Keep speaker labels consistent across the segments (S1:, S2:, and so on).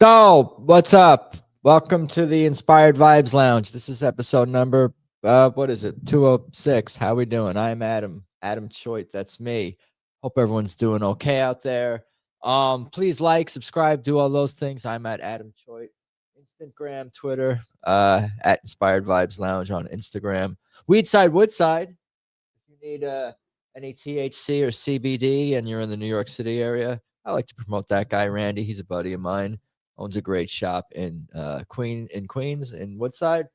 S1: So, what's up? Welcome to the Inspired Vibes Lounge. This is episode number what is it? 206. How we doing? I'm Adam Choit. That's me. Hope everyone's doing okay out there. Please like, subscribe, do all those things. I'm at Adam Choit. Instagram, Twitter, at Inspired Vibes Lounge on Instagram. Weedside, Woodside. If you need any THC or CBD and you're in the New York City area, I like to promote that guy, Randy. He's a buddy of mine. Owns a great shop in Queens in Woodside.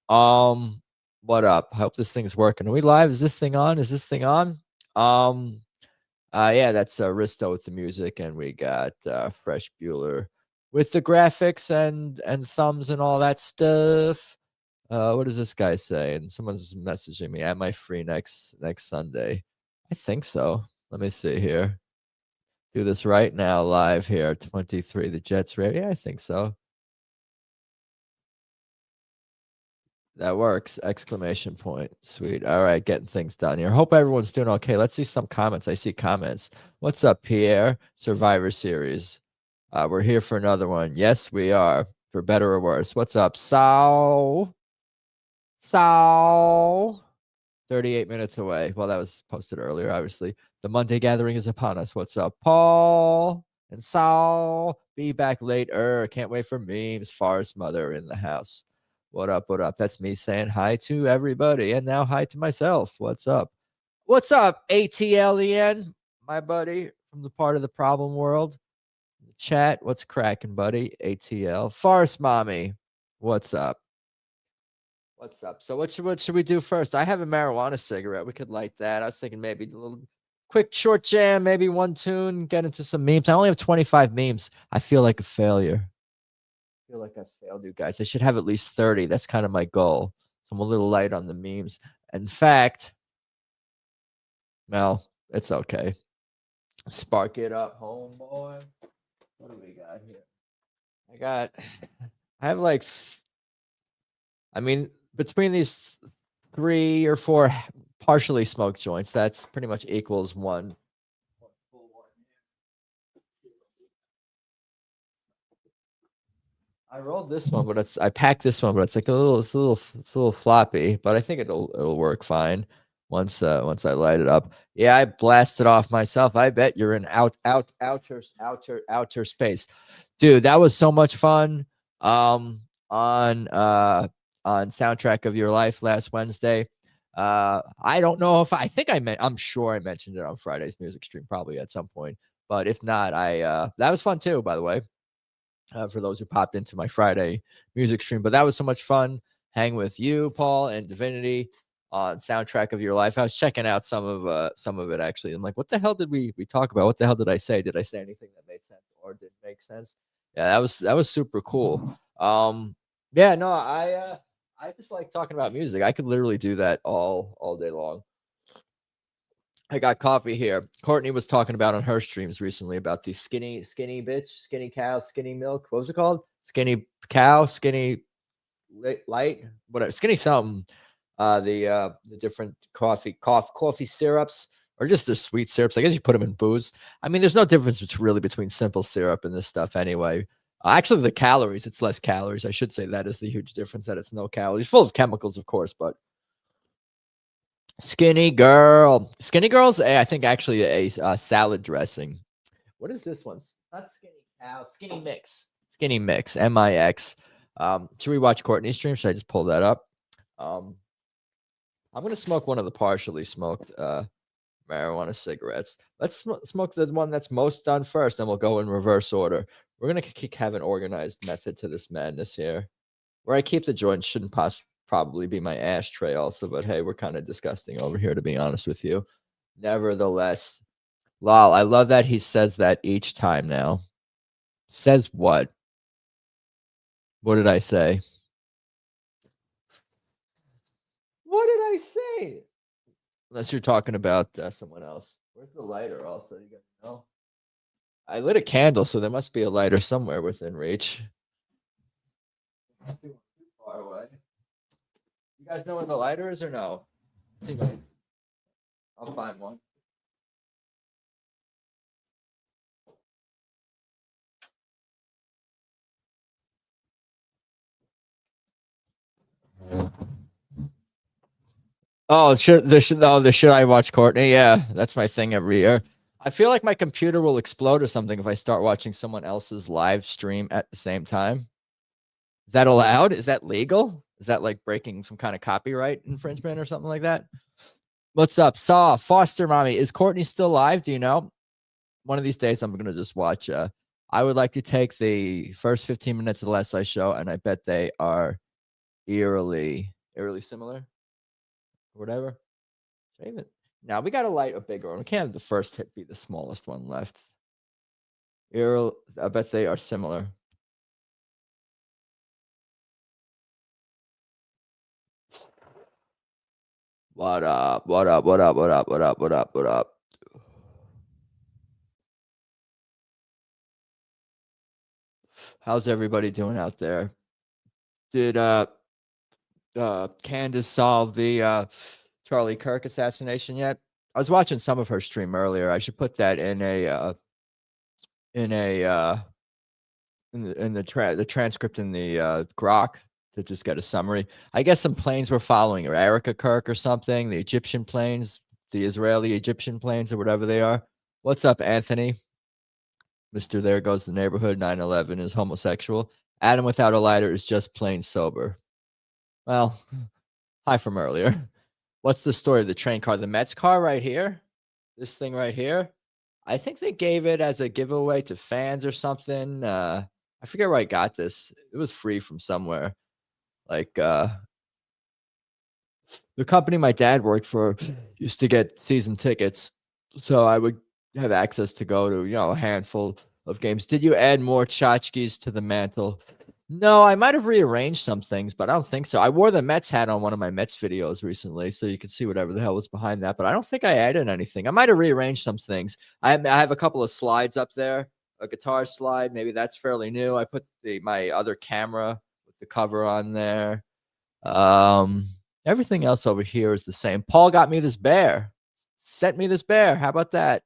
S1: Um, what up? I hope this thing's working. Are we live? Is this thing on? Is this thing on? Yeah, that's Risto with the music, and we got Fresh Bueller with the graphics and thumbs and all that stuff. What does this guy say? And someone's messaging me. Am I free next Sunday? I think so. Let me see here. Do this right now live here. 23. The Jets ready? Yeah, I think so. That works! Exclamation point. Sweet. All right, getting things done here. Hope everyone's doing okay. Let's see some comments. I see comments. What's up, Pierre? Survivor Series. We're here for another one. Yes, we are. For better or worse. What's up, Sao? 38 minutes away. Well, that was posted earlier, obviously. The Monday gathering is upon us. What's up, Paul and Saul? Be back later. Can't wait for memes. Forest mother in the house. What up? What up? That's me saying hi to everybody. And now hi to myself. What's up? What's up, ATLEN, my buddy from the part of the problem world? Chat. What's cracking, buddy? ATL. Forest mommy. What's up? What's up? So what should we do first? I have a marijuana cigarette. We could light that. I was thinking maybe a little quick short jam, maybe one tune, get into some memes. I only have 25 memes. I feel like a failure. I feel like I failed you guys. I should have at least 30. That's kind of my goal. So I'm a little light on the memes. In fact, well, it's okay. Spark it up, homeboy. What do we got here? I have like, I mean, between these 3 or 4 partially smoked joints, that's pretty much equals one. I rolled this one, but I packed this one, but it's like it's a little floppy, but I think it'll work fine once I light it up. Yeah, I blasted off myself. I bet you're in outer space. Dude, that was so much fun. On Soundtrack of Your Life last Wednesday. I don't know if I'm sure I mentioned it on Friday's music stream probably at some point, but if not, that was fun too, by the way. For those who popped into my Friday music stream. But that was so much fun. Hang with you, Paul, and Divinity on Soundtrack of Your Life. I was checking out some of it actually. I'm like, what the hell did we talk about? What the hell did I say? Did I say anything that made sense or didn't make sense? Yeah, that was super cool. Yeah, no, I just like talking about music. I could literally do that all day long. I got coffee here. Courtney was talking about on her streams recently about the skinny bitch, skinny cow, skinny milk. What was it called? Skinny cow, skinny light, whatever, skinny something. The different coffee syrups or just the sweet syrups. I guess you put them in booze. I mean, there's no difference really between simple syrup and this stuff anyway. Actually, the calories, it's less calories. I should say that is the huge difference, that it's no calories, full of chemicals, of course, but Skinny girl. Skinny girl's, I think, actually a salad dressing. What is this one? Not skinny cow. Skinny mix. Skinny mix. MIX. Should we watch Courtney's stream? Should I just pull that up? I'm gonna smoke one of the partially smoked marijuana cigarettes. Let's smoke the one that's most done first, and we'll go in reverse order. We're gonna have an organized method to this madness here. Where I keep the joints shouldn't probably be my ashtray also, but hey, we're kind of disgusting over here, to be honest with you. Nevertheless, lol, I love that he says that each time now. Says what? What did I say? What did I say? Unless you're talking about someone else. Where's the lighter also? You guys know? I lit a candle, so there must be a lighter somewhere within reach. Not too far away. You guys know where the lighter is or no? I'll find one. Oh, should I watch Courtney? Yeah, that's my thing every year. I feel like my computer will explode or something if I start watching someone else's live stream at the same time. Is that allowed? Is that legal? Is that like breaking some kind of copyright infringement or something like that? What's up, Saw Foster Mommy? Is Courtney still live? Do you know? One of these days, I'm gonna just watch. I would like to take the first 15 minutes of the Last Light show, and I bet they are eerily similar, or whatever. Save it. Now we gotta light a bigger one. We can't have the first hit be the smallest one left. I bet they are similar. What up? What up? What up? What up? What up? What up? What up? How's everybody doing out there? Did Candace solve the Charlie Kirk assassination yet? I was watching some of her stream earlier. I should put that in the transcript in the Grok to just get a summary. I guess some planes were following her, Erica Kirk or something, the Egyptian planes, the Israeli Egyptian planes or whatever they are. What's up, Anthony? Mr. There Goes the Neighborhood 9/11 is homosexual. Adam without a lighter is just plain sober. Well, hi from earlier. What's the story of the train car? The Mets car right here? This thing right here? I think they gave it as a giveaway to fans or something. I forget where I got this. It was free from somewhere. Like the company my dad worked for used to get season tickets. So I would have access to go to, a handful of games. Did you add more tchotchkes to the mantle? No, I might have rearranged some things, but I don't think so. I wore the Mets hat on one of my Mets videos recently, so you could see whatever the hell was behind that, but I don't think I added anything. I might have rearranged some things. I have a couple of slides up there, a guitar slide. Maybe that's fairly new. I put my other camera with the cover on there. Everything else over here is the same. Paul got me this bear. Sent me this bear. How about that?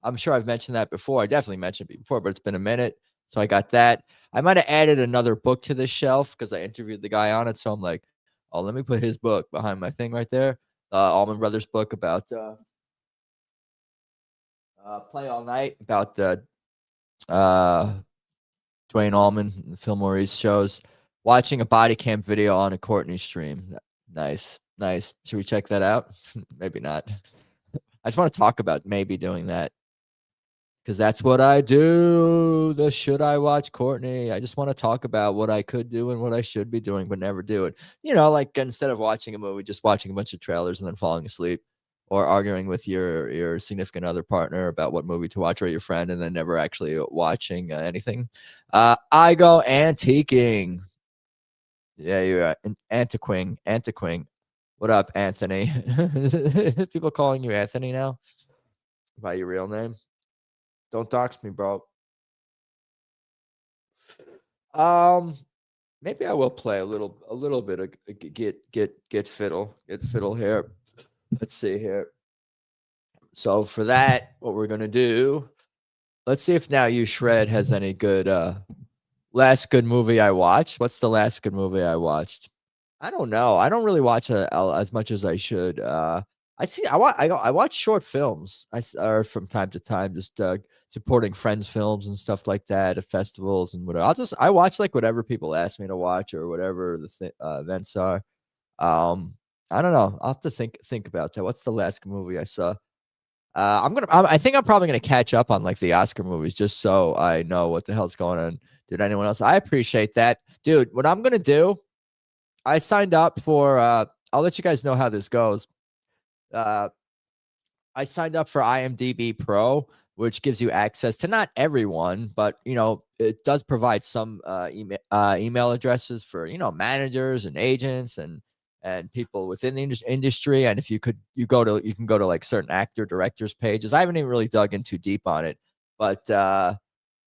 S1: I'm sure I've mentioned that before. I definitely mentioned it before, but it's been a minute. So I got that. I might have added another book to this shelf because I interviewed the guy on it. So I'm like, oh, let me put his book behind my thing right there. Allman Brothers book about Play All Night, about Dwayne Allman and Phil Maurice shows. Watching a body cam video on a Courtney stream. Nice. Should we check that out? Maybe not. I just want to talk about maybe doing that because that's what I do. The should I watch Courtney? I just want to talk about what I could do and what I should be doing, but never do it. Like instead of watching a movie, just watching a bunch of trailers and then falling asleep, or arguing with your significant other partner about what movie to watch, or your friend, and then never actually watching anything. I go antiquing. Yeah, you're antiquing. What up, Anthony? People calling you Anthony now by your real name. Don't dox me, bro. Maybe I will play a little bit of get fiddle here. Let's see here. So for that, what we're gonna do? Let's see if Now You Shred has any good. Last good movie I watched. What's the last good movie I watched? I don't know. I don't really watch as much as I should. I watch short films. Or from time to time, just supporting friends' films and stuff like that at festivals and whatever. I watch like whatever people ask me to watch or whatever the events are. I don't know. I'll have to think about that. What's the last movie I saw? I think I'm probably gonna catch up on like the Oscar movies just so I know what the hell's going on. Did anyone else? I appreciate that, dude. What I'm gonna do? I signed up for. I'll let you guys know how this goes. I signed up for IMDb Pro, which gives you access to not everyone, but it does provide some email addresses for managers and agents and people within the industry. And if you can go to like certain actor directors pages. I haven't even really dug in too deep on it, but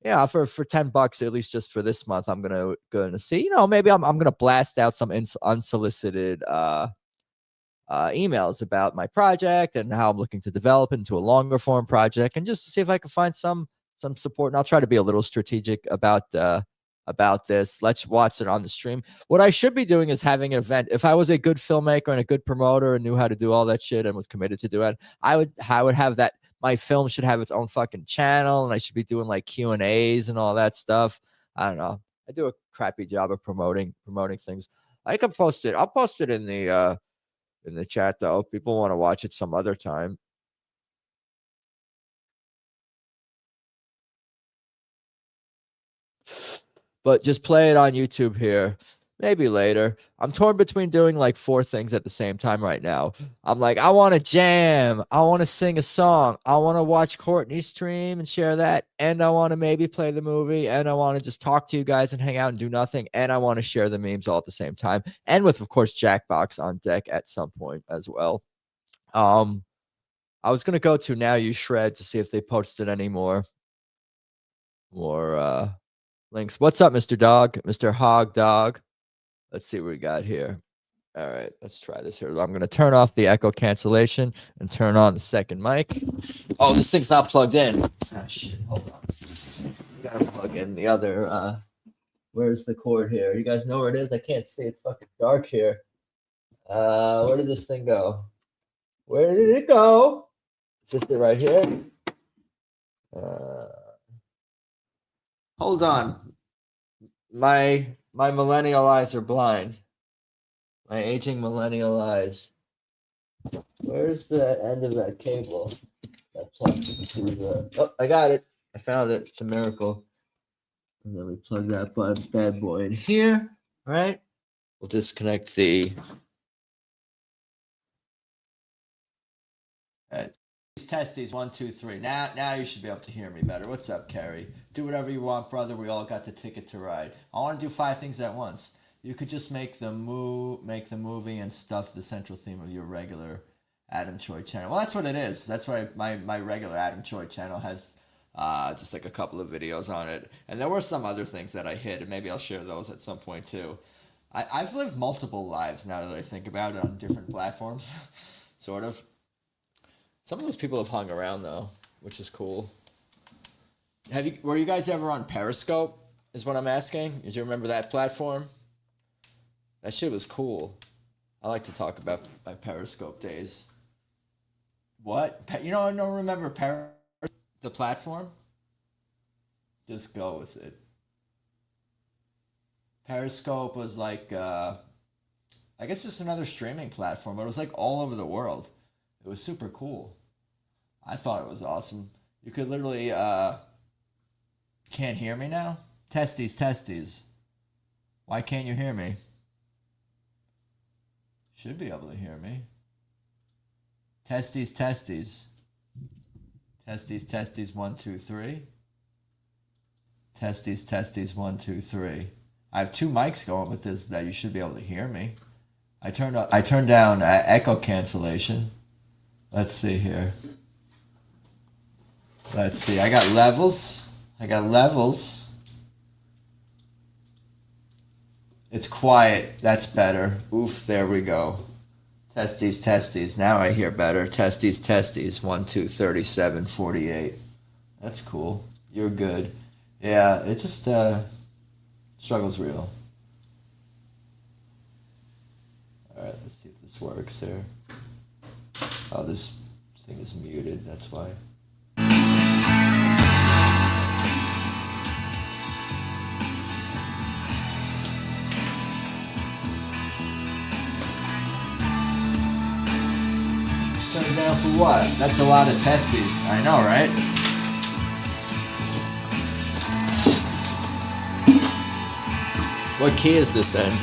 S1: yeah, for $10 at least just for this month, I'm gonna see. Maybe I'm gonna blast out some unsolicited emails about my project and how I'm looking to develop into a longer form project, and just to see if I can find some support. And I'll try to be a little strategic about about this. Let's watch it on the stream. What I should be doing is having an event. If I was a good filmmaker and a good promoter and knew how to do all that shit and was committed to do it, I would have that. My film should have its own fucking channel, and I should be doing like Q&As and all that stuff. I don't know. I do a crappy job of promoting things. I can post it. I'll post it in the chat though. People want to watch it some other time. But just play it on YouTube here. Maybe later. I'm torn between doing like 4 things at the same time right now. I'm like, I want to jam. I want to sing a song. I want to watch Courtney stream and share that. And I want to maybe play the movie. And I want to just talk to you guys and hang out and do nothing. And I want to share the memes all at the same time. And with, of course, Jackbox on deck at some point as well. I was going to go to Now You Shred to see if they posted any more links. What's up, Mr. Dog? Mr. Hog Dog. Let's see what we got here. All right, let's try this here. I'm going to turn off the echo cancellation and turn on the second mic. Oh, this thing's not plugged in. Oh, shit. Hold on. We got to plug in the other. Where's the cord here? You guys know where it is? I can't see. It's fucking dark here. Where did this thing go? Where did it go? Is this it right here? Hold on. My millennial eyes are blind. My aging millennial eyes. Where's the end of that cable? That plugs into the... Oh, I got it. I found it. It's a miracle. And then we plug that bad boy in here. All right. We'll disconnect the... All right. Testes 1, 2, 3. Now you should be able to hear me better. What's up, Kerry? Do whatever you want, brother. We all got the ticket to ride. I want to do 5 things at once. You could just make the movie and stuff the central theme of your regular Adam Choit channel. Well, that's what it is. That's why my regular Adam Choit channel has just like a couple of videos on it. And there were some other things that I hid, and maybe I'll share those at some point too. I've lived multiple lives now that I think about it on different platforms, sort of. Some of those people have hung around though, which is cool. Were you guys ever on Periscope? Is what I'm asking. Did you remember that platform? That shit was cool. I like to talk about my Periscope days. What? You know, I don't remember the platform? Just go with it. Periscope was like, I guess just another streaming platform, but it was like all over the world. It was super cool. I thought it was awesome. You could literally, can't hear me now? Testes. Why can't you hear me? Should be able to hear me. Testes. Testes, 1, 2, 3. Testes, 1, 2, 3. I have 2 mics going with this that you should be able to hear me. I turned down echo cancellation. Let's see here. Let's see. I got levels. It's quiet. That's better. Oof. There we go. Testes. Now I hear better. Testes. 1, 2, 37, 48. That's cool. You're good. Yeah. It just struggle's real. All right. Let's see if this works here. Oh, this thing is muted. That's why. Turn it down for what? That's a lot of testes. I know, right? What key is this in?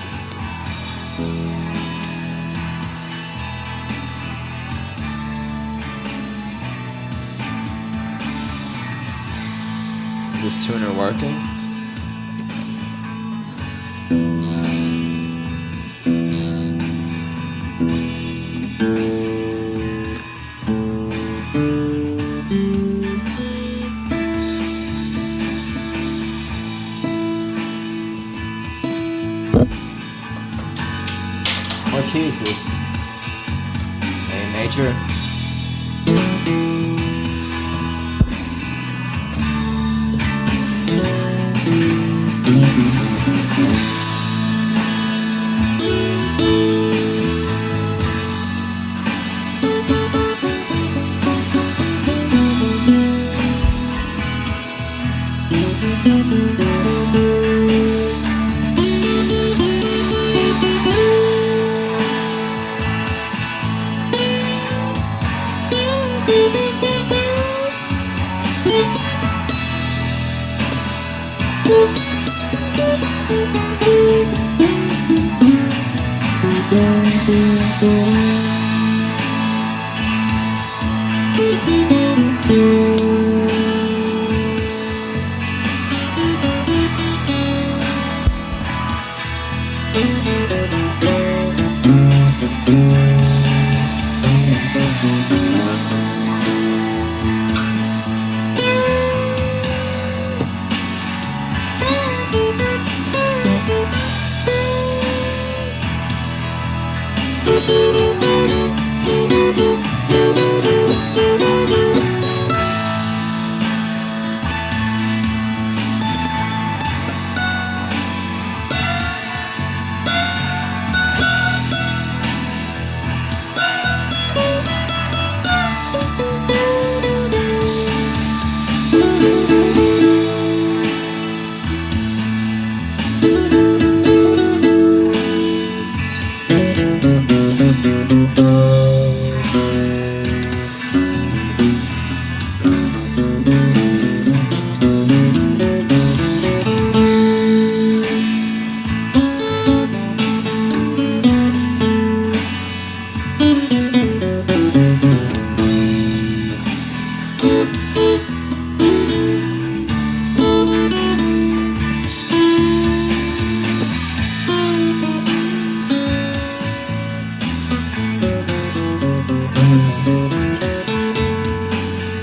S1: Is this tuner working? What key is this? A major?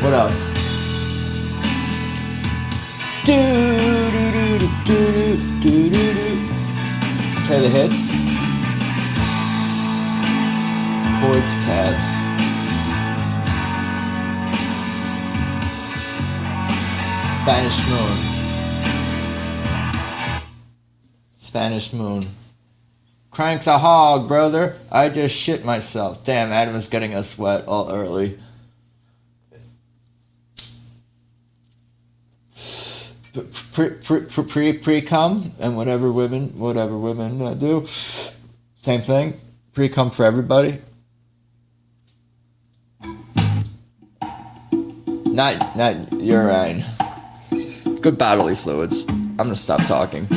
S1: What else? Play the hits. Chords, tabs. Spanish Moon. Spanish Moon. Cranks a hog, brother. I just shit myself. Damn, Adam is getting us wet all early. Pre-cum and whatever women do. Same thing. Pre-cum for everybody. Not urine. Good bodily fluids. I'm gonna stop talking.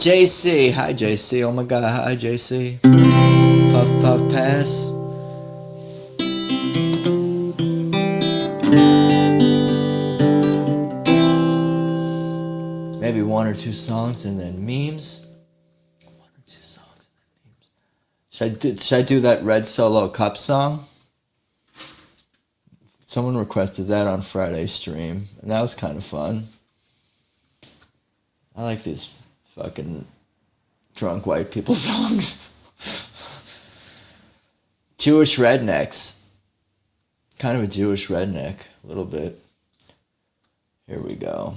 S1: JC, hi JC, oh my god, hi JC. Puff puff pass. Maybe one or two songs and then memes. One or two songs and then memes. Should I do that Red Solo Cup song? Someone requested that on Friday's stream, and that was kind of fun. I like these fucking drunk white people songs. Jewish rednecks. Kind of a Jewish redneck, a little bit. Here we go.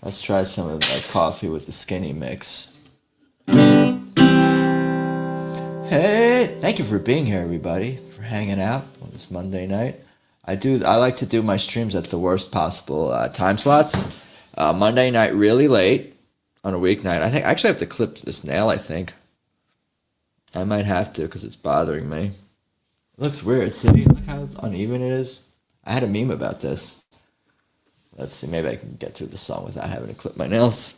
S1: Let's try some of that coffee with the skinny mix. Hey, thank you for being here, everybody, for hanging out on this Monday night. I like to do my streams at the worst possible time slots. Monday night really late on a weeknight. I think I actually have to clip this nail, I think. I might have to because it's bothering me. It looks weird, see? Look how uneven it is. I had a meme about this. Let's see, maybe I can get through the song without having to clip my nails.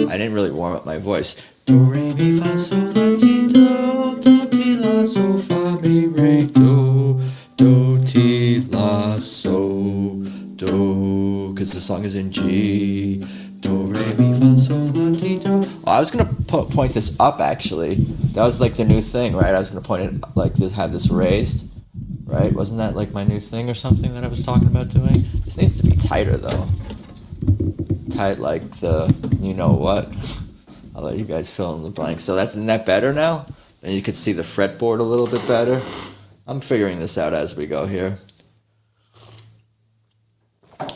S1: I didn't really warm up my voice. Do, re, mi, fa, sol, la, ti, do, do, ti, la, sol, fa, mi, re, do, do, ti, la, sol, do, because the song is in G. Do, re, mi, fa, sol, la, ti, do. Oh, I was going to point this up, actually. That was like the new thing, right? I was going to point it like this, have this raised, right? Wasn't that like my new thing or something that I was talking about doing? This needs to be tighter, though. Tight like the, you know what? I'll let you guys fill in the blanks. So isn't that better now? And you can see the fretboard a little bit better. I'm figuring this out as we go here.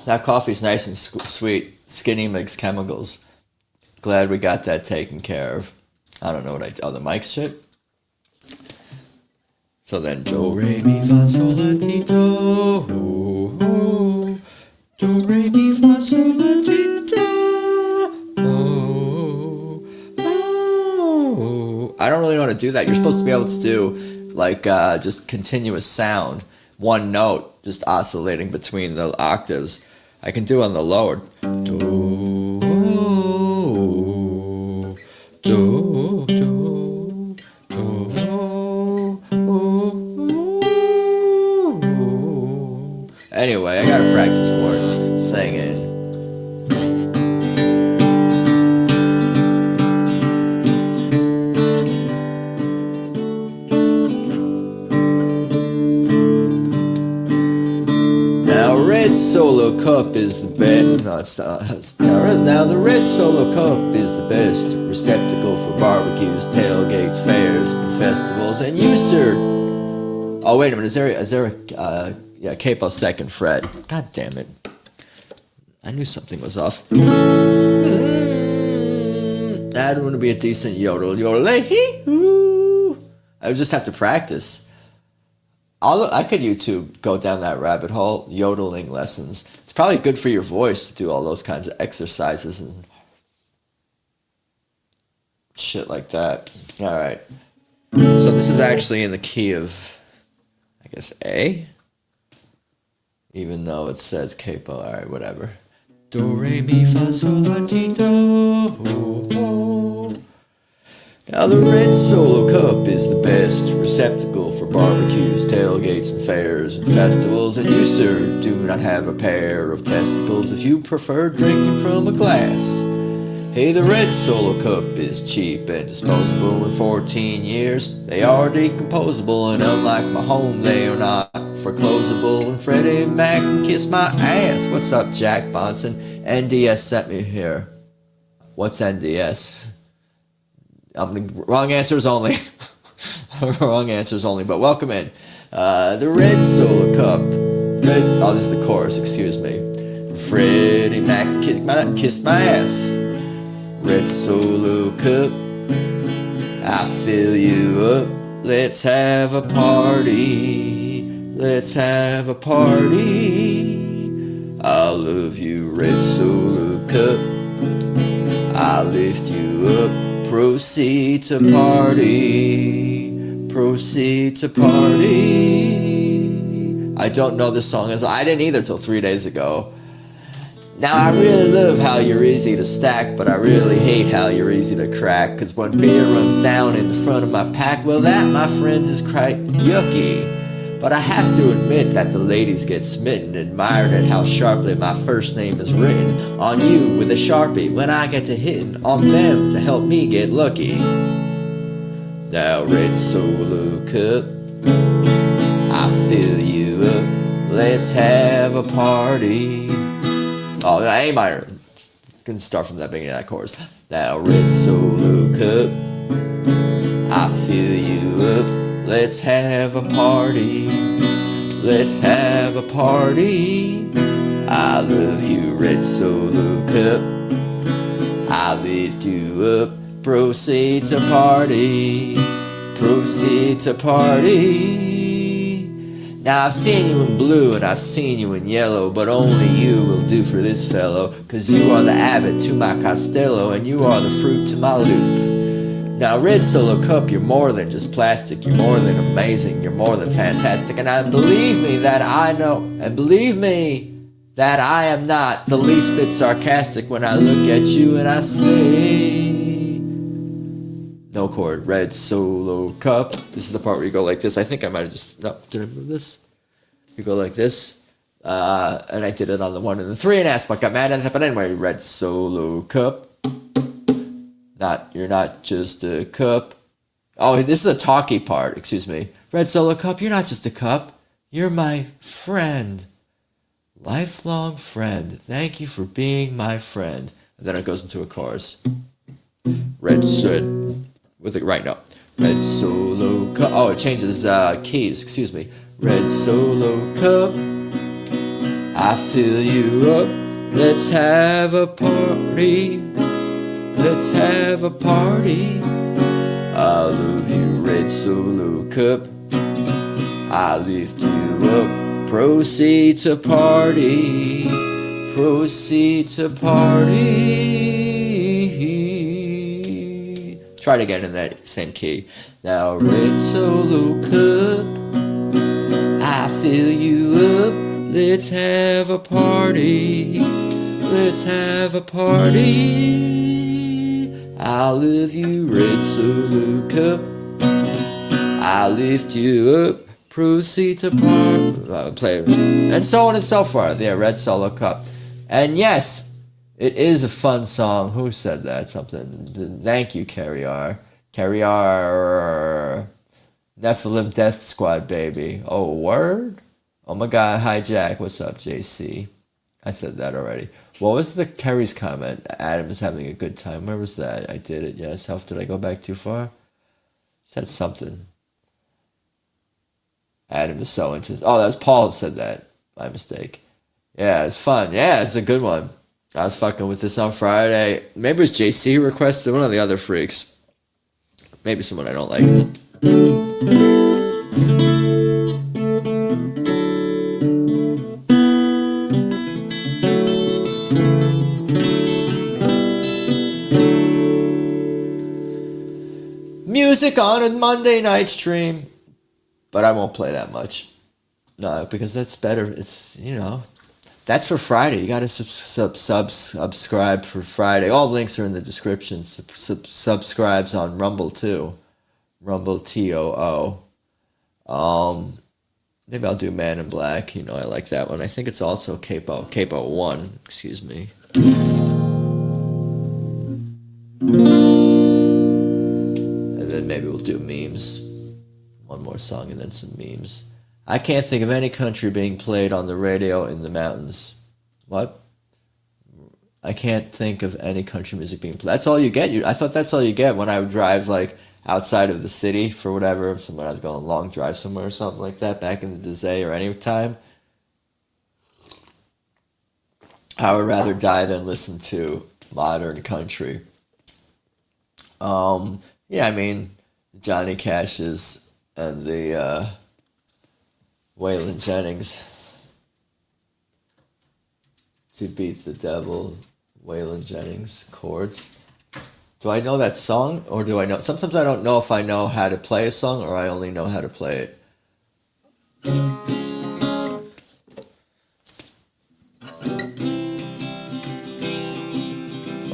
S1: That coffee's nice and sweet. Skinny mix chemicals. Glad we got that taken care of. I don't know what the mic shit. So then, do, re, mi, fa, sol, la, ti, do. Do, re, mi, fa, sol, la, ti, do. I don't really want to do that. You're supposed to be able to do like just continuous sound, one note, just oscillating between the octaves. I can do on the lower. Do, do, do, do, do. Anyway, I gotta practice more singing. Solo cup is the best. No, it's not. Now the red solo cup is the best receptacle for barbecues, tailgates, fairs, and festivals. And you, sir. Oh wait a minute. Is there a capo second fret? God damn it! I knew something was off. That would be a decent yodel. Yodel. I would just have to practice. I could YouTube go down that rabbit hole, yodeling lessons. It's probably good for your voice to do all those kinds of exercises and shit like that. All right. So this is actually in the key of, I guess, A? Even though it says capo. All right, whatever. Do, re, mi, fa, sol, la, ti, do. Now the red solo cup is the best receptacle for barbecues, tailgates, and fairs and festivals. And you, sir, do not have a pair of testicles if you prefer drinking from a glass. Hey, the red solo cup is cheap and disposable. In 14 years, they are decomposable. And unlike my home, they are not foreclosable. And Freddie Mac can kiss my ass. What's up, Jack Bonson? NDS sent me here. What's NDS? Wrong answers only. Wrong answers only, but welcome in. The red solo cup. Oh, this is the chorus, excuse me. Freddie Mac kiss my ass. Red solo cup. I fill you up. Let's have a party. Let's have a party. I love you, red solo cup. I lift you up. Proceed to party. Proceed to party. I don't know this song. I didn't either till 3 days ago. Now I really love how you're easy to stack, but I really hate how you're easy to crack. Cause when beer runs down in the front of my pack, well that, my friends, is quite yucky. But I have to admit that the ladies get smitten, admired at how sharply my first name is written on you with a Sharpie when I get to hitting on them to help me get lucky. Now red Solo Cup, I fill you up, let's have a party. Oh, A minor. Can start from that beginning of that chorus. Now red Solo Cup, I fill you up, let's have a party. Let's have a party. I love you, red Solo Cup, I lift you up, proceed to party. Proceed to party. Now I've seen you in blue and I've seen you in yellow, but only you will do for this fellow, cause you are the abbot to my Costello, and you are the fruit to my loop. Now red Solo Cup, you're more than just plastic, you're more than amazing, you're more than fantastic, and believe me that I know, and believe me that I am not the least bit sarcastic when I look at you and I say, no chord, red Solo Cup. This is the part where you go like this. I think I might have just, no, did I move this? You go like this, and I did it on the 1 and the 3 and asked, but got mad at that, but anyway, red Solo Cup. You're not just a cup. Oh, this is a talky part, excuse me. Red Solo Cup, you're not just a cup. You're my friend. Lifelong friend. Thank you for being my friend. And then it goes into a chorus. Red with it right now. Red Solo Cup. Oh, it changes keys, excuse me. Red Solo Cup, I fill you up. Let's have a party. Let's have a party. I love you, red Solo Cup, I lift you up. Proceed to party. Proceed to party. Try it again in that same key. Now red Solo Cup, I fill you up. Let's have a party. Let's have a party. I love you, red Solo Cup, I lift you up. Proceed to play, and so on and so forth. Yeah, red Solo Cup. And yes, it is a fun song. Who said that? Something. Thank you, Carrie R. Carrie R. Nephilim Death Squad, baby. Oh, word? Oh my God. Hi, Jack. What's up, JC? I said that already. What was the Kerry's comment? Adam is having a good time. Where was that? I did it. Yes. How did I go back too far? Said something. Adam is so into. Oh, that's Paul who said that. My mistake. Yeah, it's fun. Yeah, it's a good one. I was fucking with this on Friday. Maybe it was JC who requested, one of the other freaks. Maybe someone I don't like. Music on a Monday night stream. But I won't play that much. No, because that's better. It's, you know, that's for Friday. You got to subscribe for Friday. All links are in the description. Subscribes on Rumble too. Rumble TOO. Maybe I'll do Man in Black. You know, I like that one. I think it's also Capo 1. Excuse me. And then maybe we'll do memes. One more song and then some memes. I can't think of any country being played on the radio in the mountains. What? I can't think of any country music being played. That's all you get. I thought that's all you get when I would drive like outside of the city for whatever. When I was going a long drive somewhere or something like that back in the day or any time. I would rather die than listen to modern country. Yeah, I mean, Johnny Cash's and the Waylon Jennings. To Beat the Devil, Waylon Jennings, chords. Do I know that song, or do I know? Sometimes I don't know if I know how to play a song, or I only know how to play it.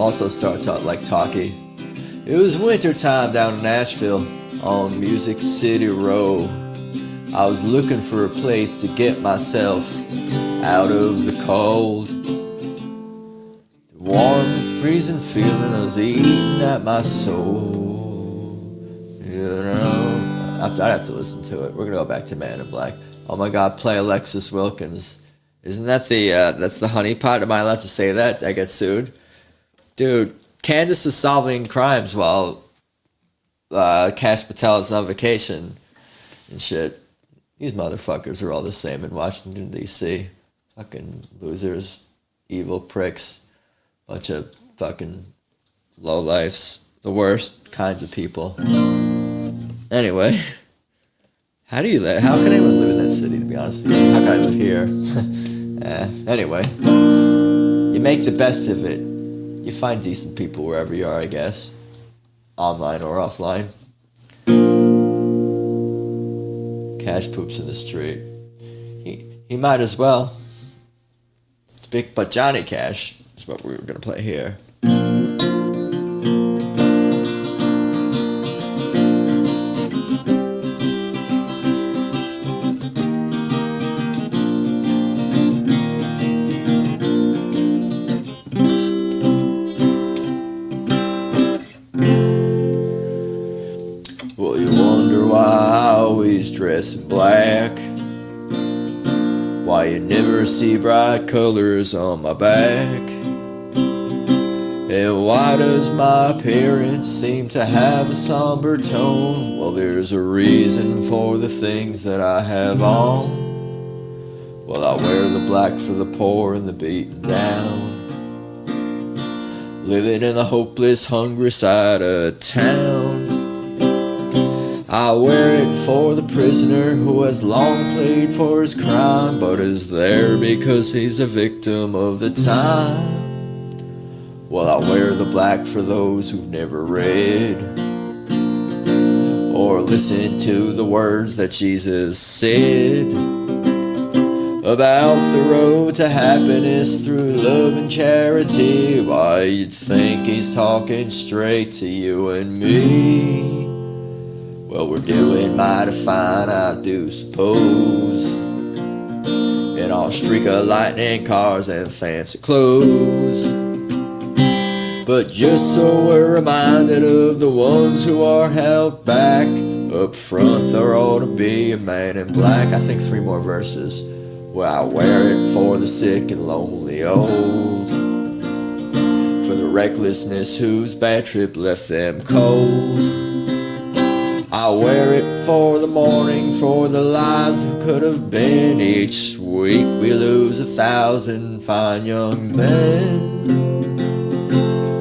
S1: Also starts out like talkie. It was winter time down in Nashville on Music City Row. I was looking for a place to get myself out of the cold. The warm, freezing feeling was eating at my soul. You know, I'd have to listen to it. We're gonna go back to Man in Black. Oh my God, play Alexis Wilkins. Isn't that that's the honeypot? Am I allowed to say that? I get sued? Dude, Candace is solving crimes while Cash Patel is on vacation and shit. These motherfuckers are all the same in Washington, D.C. Fucking losers, evil pricks, bunch of fucking lowlifes, the worst kinds of people. Anyway, how can anyone live in that city, to be honest with you? How can I live here? Anyway, you make the best of it. You find decent people wherever you are, I guess. Online or offline. Cash poops in the street. He might as well. But Johnny Cash is what we were going to play here. Well, you wonder why I always dress in black, why you never see bright colors on my back, and why does my appearance seem to have a somber tone? Well, there's a reason for the things that I have on. Well, I wear the black for the poor and the beaten down, living in the hopeless, hungry side of town. I wear it for the prisoner who has long paid for his crime, but is there because he's a victim of the time. Well, I wear the black for those who've never read or listened to the words that Jesus said about the road to happiness through love and charity. Why, you'd think he's talking straight to you and me. Well, we're doing mighty fine, I do suppose, in all streak of lightning, cars, and fancy clothes. But just so we're reminded of the ones who are held back, up front there ought to be a man in black. I think 3 more verses. Well, I wear it for the sick and lonely old, for the recklessness whose bad trip left them cold. I wear it for the mourning, for the lives who could have been. Each week we lose 1,000 fine young men.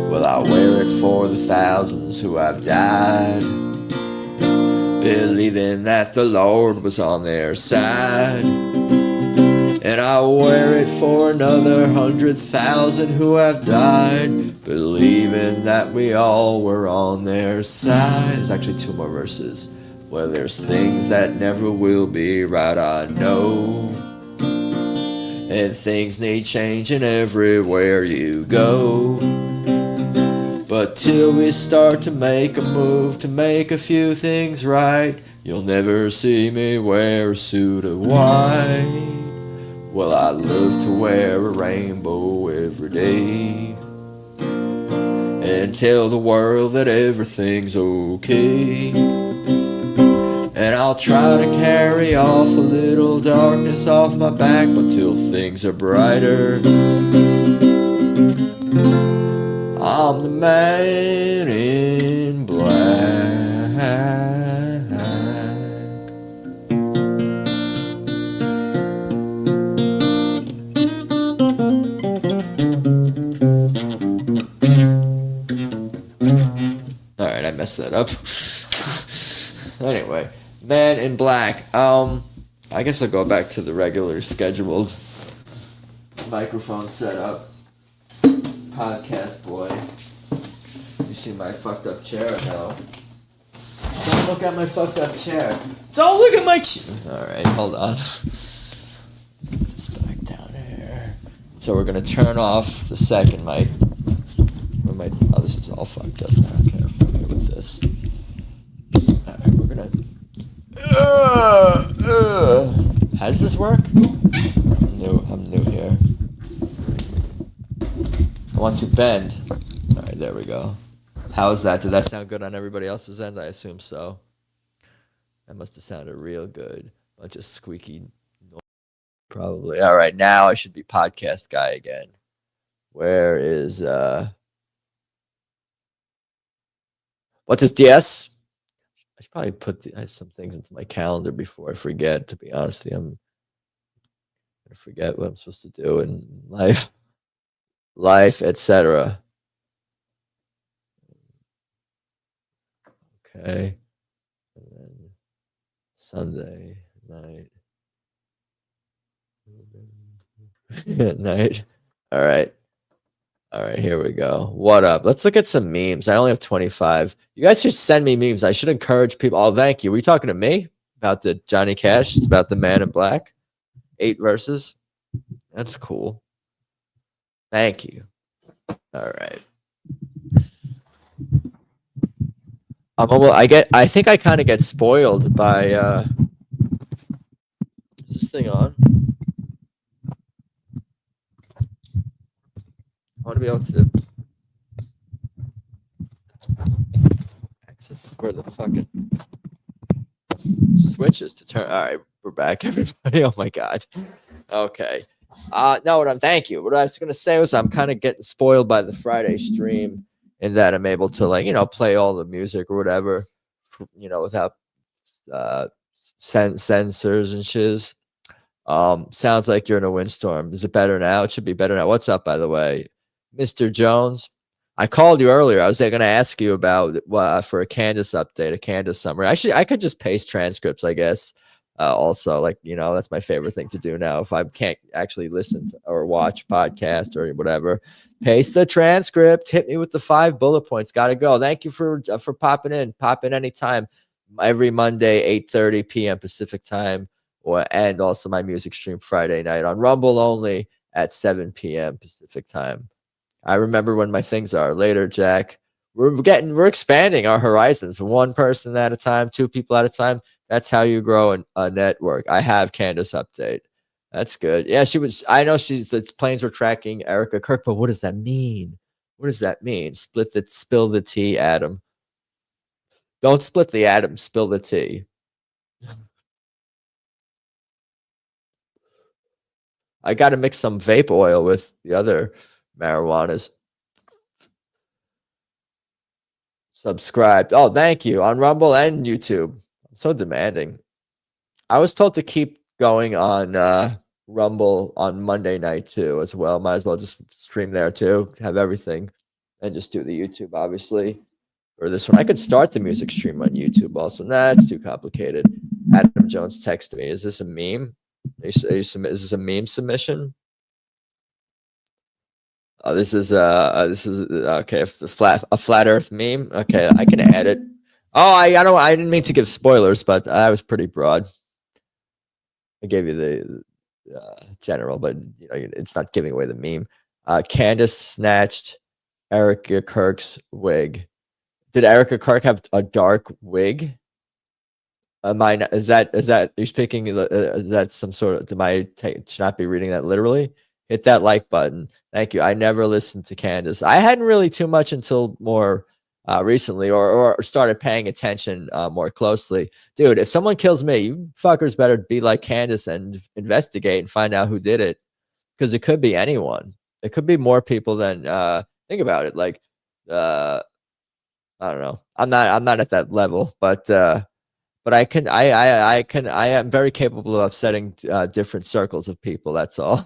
S1: Well, I wear it for the thousands who have died, believing that the Lord was on their side. And I wear it for another 100,000 who have died, believing that we all were on their side. There's actually 2 more verses. Well, there's things that never will be right, I know, and things need changing everywhere you go. But till we start to make a move to make a few things right, you'll never see me wear a suit of white. Well, I love to wear a rainbow every day and tell the world that everything's okay. And I'll try to carry off a little darkness off my back, but till things are brighter, I'm the man in black. Alright, I messed that up. Anyway, Man in Black. I guess I'll go back to the regular scheduled microphone setup. Podcast boy. You see my fucked up chair now. Don't look at my fucked up chair. Don't look at my chair. Alright, hold on. Let's get this back down here. So we're gonna turn off the second mic. Where my? Oh, this is all fucked up now. Okay, I'm fucking with this. All right, we're gonna. How does this work? I'm new here. I want to bend. All right, there we go. How is that? Did that sound good on everybody else's end? I assume so. That must have sounded real good. Bunch of squeaky noise. Probably. All right, now I should be podcast guy again. Where is what's this DS? I should probably put some things into my calendar before I forget, to be honest with you. I'm gonna forget what I'm supposed to do in life, etc. Okay. And then Sunday night. At night. All right. All right, here we go. What up? Let's look at some memes. I only have 25. You guys should send me memes. I should encourage people. Oh, thank you. Were you talking to me about the Johnny Cash, about the Man in Black? 8 verses. That's cool. Thank you. All right. I think I kind of get spoiled by is this thing on? I want to be able to access where the fucking switches to turn. All right, we're back, everybody. Oh my god. Okay. No, thank you. What I was gonna say was I'm kind of getting spoiled by the Friday stream in that I'm able to play all the music or whatever, without censors and shiz. Sounds like you're in a windstorm. Is it better now? It should be better now. What's up, by the way, Mr. Jones? I called you earlier. I was going to ask you about for a Candace update, a Candace summary. Actually, I could just paste transcripts, I guess. Also, that's my favorite thing to do now. If I can't actually listen to or watch podcast or whatever, paste the transcript. Hit me with the 5 bullet points. Got to go. Thank you for popping in. Pop in anytime. Every Monday, 8:30 p.m. Pacific time, and also my music stream Friday night on Rumble only at 7 p.m. Pacific time. I remember when my things are. Later, Jack. We're expanding our horizons. 1 person at a time, 2 people at a time. That's how you grow a network. I have Candace update. That's good. Yeah, I know the planes were tracking Erica Kirk, but what does that mean? What does that mean? Spill the tea, Adam. Don't split the atom, spill the tea. I got to mix some vape oil with the other marijuanas. Subscribed. Oh, thank you. On Rumble and YouTube. I'm so demanding. I was told to keep going on Rumble on Monday night too as well. Might as well just stream there too. Have everything. And just do the YouTube, obviously. Or this one. I could start the music stream on YouTube also. Nah, it's too complicated. Adam Jones texted me. Is this a meme? Is this a meme submission? This is okay. A flat Earth meme. Okay, I can add it. Oh, I didn't mean to give spoilers, but I was pretty broad. I gave you the general, but it's not giving away the meme. Candace snatched Erica Kirk's wig. Did Erica Kirk have a dark wig? Is that you're speaking? Is that some sort of? Should not be reading that literally? Hit that like button. Thank you. I never listened to Candace. I hadn't really too much until more recently, or started paying attention more closely. Dude, if someone kills me, you fuckers better be like Candace and investigate and find out who did it, because it could be anyone. It could be more people than think about it. Like I don't know. I'm not at that level, but I am very capable of upsetting different circles of people. That's all.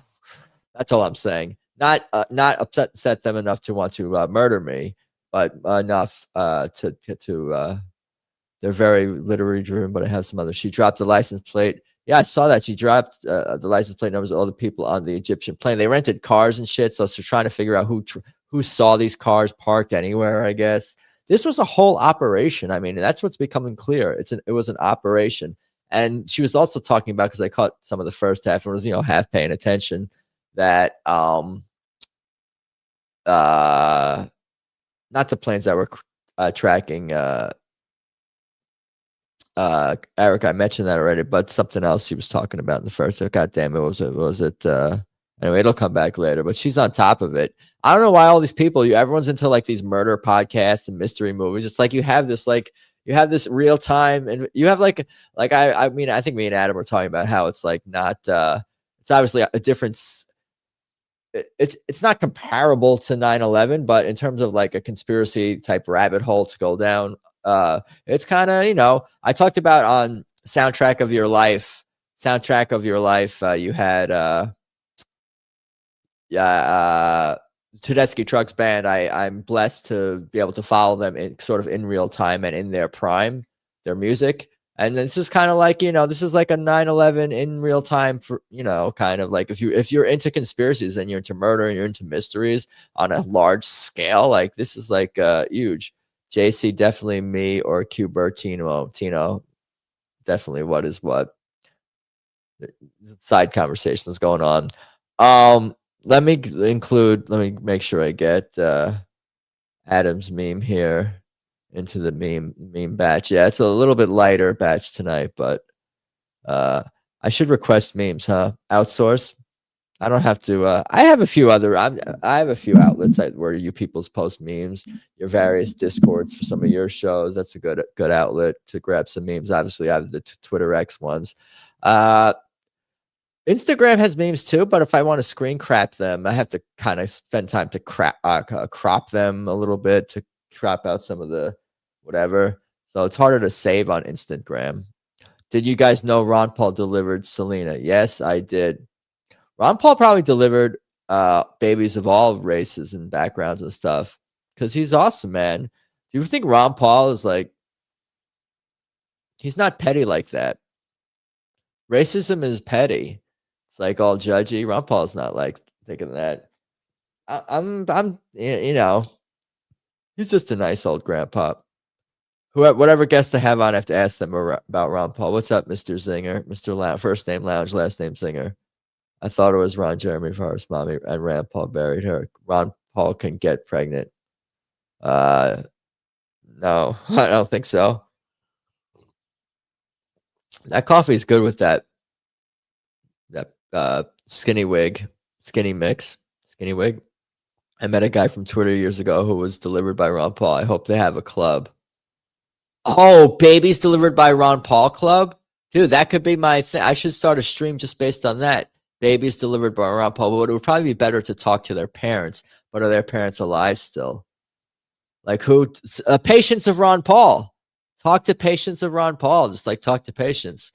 S1: That's all I'm saying. Not upset them enough to want to murder me, but enough to they're very literary driven. But I have some others. She dropped the license plate. Yeah, I saw that. She dropped the license plate numbers of all the people on the Egyptian plane. They rented cars and shit, so she's trying to figure out who saw these cars parked anywhere, I guess. This was a whole operation. I mean, that's what's becoming clear. It was an operation. And she was also talking about, because I caught some of the first half and was, half paying attention, that not the planes that were tracking Eric, I mentioned that already, but something else he was talking about in the first. God damn it, was it anyway, it'll come back later, but she's on top of it. I don't know why all these people, everyone's into like these murder podcasts and mystery movies. It's like you have this real time, and you have like I mean, I think me and Adam were talking about how it's like not it's obviously a difference. It's not comparable to 9/11, but in terms of like a conspiracy type rabbit hole to go down, it's kind of, I talked about on Soundtrack of Your Life, you had Tedeschi Trucks Band. I'm blessed to be able to follow them in sort of in real time and in their prime, their music. And this is kind of like, this is like a 9/11 in real time for, kind of like if you're into conspiracies and you're into murder and you're into mysteries on a large scale, like this is like huge. JC, definitely me, or Tino, definitely what is what. Side conversations going on. Let me make sure I get Adam's meme here into the meme batch. Yeah, it's a little bit lighter batch tonight, but I should request memes, huh? Outsource. I don't have to. I have a few other. I have a few outlets where you people's post memes, your various discords for some of your shows. That's a good outlet to grab some memes. Obviously, I have the Twitter X ones. Instagram has memes too, but if I want to screen crap them, I have to kind of spend time to crop them a little bit to crop out some of the whatever. So it's harder to save on Instagram. Did you guys know Ron Paul delivered Selena? Yes, I did. Ron Paul probably delivered babies of all races and backgrounds and stuff because he's awesome, man. Do you think Ron Paul is like, he's not petty like that. Racism is petty. It's like all judgy. Ron Paul's not like thinking that. I'm he's just a nice old grandpa. Whatever guest I have on, I have to ask them about Ron Paul. What's up, Mr. Zinger? Mr. First name Lounge, last name Zinger. I thought it was Ron Jeremy Forrest mommy, and Rand Paul buried her. Ron Paul can get pregnant. No, I don't think so. That coffee is good with that skinny wig. I met a guy from Twitter years ago who was delivered by Ron Paul. I hope they have a club. Oh, babies delivered by Ron Paul club? Dude, that could be my thing. I should start a stream just based on that. Babies delivered by Ron Paul. But it would probably be better to talk to their parents. But are their parents alive still? Like who? Patients of Ron Paul. Talk to patients of Ron Paul. Just like talk to patients.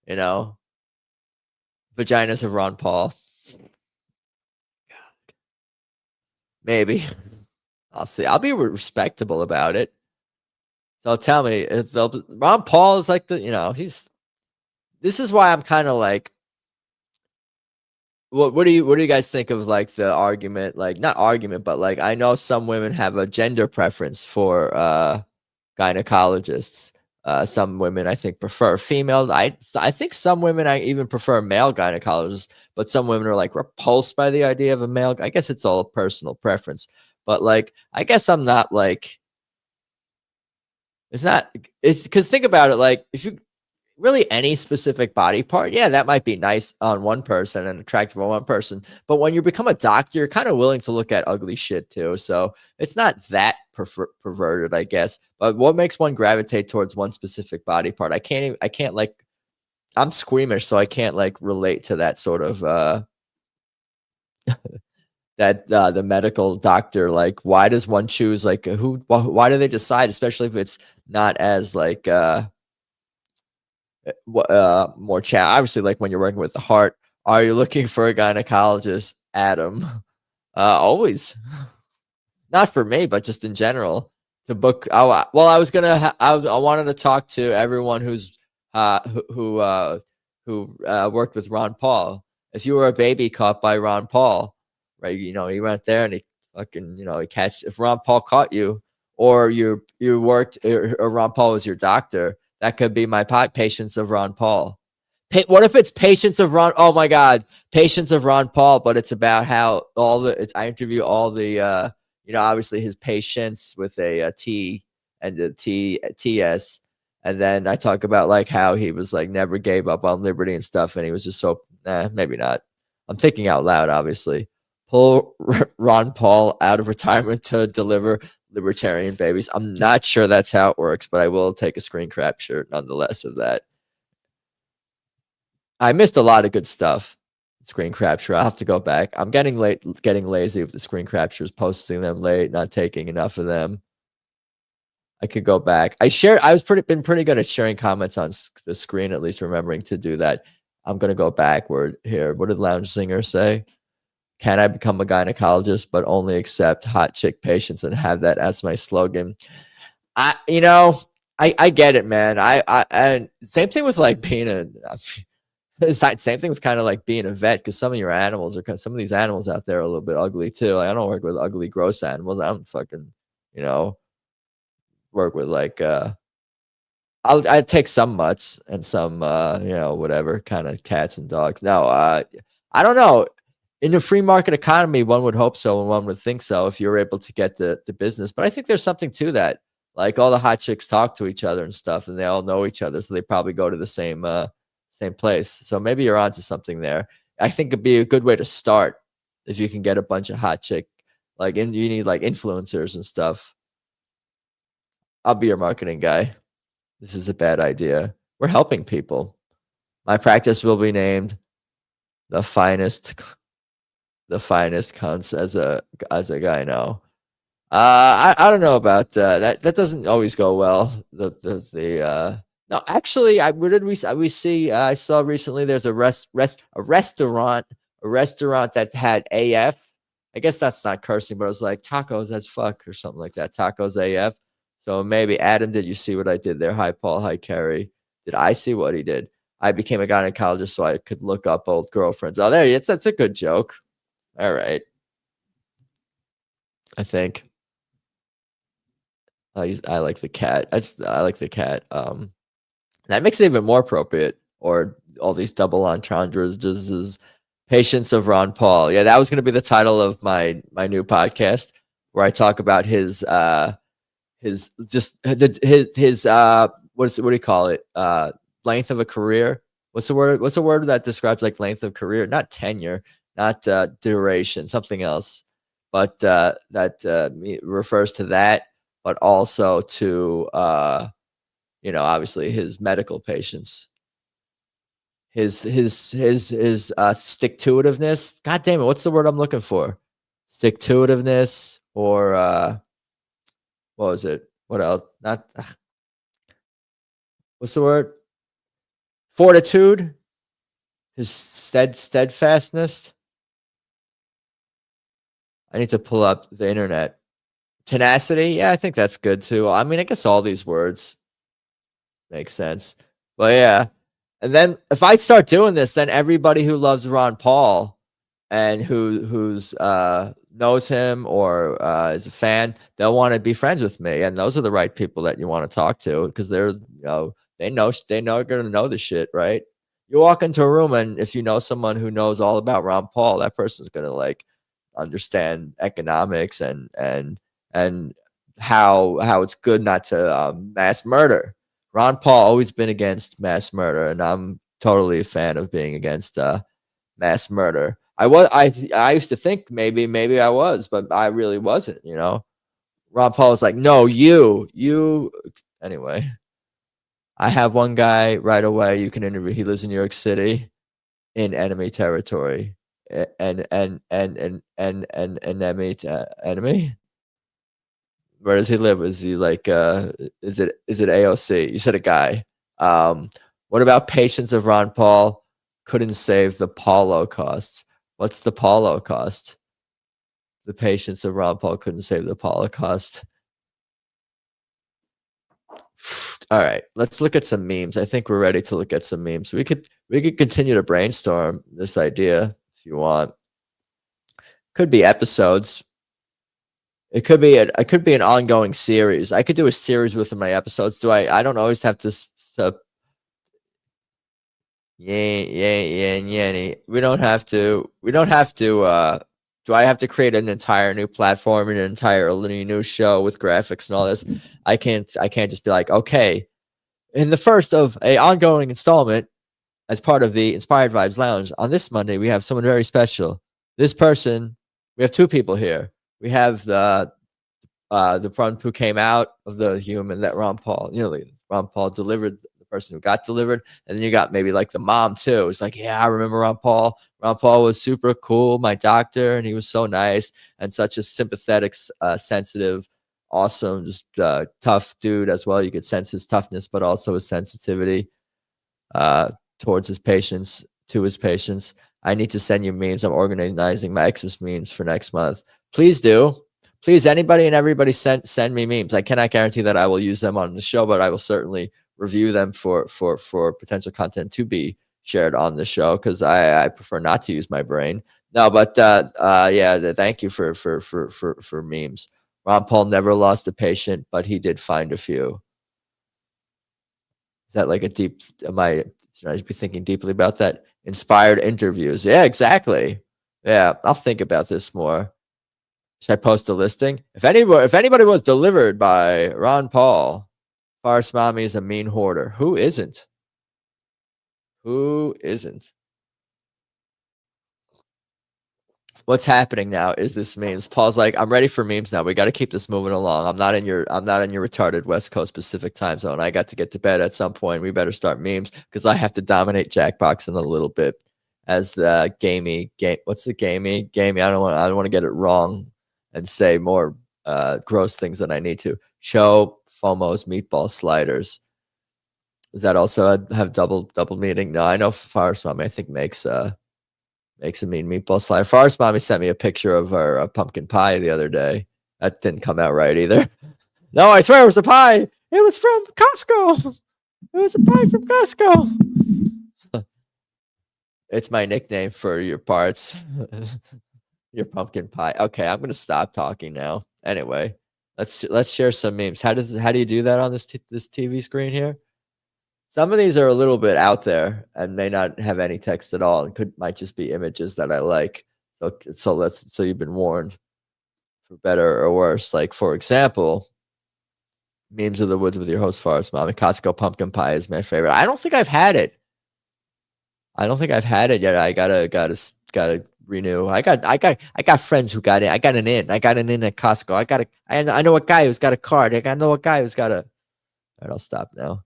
S1: Vaginas of Ron Paul. Maybe. I'll see. I'll be respectable about it. So tell me, Ron Paul is like this is why I'm kind of like, what do you guys think of like the argument, like not argument, but like, I know some women have a gender preference for gynecologists. Some women I think prefer female. I think some women I even prefer male gynecologists, but some women are like repulsed by the idea of a male. I guess it's all a personal preference, but like, I guess I'm not like, it's because think about it, like if you really any specific body part, yeah, that might be nice on one person and attractive on one person. But when you become a doctor, you're kind of willing to look at ugly shit too. So it's not that perverted, I guess. But what makes one gravitate towards one specific body part? I can't like, I'm squeamish, so I can't like relate to that sort of that the medical doctor, like why does one choose like why do they decide, especially if it's not as like more obviously like when you're working with the heart, are you looking for a gynecologist, Adam? Always. Not for me, but just in general to book. I wanted to talk to everyone who's who worked with Ron Paul. If you were a baby caught by Ron Paul, right? He went there and he fucking, he catch. If Ron Paul caught you, or you worked, or Ron Paul was your doctor, that could be my patients of Ron Paul. What if it's patients of Ron? Oh my God, patients of Ron Paul, but it's about how I interview all the obviously his patience with a T and a TS. And then I talk about like how he was like never gave up on liberty and stuff. And he was just so, maybe not. I'm thinking out loud, obviously. Pull Ron Paul out of retirement to deliver libertarian babies. I'm not sure that's how it works, but I will take a screen capture nonetheless of that. I missed a lot of good stuff. Screen capture. I'll have to go back. I'm getting lazy with the screen captures, posting them late, not taking enough of them. I could go back. Been pretty good at sharing comments on the screen, at least remembering to do that. I'm gonna go backward here. What did Lounge Singer say? Can I become a gynecologist, but only accept hot chick patients and have that as my slogan? I get it, man. And same thing with like being same thing with kind of like being a vet, because some of your animals some of these animals out there are a little bit ugly too. Like, I don't work with ugly, gross animals. I don't fucking, work with like I take some mutts and some whatever kind of cats and dogs. No, I don't know. In a free market economy, one would hope so, and one would think so if you're able to get the business. But I think there's something to that. Like, all the hot chicks talk to each other and stuff, and they all know each other, so they probably go to the same place. So maybe you're onto something there. I think it'd be a good way to start if you can get a bunch of hot chick, you need like influencers and stuff. I'll be your marketing guy. This is a bad idea. We're helping people. My practice will be named the finest cunts as a guy now. I don't know about that. That doesn't always go well. No, actually, we see? I saw recently there's a restaurant that had AF. I guess that's not cursing, but it was like tacos as fuck or something like that. Tacos AF. So maybe, Adam, did you see what I did there? Hi, Paul. Hi, Carrie. Did I see what he did? I became a gynecologist so I could look up old girlfriends. Oh, there he is. That's a good joke. All right. I think. I like the cat. I like the cat. That makes it even more appropriate. Or all these double entendres. This is Patience of Ron Paul. Yeah, that was going to be the title of my new podcast, where I talk about his what do you call it? Length of a career. What's the word that describes like length of career? Not tenure, not duration, something else. But that refers to that, but also to obviously his medical patients. His stick-to-itiveness. God damn it, what's the word I'm looking for? Stick-to-itiveness, or what was it? What else? What's the word? Fortitude. His steadfastness. I need to pull up the internet. Tenacity. Yeah, I think that's good too. I mean, I guess all these words make sense. But yeah. And then if I start doing this, then everybody who loves Ron Paul and who's knows him or is a fan, they'll want to be friends with me. And those are the right people that you want to talk to, because they're they know going to know the shit, right? You walk into a room, and if you know someone who knows all about Ron Paul, that person's going to like understand economics and how it's good not to mass murder. Ron Paul always been against mass murder, and I'm totally a fan of being against mass murder. I used to think maybe I was, but I really wasn't. Ron Paul was like, no, you. Anyway, I have one guy right away you can interview. He lives in New York City, in enemy territory, and enemy. Where does he live? Is he like is it AOC? You said a guy. What about Patience of Ron Paul? Couldn't save the Paulo costs. What's the Paulo cost? The Patience of Ron Paul couldn't save the Paulo cost. All right, let's look at some memes. I think we're ready to look at some memes. We could continue to brainstorm this idea if you want. Could be episodes. It could be an ongoing series. I could do a series with my episodes. I don't always have to yeah. We don't have to Do I have to create an entire new platform and an entire new show with graphics and all this? I can't just be like, okay, in the first of a ongoing installment as part of the Inspired Vibes Lounge on this Monday, we have someone very special. This person, we have two people here. We have the one who came out of the human that Ron Paul, Ron Paul delivered, the person who got delivered, and then you got maybe like the mom too. It's like, yeah, I remember Ron Paul. Ron Paul was super cool, my doctor, and he was so nice and such a sympathetic, sensitive, awesome, just tough dude as well. You could sense his toughness, but also his sensitivity towards his patients, to his patients. I need to send you memes. I'm organizing my Xmas memes for next month. Please do. Please, anybody and everybody send me memes. I cannot guarantee that I will use them on the show, but I will certainly review them for potential content to be shared on the show, because I prefer not to use my brain. No, but yeah, thank you for memes. Ron Paul never lost a patient, but he did find a few. Is that like a deep? Should I be thinking deeply about that? Inspired interviews. Yeah, exactly. Yeah, I'll think about this more. Should I post a listing? If anybody was delivered by Ron Paul, Farce Mommy is a mean hoarder. Who isn't? Who isn't? What's happening now is this memes. Paul's like, I'm ready for memes now. We got to keep this moving along. I'm not in your retarded West Coast Pacific time zone. I got to get to bed at some point. We better start memes because I have to dominate Jackbox in a little bit as the gamey game. What's the gamey? I don't want to get it wrong and say more gross things than I need to. Show FOMO's meatball sliders. Does that also have double meaning? No, I know Farce Mommy, I think makes a mean meatball slider. Farce Mommy sent me a picture of her pumpkin pie the other day. That didn't come out right either. No, I swear it was a pie. It was from Costco. It was a pie from Costco. It's my nickname for your parts. Your pumpkin pie. Okay, I'm gonna stop talking now. Anyway, let's share some memes. How do you do that on this TV screen here? Some of these are a little bit out there and may not have any text at all, and might just be images that I like. So you've been warned, for better or worse. Like, for example, memes of the woods with your host Farce Mommy. Costco pumpkin pie is my favorite. I don't think I've had it. Yet. I gotta renew. I got friends who got it. I got an in at Costco. I know a guy who's got a card. I know a guy who's got a. All right, I'll stop now.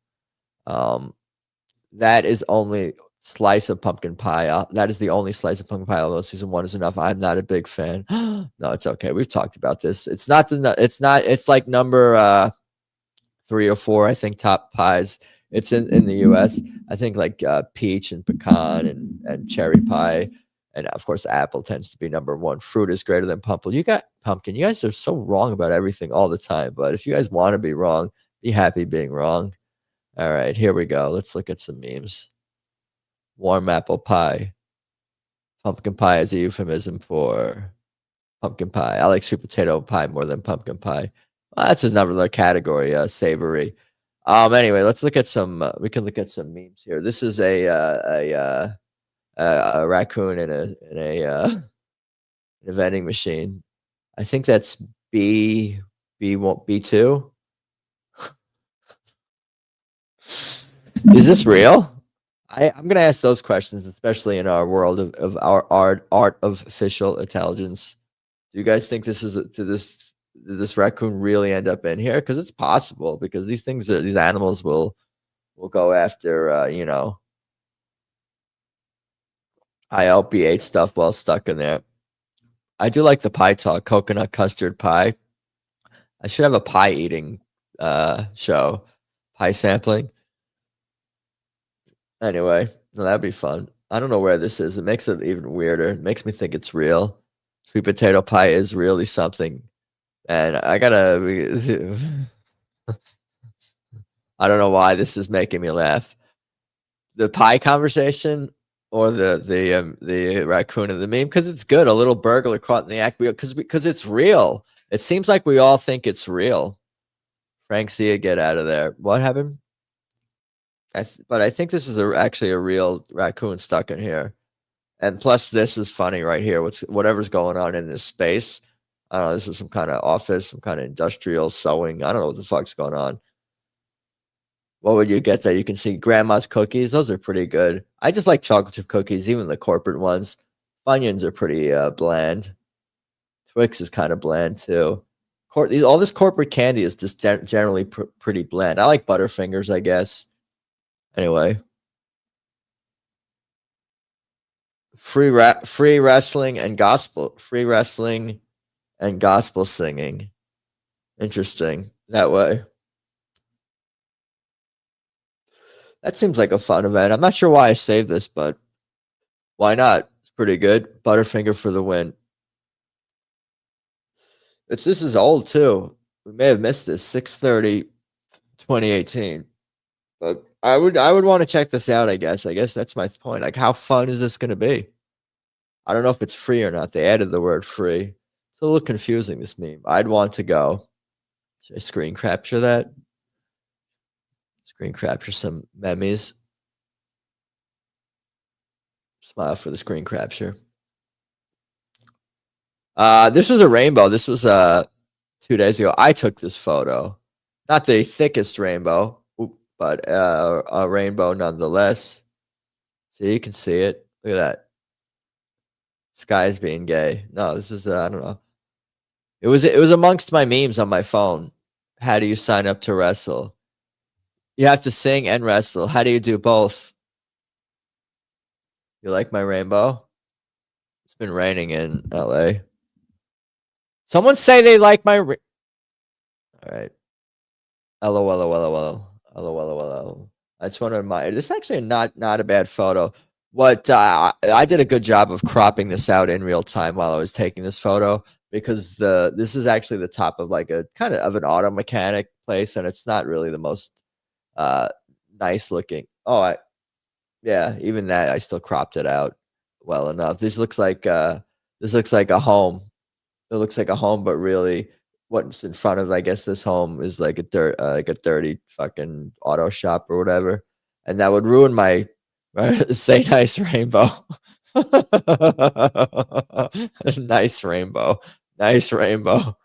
S1: That is only slice of pumpkin pie. That is the only slice of pumpkin pie. Although season 1 is enough. I'm not a big fan. No, it's okay. We've talked about this. It's like number 3 or 4, I think, top pies. It's in the US. I think like peach and pecan and cherry pie. And of course, apple tends to be number 1. Fruit is greater than pumpkin. You got pumpkin. You guys are so wrong about everything all the time. But if you guys want to be wrong, be happy being wrong. All right, here we go. Let's look at some memes. Warm apple pie. Pumpkin pie is a euphemism for pumpkin pie. I like sweet potato pie more than pumpkin pie. Well, that's another category, savory. Anyway, let's look at some. We can look at some memes here. This is a raccoon in a vending machine. I think that's B2. Is this real? I'm going to ask those questions, especially in our world of our art of official intelligence. Do you guys think did this raccoon really end up in here? Because it's possible, because these animals will go after, ILB8 stuff while stuck in there. I do like the pie talk, coconut custard pie. I should have a pie eating show, pie sampling. Anyway, that'd be fun. I don't know where this is. It makes it even weirder. It makes me think it's real. Sweet potato pie is really something. And I gotta. I don't know why this is making me laugh. The pie conversation or the raccoon in the meme, because it's good. A little burglar caught in the act, because it's real. It seems like we all think it's real. Frank Sia, get out of there. What happened? But I think this is actually a real raccoon stuck in here. And plus, this is funny right here. Whatever's going on in this space. I don't know. This is some kind of office, some kind of industrial sewing. I don't know what the fuck's going on. What would you get that you can see? Grandma's cookies. Those are pretty good. I just like chocolate chip cookies, even the corporate ones. Funyuns are pretty bland. Twix is kind of bland too. All this corporate candy is just generally pretty bland. I like Butterfingers, I guess. Anyway, free wrestling and gospel singing. Interesting that way. That seems like a fun event. I'm not sure why I saved this, but why not? It's pretty good. Butterfinger for the win. This is old too. We may have missed this. 6/30, 2018. But I would want to check this out, I guess. I guess that's my point. Like, how fun is this gonna be? I don't know if it's free or not. They added the word free. It's a little confusing, this meme. I'd want to go. Should I screen capture that? Screen capture some memes. Smile for the screen capture. This was a rainbow. This was 2 days ago. I took this photo. Not the thickest rainbow, but a rainbow nonetheless. See, you can see it. Look at that. Sky's being gay. No, this is I don't know. It was amongst my memes on my phone. How do you sign up to wrestle? You have to sing and wrestle. How do you do both? You like my rainbow? It's been raining in LA. Someone say they like my all right. LOL. That's one of my. This is actually not a bad photo. What I did a good job of cropping this out in real time while I was taking this photo, because this is actually the top of like a kind of an auto mechanic place, and it's not really the most nice looking. Oh, yeah, even that I still cropped it out well enough. This looks like a home. It looks like a home, but really what's in front of, I guess, this home is like a dirty fucking auto shop or whatever. And that would ruin my say nice rainbow. Nice rainbow. Nice rainbow.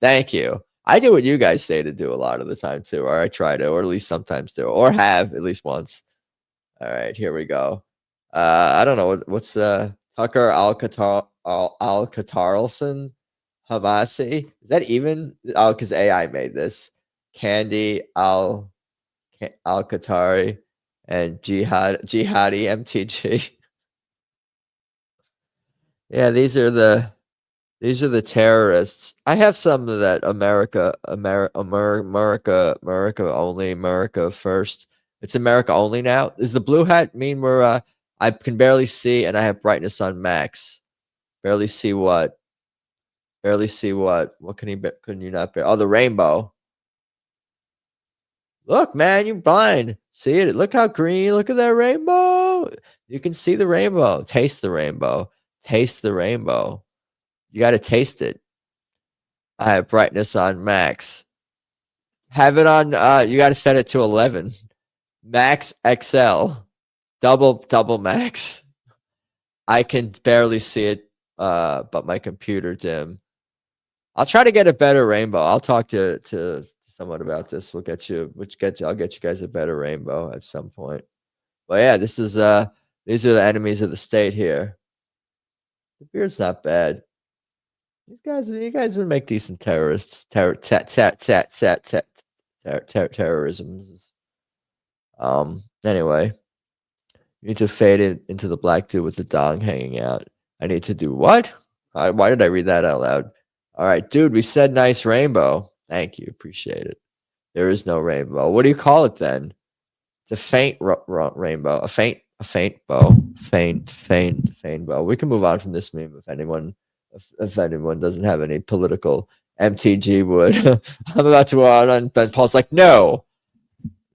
S1: Thank you. I do what you guys say to do a lot of the time too, or I try to, or at least sometimes do, or have at least once. All right, here we go. I don't know what's Tucker Alcatarlson Hamasi. Is that even? Oh, because AI made this. Candy Al-Qatari and Jihadi MTG. Yeah, these are the terrorists. I have some of that America only, America first. It's America only now. Does the blue hat mean we're I can barely see and I have brightness on max? Barely see what? Barely see what? What couldn't you not bear? Oh, the rainbow. Look, man, you blind. See it? Look how green. Look at that rainbow. You can see the rainbow. Taste the rainbow. Taste the rainbow. You got to taste it. I have brightness on max. Have it on, you got to set it to 11. Max XL. Double max. I can barely see it, but my computer dim. I'll try to get a better rainbow. I'll talk to someone about this. I'll get you guys a better rainbow at some point. But yeah, this is these are the enemies of the state here. The beard's not bad. You guys would make decent terrorists. Terrorisms. Anyway, you need to fade it into the black dude with the dong hanging out. I need to do what? Why did I read that out loud? All right, dude, we said nice rainbow. Thank you. Appreciate it. There is no rainbow. What do you call it then? It's a faint rainbow. A faint bow. Faint bow. We can move on from this meme if anyone doesn't have any political MTG would. I'm about to on Ben Paul's like, no.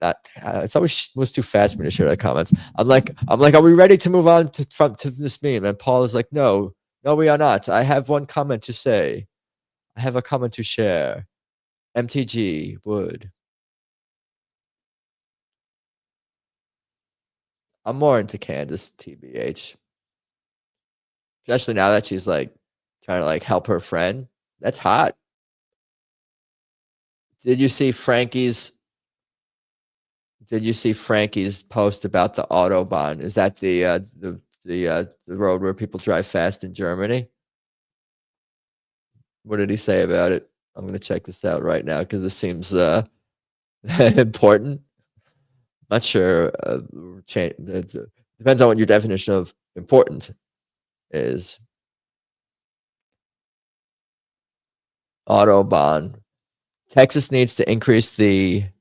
S1: Not it's always was too fast for me to share that comments. I'm like, are we ready to move on to this meme? And Paul is like, no, we are not. I have one comment to say. I have a comment to share. MTG would. I'm more into Candace, TBH. Especially now that she's like trying to like help her friend. That's hot. Did you see Frankie's post about the Autobahn? Is that the road where people drive fast in Germany? What did he say about it? I'm gonna check this out right now because this seems important. Not sure. Depends on what your definition of important is. Autobahn. Texas needs to increase their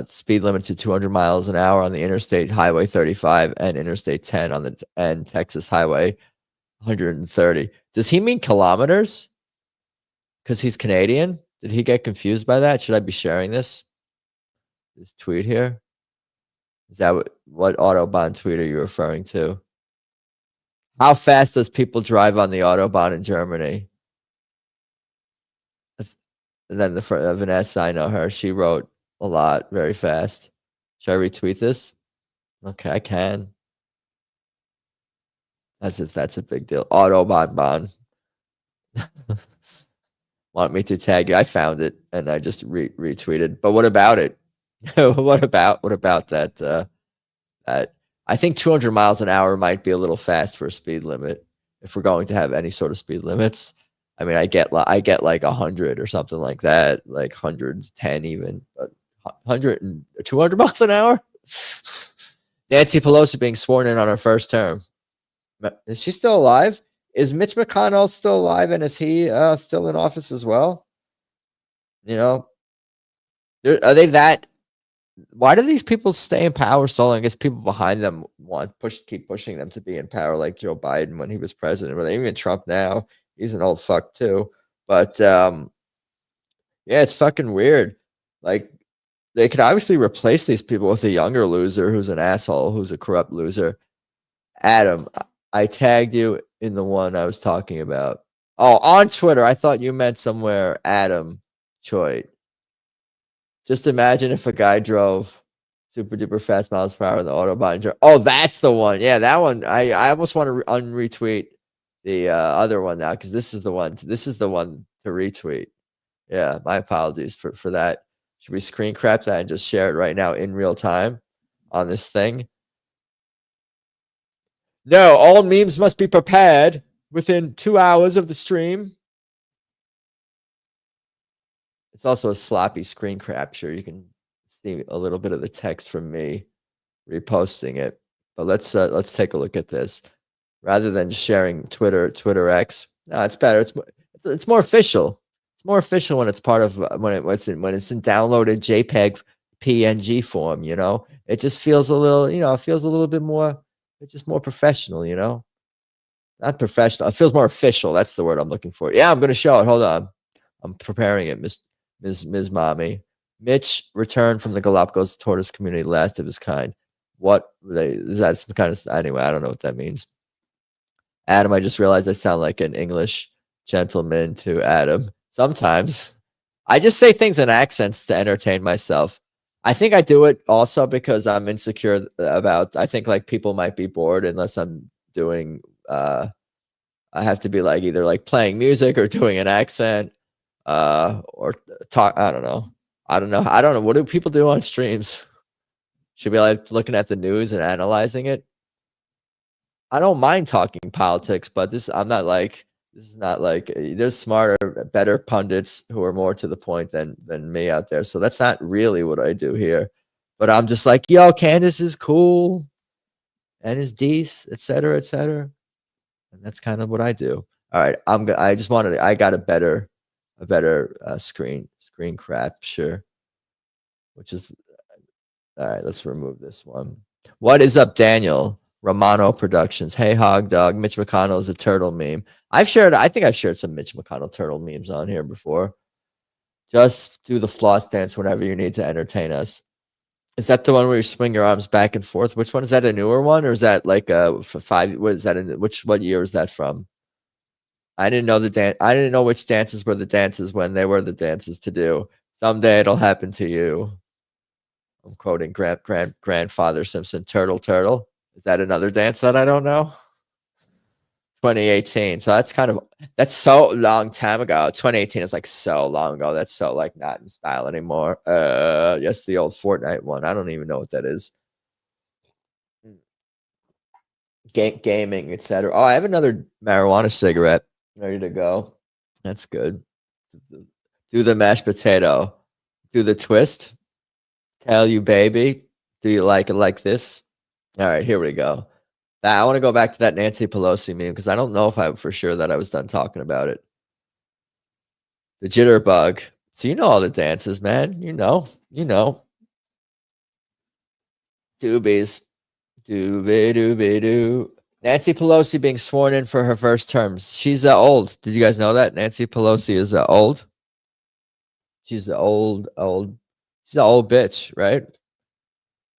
S1: speed limit to 200 miles an hour on the Interstate Highway 35 and Interstate 10 on the and Texas Highway 130. Does he mean kilometers? Because he's Canadian? Did he get confused by that? Should I be sharing this tweet here? Is that what Autobahn tweet are you referring to? How fast does people drive on the Autobahn in Germany? And then Vanessa, I know her. She wrote a lot, very fast. Should I retweet this? Okay, I can. As if that's a big deal. Autobahn. Want me to tag you? I found it and I just retweeted. But what about it? what about that? That I think 200 miles an hour might be a little fast for a speed limit if we're going to have any sort of speed limits. I mean, I get like 100 or something like that, like 110 even, but 100 and 200 miles an hour. Nancy Pelosi being sworn in on her first term. Is she still alive? Is Mitch McConnell still alive, and is he still in office as well? You know, are they that? Why do these people stay in power so long? I guess people behind them keep pushing them to be in power, like Joe Biden when he was president, or even Trump now. He's an old fuck too. But yeah, it's fucking weird. Like they could obviously replace these people with a younger loser who's an asshole, who's a corrupt loser. Adam, I tagged you in the one I was talking about. Oh, on Twitter. I thought you meant somewhere Adam Choit. Just imagine if a guy drove super duper fast miles per hour on the Autobahn. Oh, that's the one. Yeah, that one. I almost want to unretweet the other one now because this is the one. This is the one to retweet. Yeah, my apologies for that. Should we screen crap that and just share it right now in real time on this thing? No, all memes must be prepared within 2 hours of the stream. It's also a sloppy screen capture. You can see a little bit of the text from me reposting it. But let's take a look at this. Rather than sharing Twitter X, no, it's better. It's more official. It's more official when it's part of when it's in downloaded JPEG PNG form. You know, it just feels a little. You know, it feels a little bit more. It's just more professional. You know, not professional. It feels more official. That's the word I'm looking for. Yeah, I'm gonna show it. Hold on, I'm preparing it, Ms. Mommy. Mitch returned from the Galapagos tortoise community, last of his kind. What is that? Some kind of anyway. I don't know what that means. Adam, I just realized I sound like an English gentleman to Adam. Sometimes I just say things in accents to entertain myself. I think I do it also because I'm insecure about, I think like people might be bored unless I'm doing, I have to be like either like playing music or doing an accent or talk. I don't know. What do people do on streams? Should be like looking at the news and analyzing it. I don't mind talking politics, but this is not like there's smarter, better pundits who are more to the point than me out there. So that's not really what I do here. But I'm just like, yo, Candace is cool and is decent, etc., etc. And that's kind of what I do. All right, I got a better screen capture, which is all right. Let's remove this one. What is up, Daniel? Romano Productions. Hey, Hog Dog. Mitch McConnell is a turtle meme. I think I've shared some Mitch McConnell turtle memes on here before. Just do the floss dance whenever you need to entertain us. Is that the one where you swing your arms back and forth? Which one is that? A newer one, or is that like for 5? What is that? What year is that from? I didn't know the dance. I didn't know which dances were the dances when they were the dances to do. Someday it'll happen to you. I'm quoting grandfather Simpson. Turtle. Is that another dance that I don't know? 2018. So that's so long time ago. 2018 is like so long ago. That's so like not in style anymore. Yes, the old Fortnite one. I don't even know what that is. Gaming, etc. Oh, I have another marijuana cigarette ready to go. That's good. Do the mashed potato. Do the twist. Tell you, baby. Do you like it like this? All right, here we go. I want to go back to that Nancy Pelosi meme because I don't know if I'm for sure that I was done talking about it. The jitterbug. So you know all the dances, man. You know. Doobies. Doobie. Nancy Pelosi being sworn in for her first term. She's old. Did you guys know that? Nancy Pelosi is old. She's an old. She's an old bitch, right?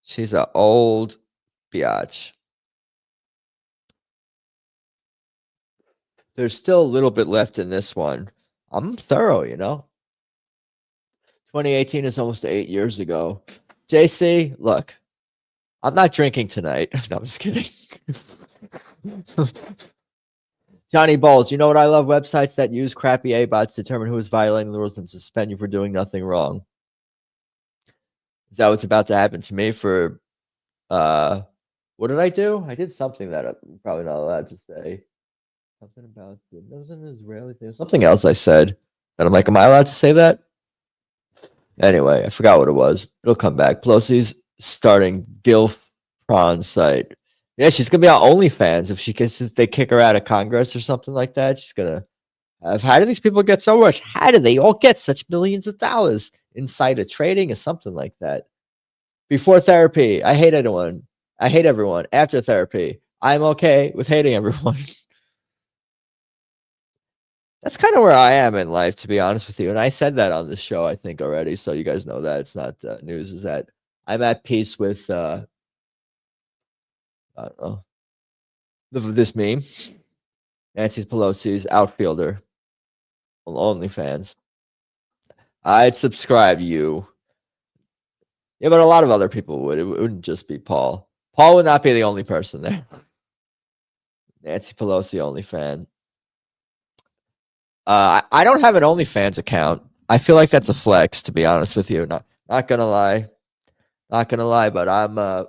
S1: She's an old biatch. There's still a little bit left in this one. I'm thorough, 2018 is almost 8 years ago. JC, look, I'm not drinking tonight. No, I'm just kidding. Johnny Bowles, you know what I love? Websites that use crappy A-bots to determine who is violating the rules and suspend you for doing nothing wrong. Is that what's about to happen to me for, what did I do? I did something that I'm probably not allowed to say. Something about, that was an Israeli thing. Something else I said. And I'm like, am I allowed to say that? Anyway, I forgot what it was. It'll come back. Pelosi's starting Gilf prawn site. Yeah, she's gonna be on OnlyFans if they kick her out of Congress or something like that. She's gonna have. How do these people get so rich? How do they all get such millions of dollars? Insider trading or something like that. Before therapy, I hate anyone. I hate everyone. After therapy, I'm okay with hating everyone. That's kind of where I am in life, to be honest with you. And I said that on the show, I think, already. So you guys know that. It's not news, is that I'm at peace with, I don't know, this meme. Nancy Pelosi's outfielder on OnlyFans. I'd subscribe you. Yeah, but a lot of other people would. It wouldn't just be Paul. Paul would not be the only person there. Nancy Pelosi OnlyFan. I don't have an OnlyFans account. I feel like that's a flex, to be honest with you. Not gonna lie. Not gonna lie, but I'm I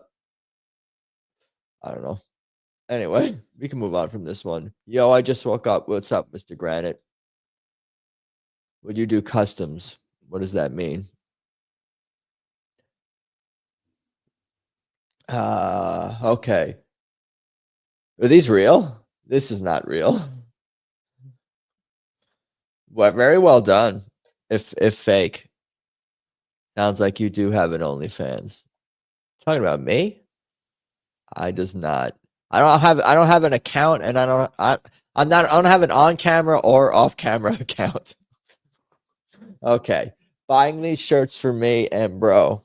S1: don't know. Anyway, we can move on from this one. Yo, I just woke up. What's up, Mr. Granite? Would you do customs? What does that mean? Okay. Are these real? This is not real. Well, very well done. If fake. Sounds like you do have an OnlyFans. Talking about me? I does not. I don't have an account, and I don't have an on camera or off camera account. Okay. Buying these shirts for me and bro.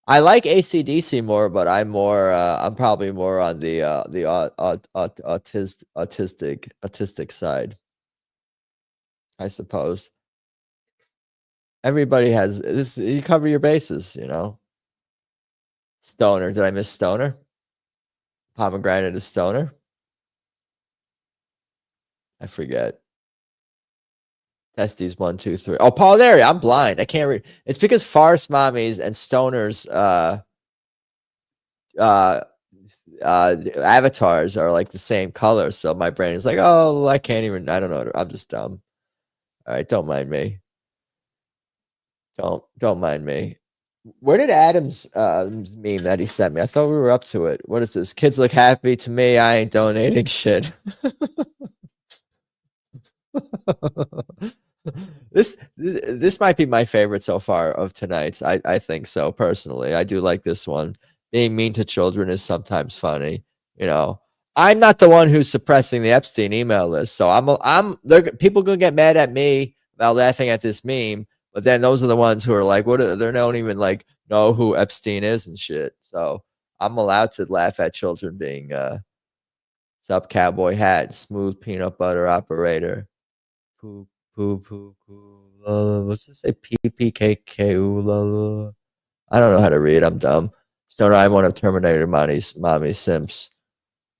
S1: I like AC/DC more, but I'm probably more on the autistic side, I suppose. Everybody has this. You cover your bases, Stoner. Did I miss Stoner? Pomegranate is Stoner. I forget. Testes 1, 2, 3. Oh, Paul, there. I'm blind. I can't read. It's because farce mommies and stoners avatars are like the same color. So my brain is like, oh, I can't even. I don't know. I'm just dumb. All right, don't mind me. Don't mind me. Where did Adam's meme that he sent me? I thought we were up to it. What is this? Kids look happy to me. I ain't donating shit. This might be my favorite so far of tonight's. I think so personally. I do like this one. Being mean to children is sometimes funny. I'm not the one who's suppressing the Epstein email list, so people gonna get mad at me about laughing at this meme. But then those are the ones who are like, they don't even like know who Epstein is and shit. So I'm allowed to laugh at children being sup cowboy hat, smooth peanut butter operator. Poo, poo, poo, poo. What's this say? PPKK. I don't know how to read. I'm dumb. Stone, I'm one of Terminator mommy simps.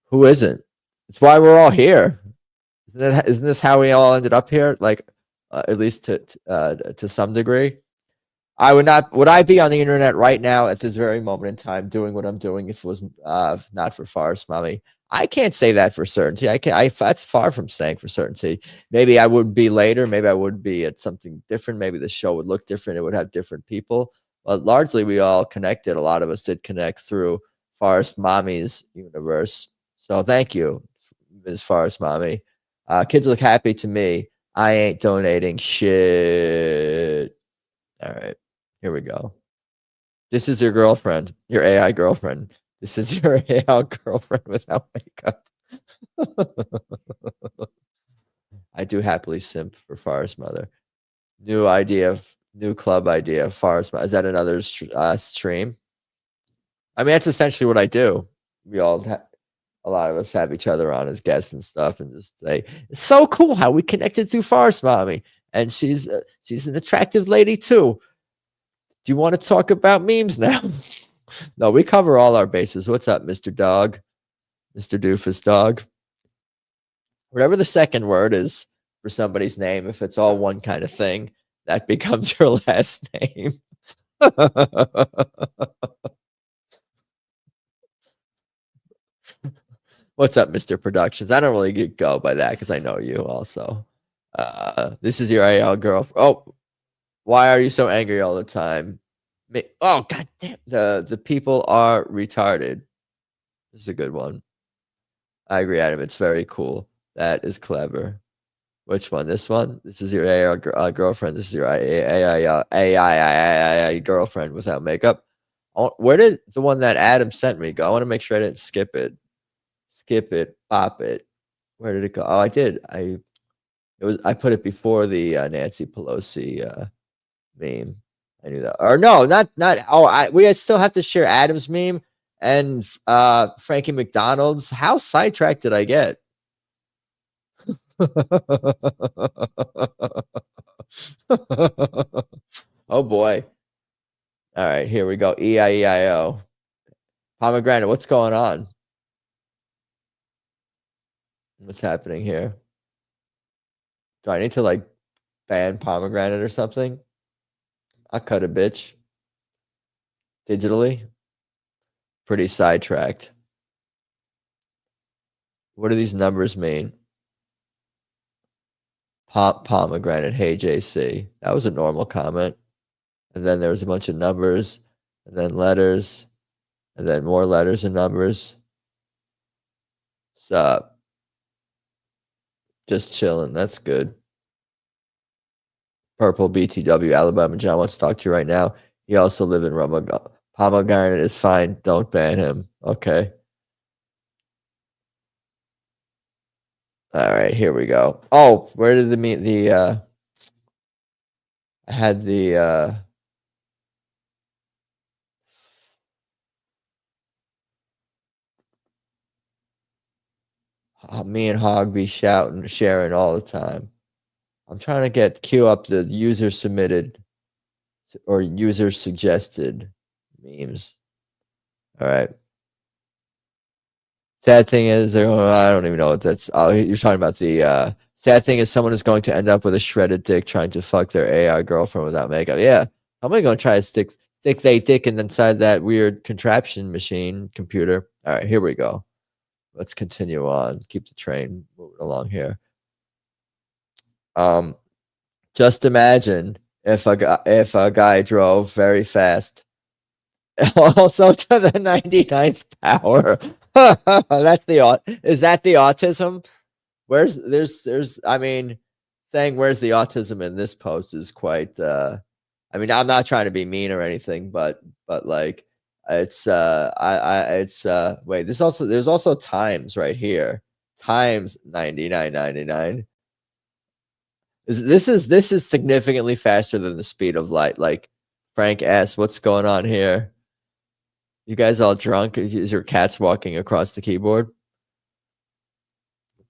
S1: Who isn't? It's why we're all here. Isn't this how we all ended up here? Like, at least to some degree. I would not. Would I be on the internet right now at this very moment in time doing what I'm doing if it wasn't not for Forest Mommy? I can't say that for certainty. I can. That's far from saying for certainty. Maybe I would be later. Maybe I would be at something different. Maybe the show would look different. It would have different people. But largely, we all connected. A lot of us did connect through Forest Mommy's universe. So thank you, Ms. Forest Mommy. Kids look happy to me. I ain't donating shit. All right, here we go. This is your girlfriend, your AI girlfriend. This is your AI girlfriend without makeup. I do happily simp for Forest Mother. New club idea. Forest Mother. Is that another stream? I mean, that's essentially what I do. We all a lot of us have each other on as guests and stuff, and just say it's so cool how we connected through Forest Mommy, and she's an attractive lady too. Do you want to talk about memes now? No, we cover all our bases. What's up, Mr. Dog, Mr. Doofus Dog? Whatever the second word is for somebody's name, if it's all one kind of thing, that becomes your last name. What's up, Mr. Productions? I don't really go by that because I know you also. This is your AL girl. Oh, why are you so angry all the time? Oh, god damn. The people are retarded. This is a good one. I agree, Adam. It's very cool. That is clever. Which one? This one? This is your AI girlfriend. This is your AI girlfriend without makeup. Where did the one that Adam sent me go? I want to make sure I didn't skip it. Skip it. Pop it. Where did it go? Oh, I did. I put it before the Nancy Pelosi meme. I knew that. Or no, not. Oh, we still have to share Adam's meme and Frankie McDonald's. How sidetracked did I get? Oh boy. All right, here we go. EIEIO. Pomegranate, what's going on? What's happening here? Do I need to like ban Pomegranate or something? I'll cut a bitch. Digitally. Pretty sidetracked. What do these numbers mean? Pomegranate, hey JC. That was a normal comment. And then there was a bunch of numbers, and then letters, and then more letters and numbers. Sup? Just chilling. That's good. Purple BTW, Alabama John wants to talk to you right now. He also lives in Roma. Pomegranate is fine. Don't ban him. Okay. All right, here we go. Oh, where did I had the me and Hog be shouting, sharing all the time. I'm trying to queue up the user submitted or user suggested memes. All right. Sad thing is, I don't even know what that's. Oh, you're talking about the sad thing is someone is going to end up with a shredded dick trying to fuck their AI girlfriend without makeup. Yeah, somebody's going to try to stick their dick inside that weird contraption machine computer. All right, here we go. Let's continue on. Keep the train moving along here. Just imagine if a guy drove very fast, also to the 99th power. That's is that the autism? There's I mean, saying where's the autism in this post is quite I mean, I'm not trying to be mean or anything, but like it's wait, there's also times right here. Times 99.99. This is significantly faster than the speed of light. Like Frank S, what's going on here? You guys all drunk? Is your cats walking across the keyboard?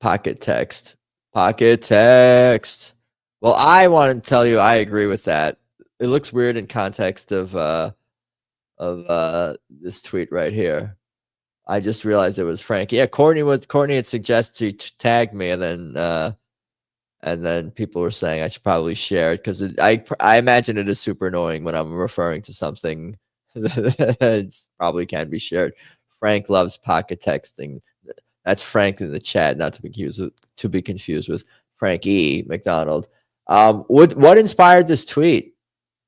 S1: Pocket text. Pocket text. Well, I want to tell you, I agree with that. It looks weird in context of this tweet right here. I just realized it was Frank. Yeah, Courtney had suggested to tag me, and then people were saying I should probably share it because I imagine it is super annoying when I'm referring to something that probably can be shared. Frank loves pocket texting. That's Frank in the chat, not to be confused with Frank E. McDonald. What inspired this tweet?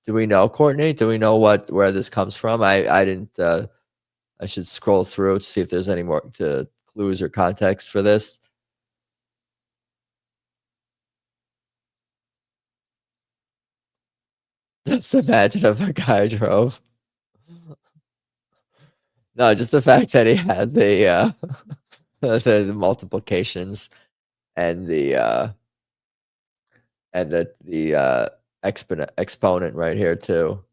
S1: Do we know, Courtney? Do we know where this comes from? I didn't. I should scroll through to see if there's any more clues or context for this. Just imagine if a guy drove. No, just the fact that he had the multiplications and the exponent right here too.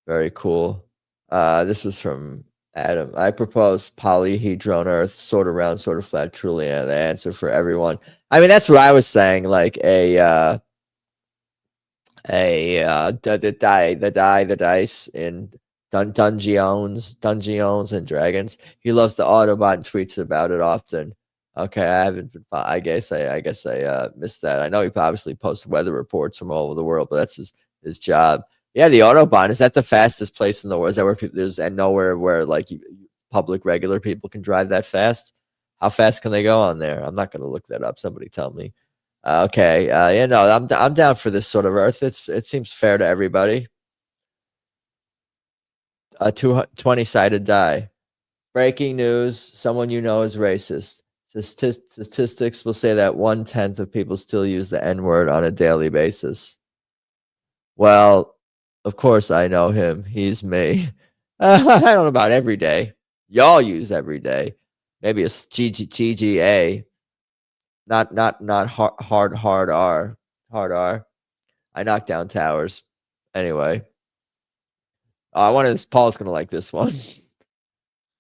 S1: Very cool. This was from Adam. I propose polyhedron Earth, sort of round, sort of flat, truly the answer for everyone. I mean, that's what I was saying. Like the dice in Dungeons and Dragons. He loves the Autobot and tweets about it often. Okay, I haven't been. I guess I missed that. I know he obviously posts weather reports from all over the world, but that's his job. Yeah, the Autobahn, is that the fastest place in the world? Is that where people there's and nowhere where like public regular people can drive that fast? How fast can they go on there? I'm not going to look that up. Somebody tell me. Okay, yeah, no, I'm down for this sort of Earth. It seems fair to everybody. A 20-sided die. Breaking news: someone you know is racist. Statistics will say that 1/10 of people still use the N-word on a daily basis. Well, of course I know him. He's me. I don't know about every day. Y'all use every day. Maybe a GGA. Not hard R. Hard R. I knock down towers. Anyway. I wanted this. Paul's gonna like this one.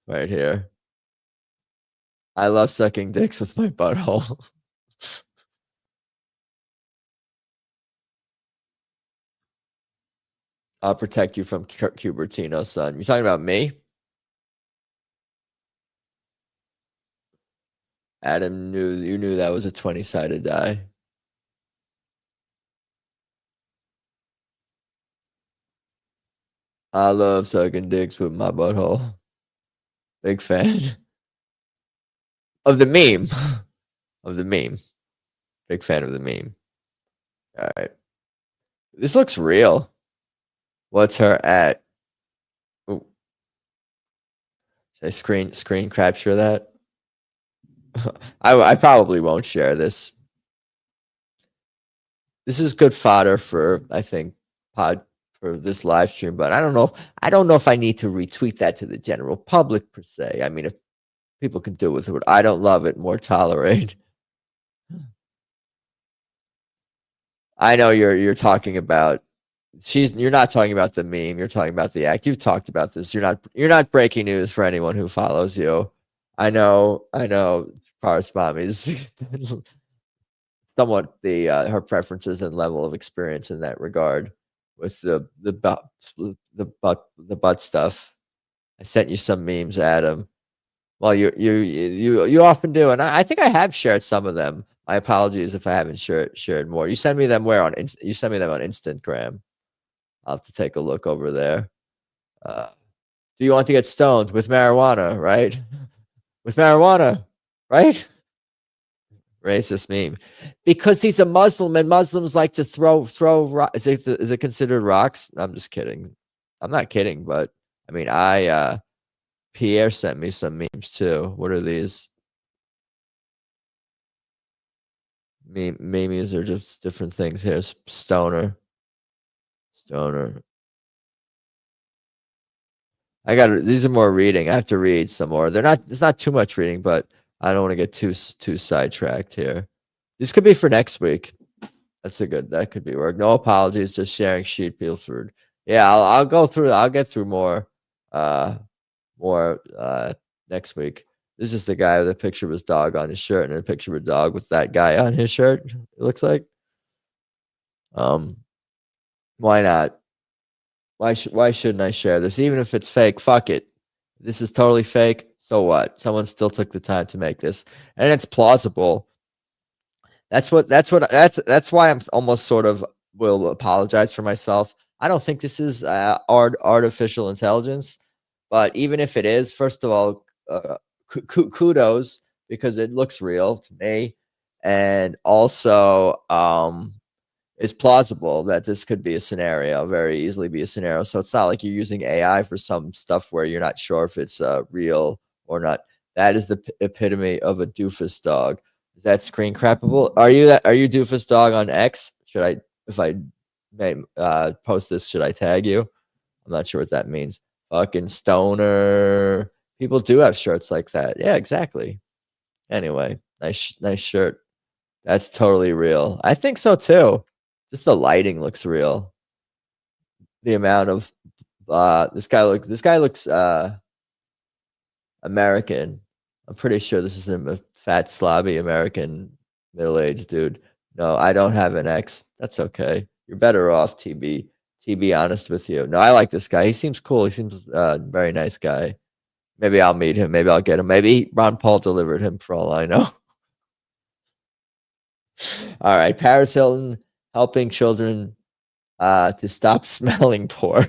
S1: Right here. I love sucking dicks with my butthole. I'll protect you from Cupertino, son. You talking about me? Adam you knew that was a 20-sided die. I love sucking dicks with my butthole. Big fan of the meme. Of the meme. Big fan of the meme. All right. This looks real. What's her at? Ooh. Should I screen capture that? I probably won't share this. This is good fodder for, I think, for this live stream, but I don't know if I need to retweet that to the general public per se. I mean, if people can do with it, I don't love it, more tolerate. I know you're talking about you're not talking about the meme, you're talking about the act. You've talked about this. You're not breaking news for anyone who follows you. I know Paris Mommy's somewhat her preferences and level of experience in that regard with the butt stuff. I sent you some memes, Adam. Well, you often do, and I think I have shared some of them. My apologies if I haven't shared more. You send me them where you send me them on Instagram. I'll have to take a look over there. Do you want to get stoned with marijuana? Right, with marijuana, right? Racist meme, because he's a Muslim and Muslims like to throw. Is it considered rocks? I'm just kidding. I'm not kidding, but I mean, Pierre sent me some memes too. What are these? Memes are just different things here. Stoner. These are more reading. I have to read some more. It's not too much reading, but I don't want to get too sidetracked here. This could be for next week. That could be work. No apologies, just sharing sheet food. Yeah, I'll go through. I'll get through more next week. This is the guy with a picture of his dog on his shirt and a picture of a dog with that guy on his shirt. It looks like. Why not? Why shouldn't I share this? Even if it's fake, fuck it. This is totally fake. So what? Someone still took the time to make this, and it's plausible. That's why I'm almost sort of will apologize for myself. I don't think this is artificial intelligence, but even if it is, first of all, kudos, because it looks real to me, and also it's plausible that this could be a scenario, very easily be a scenario. So it's not like you're using AI for some stuff where you're not sure if it's real or not. That is the epitome of a doofus dog. Is that screen crappable? Are you doofus dog on X? Should I, if I may post this, should I tag you? I'm not sure what that means. Fucking stoner. People do have shirts like that. Yeah, exactly. Anyway, nice shirt. That's totally real. I think so too. Just the lighting looks real. The amount of this guy looks American. I'm pretty sure this is a fat, slobby American middle-aged dude. No, I don't have an X. That's okay. You're better off, TB. Be honest with you. No, I like this guy. He seems cool. He seems very nice guy. Maybe I'll meet him. Maybe I'll get him. Maybe Ron Paul delivered him for all I know. All right. Paris Hilton helping children to stop smelling poor.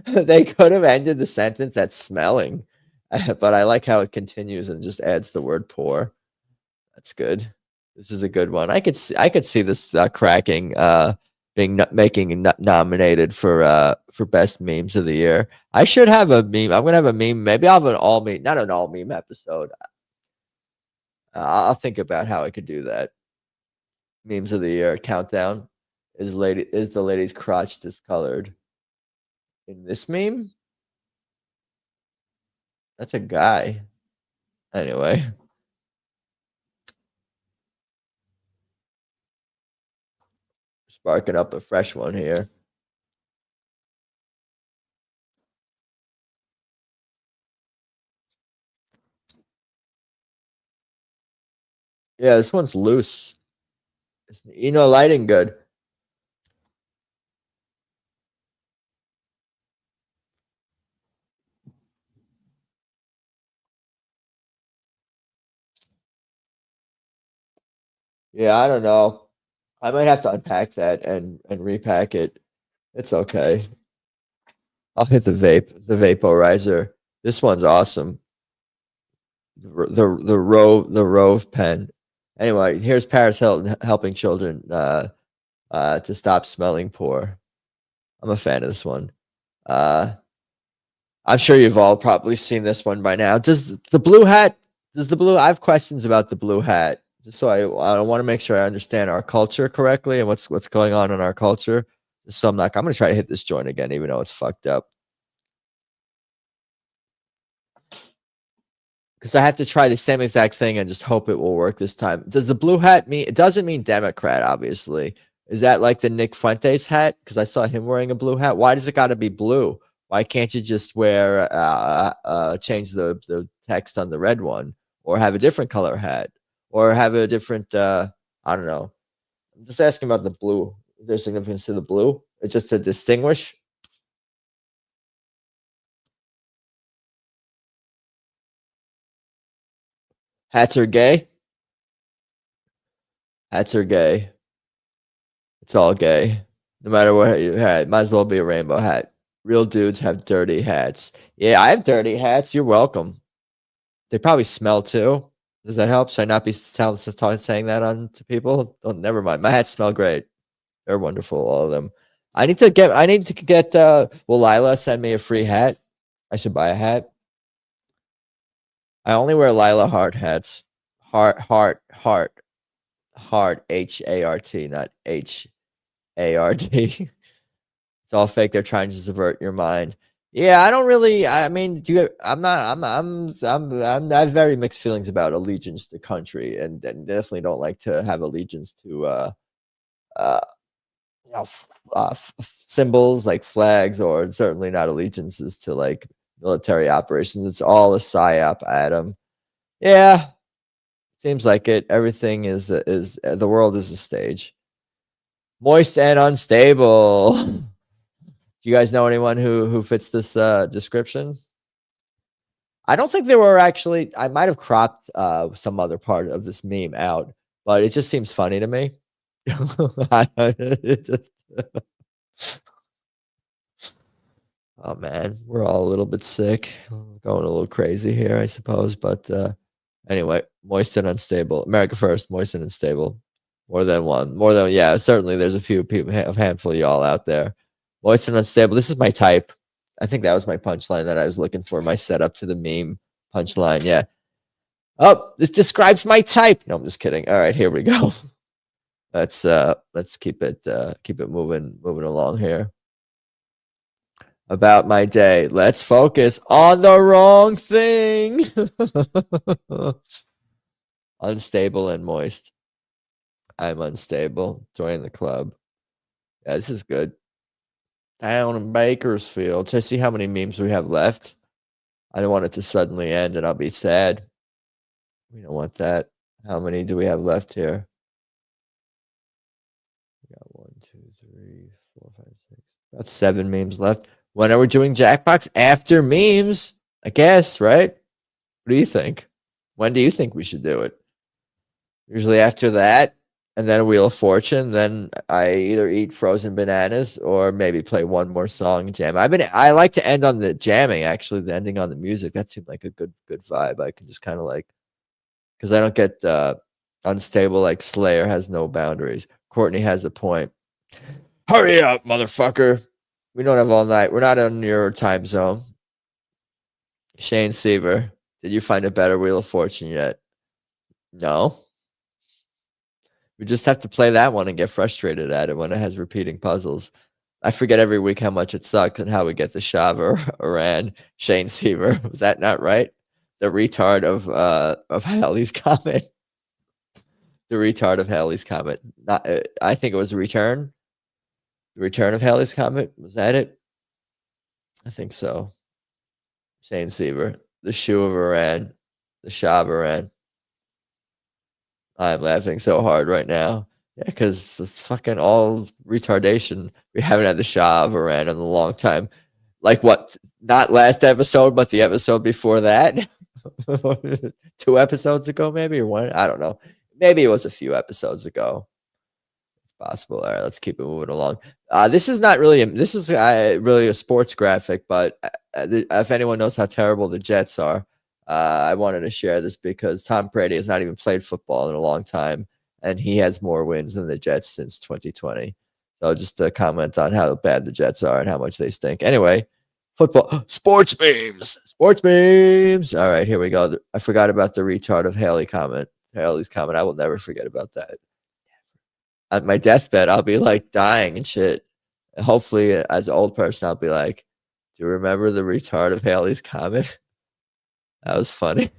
S1: They could have ended the sentence at smelling, but I like how it continues and just adds the word poor. That's good. This is a good one. I could see this cracking, making nominated for best memes of the year. I should have a meme. I'm gonna have a meme. Maybe I'll have an all meme, not an all meme episode. I'll think about how I could do that. Memes of the year countdown. Is the lady's crotch discolored? In this meme? That's a guy. Anyway. Sparking up a fresh one here. Yeah, this one's loose. Lighting good. Yeah, I don't know. I might have to unpack that and repack it. It's okay. I'll hit the vaporizer. This one's awesome. The Rove pen. Anyway, here's Paris Hilton helping children to stop smelling poor. I'm a fan of this one. I'm sure you've all probably seen this one by now. Does the blue hat? I have questions about the blue hat. So I want to make sure I understand our culture correctly and what's going on in our culture. So I'm going to try to hit this joint again, even though it's fucked up. Because I have to try the same exact thing and just hope it will work this time. Does the blue hat mean, it doesn't mean Democrat, obviously. Is that like the Nick Fuentes hat? Because I saw him wearing a blue hat. Why does it got to be blue? Why can't you just wear, change the text on the red one, or have a different color hat, or have a different, I don't know. I'm just asking about the blue. Is there significance to the blue? It's just to distinguish. Hats are gay. Hats are gay. It's all gay. No matter what you had, might as well be a rainbow hat. Real dudes have dirty hats. Yeah, I have dirty hats. You're welcome. They probably smell too. Does that help? Should I not be saying that on to people? Oh, never mind. My hats smell great. They're wonderful, all of them. I need to get will Lila send me a free hat? I should buy a hat. I only wear Lila Hart hats. Hart, H-A-R-T, not H-A-R-D. It's all fake. They're trying to subvert your mind. Yeah, I don't really. I mean, I have very mixed feelings about allegiance to country, and definitely don't like to have allegiance to symbols like flags, or certainly not allegiances to like military operations. It's all a psyop, Adam. Yeah, Seems like it. Everything is the world is a stage. Moist and unstable. Do you guys know anyone who fits this description? I don't think there were actually. I might have cropped some other part of this meme out, but it just seems funny to me. It just oh man, we're all a little bit sick. Going a little crazy here, I suppose. But anyway, moist and unstable. America first, moist and unstable. More than one. More than yeah, certainly there's a few people, a handful of y'all out there. Moist and unstable. This is my type. I think that was my punchline that I was looking for. My setup to the meme punchline. Yeah. Oh, this describes my type. No, I'm just kidding. All right, here we go. Let's keep it moving along here. About my day. Let's focus on the wrong thing. Unstable and moist. I'm unstable. Join the club. Yeah, this is good. Down in Bakersfield. To see how many memes we have left. I don't want it to suddenly end and I'll be sad. We don't want that. How many do we have left here? We got 1, 2, 3, 4, 5, 6. About 7 memes left. When are we doing Jackbox? After memes, I guess, right? What do you think? When do you think we should do it? Usually after that, and then Wheel of Fortune. Then I either eat frozen bananas or maybe play one more song and jam. I like to end on the jamming, actually, the ending on the music. That seemed like a good vibe. I can just kind of like, because I don't get unstable like Slayer has no boundaries. Courtney has a point. Hurry up, motherfucker. We don't have all night. We're not in your time zone. Shane Seaver, did you find a better Wheel of Fortune yet? No. We just have to play that one and get frustrated at it when it has repeating puzzles. I forget every week how much it sucks and how we get the Shava Iran Shane Seaver. Was that not right? The retard of Halley's Comet. The retard of Halley's Comet. Not. I think it was a return. The return of Halley's Comet. Was that it? I think so. Shane Seaver. The shoe of Iran. The Shah of Iran. I'm laughing so hard right now. Yeah, because it's fucking all retardation. We haven't had the Shah of Iran in a long time. Like what? Not last episode, but the episode before that. 2 episodes ago, maybe, or 1. I don't know. Maybe it was a few episodes ago. It's possible. All right, let's keep it moving along. This is not really. This is really a sports graphic, but if anyone knows how terrible the Jets are, I wanted to share this because Tom Brady has not even played football in a long time, and he has more wins than the Jets since 2020. So just to comment on how bad the Jets are and how much they stink. Anyway, football, sports memes. All right, here we go. I forgot about the retard of Halley's Comet. I will never forget about that. At my deathbed, I'll be like dying and shit. Hopefully, as an old person, I'll be like, do you remember the retard of Halley's Comet? That was funny.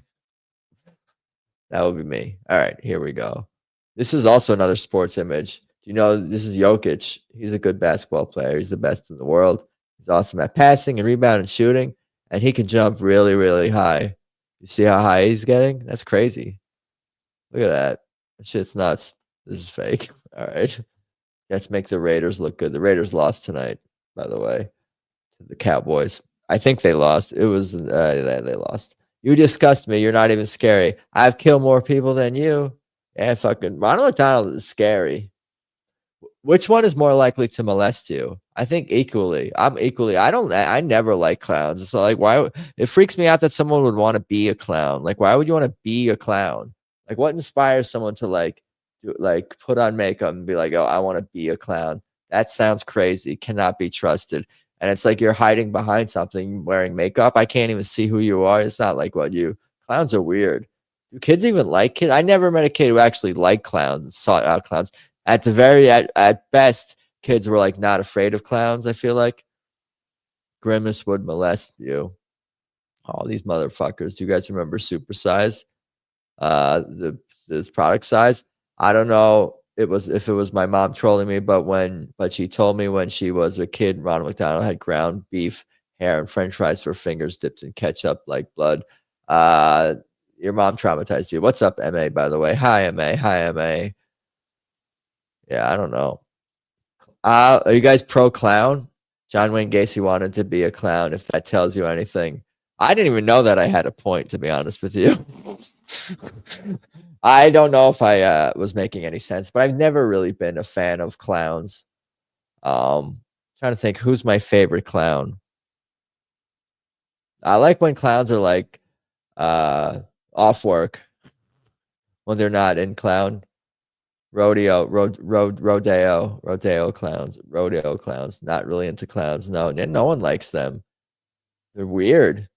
S1: That would be me. All right, here we go. This is also another sports image. Do you know this is Jokic? He's a good basketball player. He's the best in the world. He's awesome at passing and rebounding and shooting, and he can jump really, really high. You see how high he's getting? That's crazy. Look at that. That shit's nuts. This is fake. All right. Let's make the Raiders look good. The Raiders lost tonight, by the way, to the Cowboys. I think they lost. It was they lost. You disgust me. You're not even scary. I've killed more people than you. Yeah, fucking Ronald McDonald is scary. Which one is more likely to molest you? I think equally. I'm equally. I never like clowns. So like, why? It freaks me out that someone would want to be a clown. Like, why would you want to be a clown? Like, what inspires someone to like put on makeup and be like, oh, I want to be a clown? That sounds crazy. Cannot be trusted. And it's like you're hiding behind something, wearing makeup. I can't even see who you are. It's not like what you. Clowns are weird. Do kids even like kids? I never met a kid who actually liked clowns, sought out clowns. At best, kids were like not afraid of clowns. I feel like Grimace would molest you. All these motherfuckers. Do you guys remember Super Size? The product size. I don't know. If it was my mom trolling me, but she told me when she was a kid, Ronald McDonald had ground beef, hair, and French fries for fingers dipped in ketchup like blood. Your mom traumatized you. What's up, MA, by the way? Hi, MA. Hi, MA. Yeah, I don't know. Are you guys pro clown? John Wayne Gacy wanted to be a clown, if that tells you anything. I didn't even know that I had a point, to be honest with you. I don't know if I was making any sense, but I've never really been a fan of clowns. Trying to think, who's my favorite clown? I like when clowns are like off work, when they're not in clown. Rodeo clowns. Not really into clowns. No one likes them. They're weird.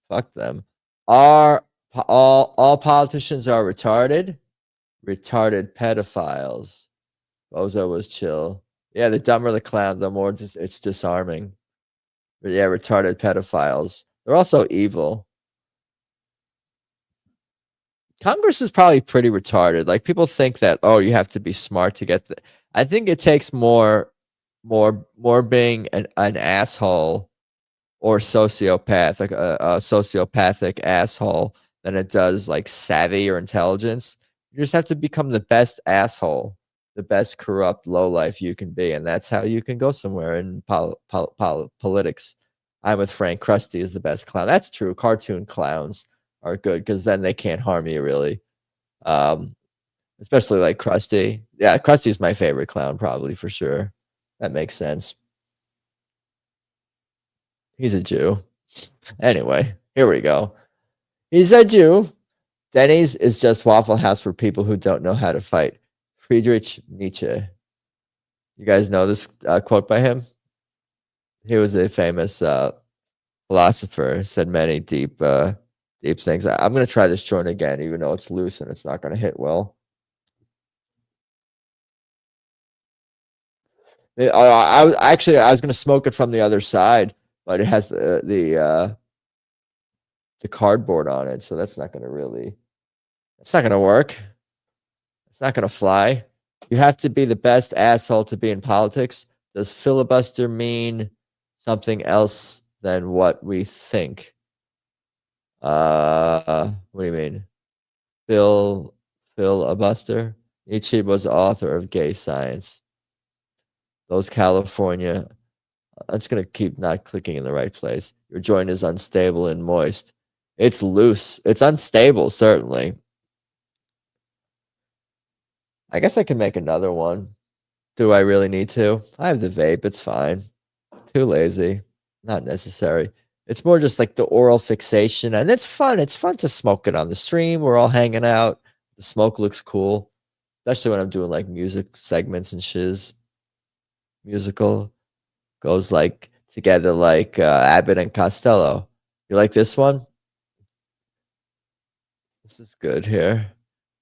S1: Fuck them. All politicians are retarded? Retarded pedophiles. Bozo was chill. Yeah, the dumber the clown, the more it's disarming. But yeah, retarded pedophiles. They're also evil. Congress is probably pretty retarded. Like, people think that, oh, you have to be smart to get the. I think it takes more being an asshole or sociopath, like a sociopathic asshole, than it does like savvy or intelligence. You just have to become the best asshole, the best corrupt lowlife you can be, and that's how you can go somewhere in politics. I'm with Frank. Krusty is the best clown. That's true. Cartoon clowns are good because then they can't harm you really. Especially like Krusty. Yeah, Krusty's my favorite clown, probably, for sure. That makes sense. He's a Jew. Anyway, here we go. He's a Jew. Denny's is just Waffle House for people who don't know how to fight. Friedrich Nietzsche. You guys know this quote by him? He was a famous philosopher, said many deep things. I'm going to try this joint again, even though it's loose and it's not going to hit well. I was going to smoke it from the other side, but it has the cardboard on it, so that's not going to really. It's not going to work. It's not going to fly. You have to be the best asshole to be in politics. Does filibuster mean something else than what we think? What do you mean? Filibuster? Nietzsche was the author of Gay Science. Those California. I'm just going to keep not clicking in the right place. Your joint is unstable and moist. It's loose. It's unstable, certainly. I guess I can make another one. Do I really need to? I have the vape. It's fine. Too lazy. Not necessary. It's more just like the oral fixation, and it's fun. It's fun to smoke it on the stream. We're all hanging out. The smoke looks cool, especially when I'm doing like music segments and shiz. Musical goes like together like Abbott and Costello. You like this one? This is good here.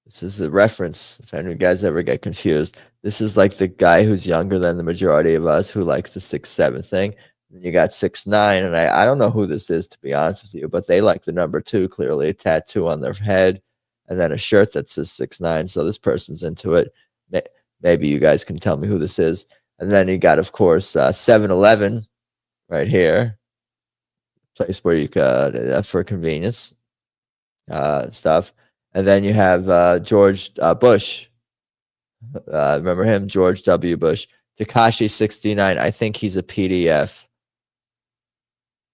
S1: This is a reference, if any of you guys ever get confused. This is like the guy who's younger than the majority of us who likes the 6'7" thing. And you got 6'9", and I don't know who this is, to be honest with you, but they like the number 2, clearly, a tattoo on their head, and then a shirt that says 6'9", so this person's into it. Maybe you guys can tell me who this is. And then you got, of course, 7-Eleven right here, place where you could, for convenience stuff. And then you have George Bush. Remember him? George W. Bush. Tekashi 69. I think he's a PDF.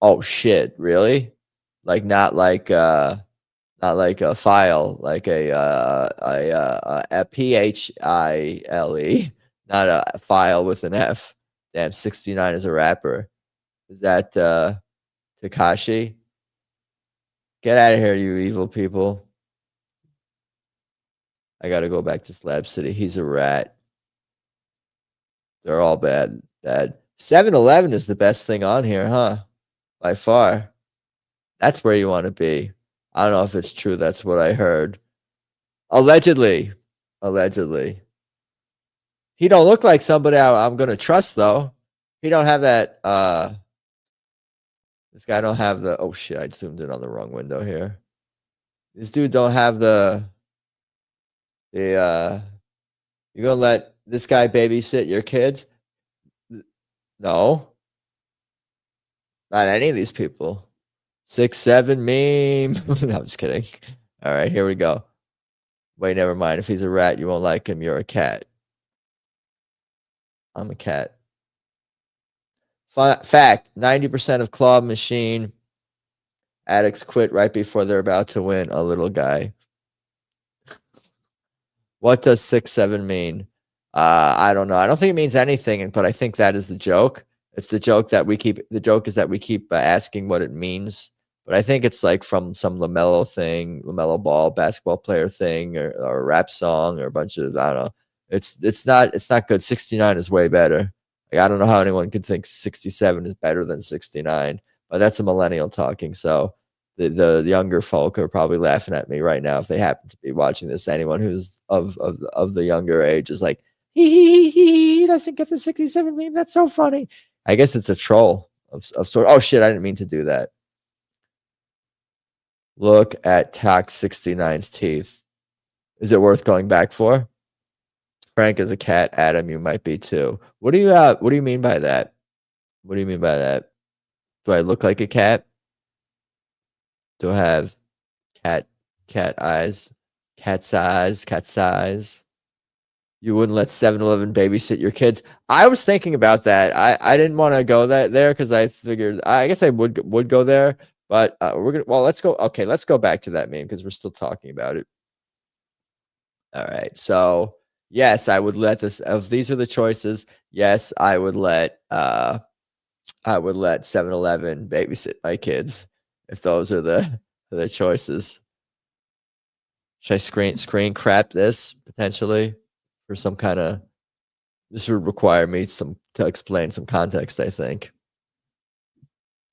S1: Oh shit! Really? Like not like a file, like a PHILE, not a file with an F. Damn, 69 is a rapper. Is that Tekashi? Get out of here, you evil people. I got to go back to Slab City. He's a rat. They're all bad. 7-Eleven is the best thing on here, huh? By far. That's where you want to be. I don't know if it's true. That's what I heard. Allegedly. He don't look like somebody I'm going to trust, though. He don't have that. This guy don't have the. Oh, shit. I zoomed in on the wrong window here. This dude don't have the. You're gonna let this guy babysit your kids? No. Not any of these people. 6'7" meme. No, I'm just kidding. All right, here we go. Wait, never mind. If he's a rat, you won't like him. You're a cat. I'm a cat. Fact, 90% of claw machine addicts quit right before they're about to win. A little guy. What does 6'7" mean? I don't know. I don't think it means anything, but I think that is the joke. It's the joke that we keep. The joke is that we keep asking what it means. But I think it's like from some LaMelo thing, LaMelo Ball, basketball player thing, or a rap song, or a bunch of, I don't know. It's not good. 69 is way better. Like, I don't know how anyone could think 67 is better than 69, but that's a millennial talking. So the younger folk are probably laughing at me right now if they happen to be watching this. Anyone who's of the younger age is like, he doesn't get the 67 meme. That's so funny. I guess it's a troll of sort. Oh shit! I didn't mean to do that. Look at Tax 69's teeth. Is it worth going back for? Frank is a cat. Adam, you might be too. What do you mean by that? What do you mean by that? Do I look like a cat? Do I have cat eyes? Cat's eyes? You wouldn't let 7-Eleven babysit your kids. I was thinking about that. I didn't want to go there because I figured I guess I would go there. But let's go. Okay, let's go back to that meme because we're still talking about it. All right. So yes, I would let this. If these are the choices, yes, I would let 7-Eleven babysit my kids. If those are the choices. Should I screen crap this potentially for some kind of? This would require me to explain some context, I think.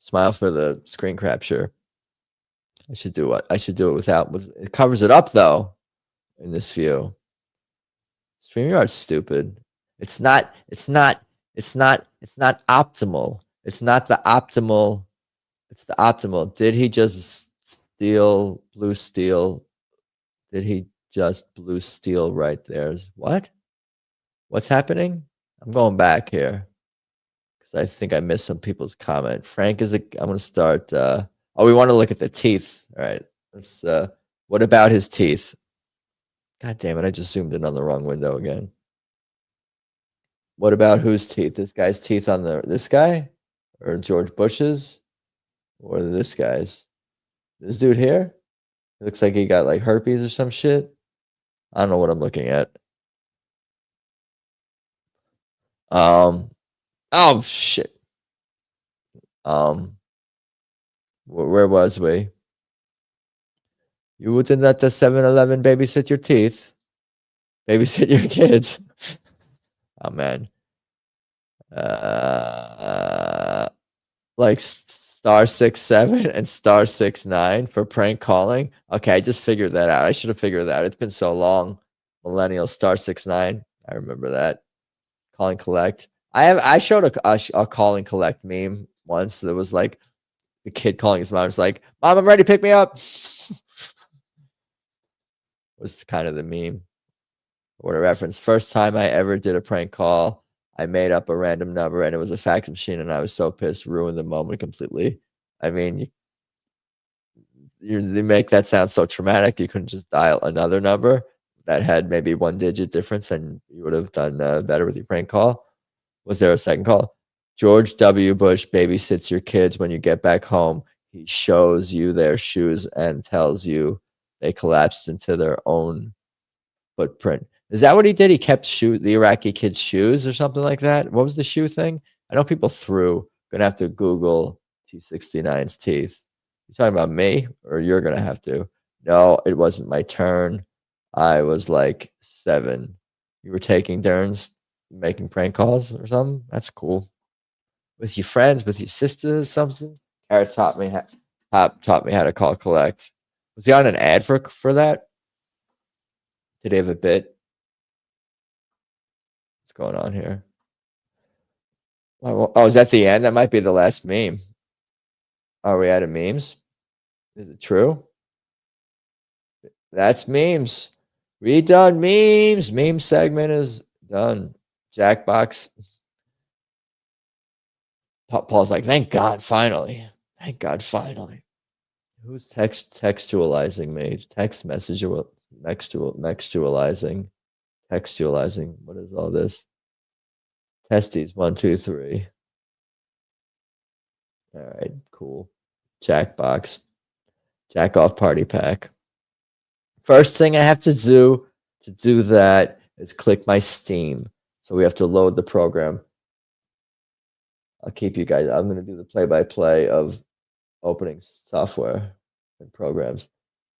S1: Smile for the screen capture. I should do what? I should do it without. It covers it up though. In this view, StreamYard's stupid. It's not optimal. It's not the optimal. It's the optimal. Did he just steal blue steel? Did he just blue steel right there? What? What's happening? I'm going back here. I think I missed some people's comment. Frank is I'm going to start. We want to look at the teeth. All right. Let's. What about his teeth? God damn it! I just zoomed in on the wrong window again. What about whose teeth? This guy's teeth on this guy, or George Bush's, or this guy's? This dude here. It looks like he got like herpes or some shit. I don't know what I'm looking at. Oh shit. Where was we? You wouldn't let the 7-Eleven babysit your teeth. Babysit your kids. Oh man. Like *67 and *69 for prank calling. Okay, I just figured that out. I should have figured that out. It's been so long. Millennial *69. I remember that. Call and collect. I showed a call and collect meme once. There was like the kid calling his mom. Was like, "Mom, I'm ready. Pick me up." Was kind of the meme. What a reference. First time I ever did a prank call, I made up a random number and it was a fax machine, and I was so pissed, ruined the moment completely. I mean, you make that sound so traumatic. You couldn't just dial another number that had maybe 1 digit difference, and you would have done better with your prank call. Was there a second call? George W. Bush babysits your kids. When you get back home, he shows you their shoes and tells you they collapsed into their own footprint. Is that what he did? He kept the Iraqi kids' shoes or something like that? What was the shoe thing? I know people threw. Gonna have to Google T69's teeth. You talking about me, or you're gonna have to? No, it wasn't my turn. I was like 7. You were taking turns making prank calls or something? That's cool. With your friends, with your sisters, something? Carrot taught me how to call collect. Was he on an ad for that? Did he have a bit? What's going on here? Oh, is that the end? That might be the last meme. Are we out of memes? Is it true? That's memes. We done memes. Meme segment is done. Jackbox. Paul's like, thank God, finally. Thank God, finally. Who's textualizing me? Text message textualizing. Textualizing. What is all this? Testes 1, 2, 3. All right, cool. Jackbox. Jack off party pack. First thing I have to do that is click my Steam. So we have to load the program. I'll keep you guys. I'm going to do the play-by-play of opening software and programs.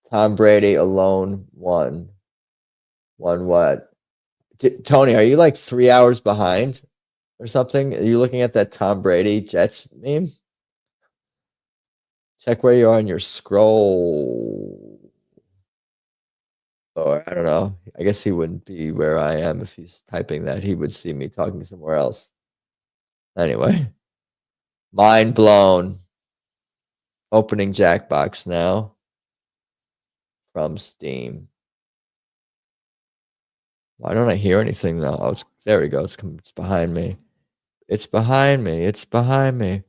S1: Tom Brady alone won. Won what? Tony, are you like 3 hours behind or something? Are you looking at that Tom Brady Jets meme? Check where you are on your scroll. Or I don't know. I guess he wouldn't be where I am if he's typing that. He would see me talking somewhere else. Anyway, mind blown. Opening Jackbox now from Steam. Why don't I hear anything though? Oh, there we go. It's behind me. It's behind me. It's behind me.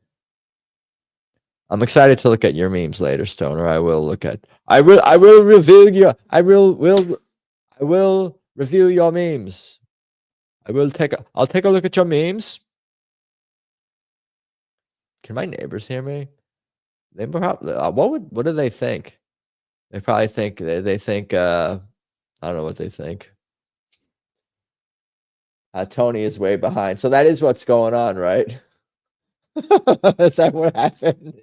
S1: I'm excited to look at your memes later, Stoner. I will look at. I will review your. I will review your memes. I'll take a look at your memes. Can my neighbors hear me? They probably. What do they think? They probably think they think. I don't know what they think. Tony is way behind. So that is what's going on, right? Is that what happened?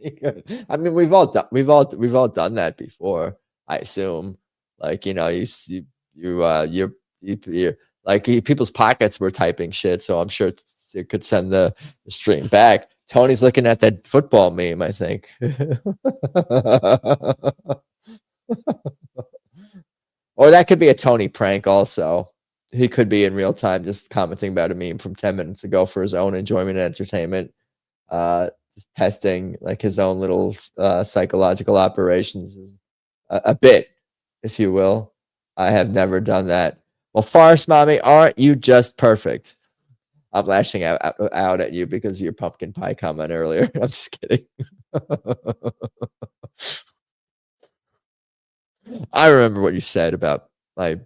S1: I mean, we've all done that before. I assume, like you're like people's pockets were typing shit, so I'm sure it could send the stream back. Tony's looking at that football meme, I think. Or that could be a Tony prank also. He could be in real time just commenting about a meme from 10 minutes ago for his own enjoyment and entertainment. Just testing like his own little psychological operations. A bit, if you will. I have never done that. Well, Forest Mommy, aren't you just perfect? I'm lashing out at you because of your pumpkin pie comment earlier. I'm just kidding. I remember what you said about my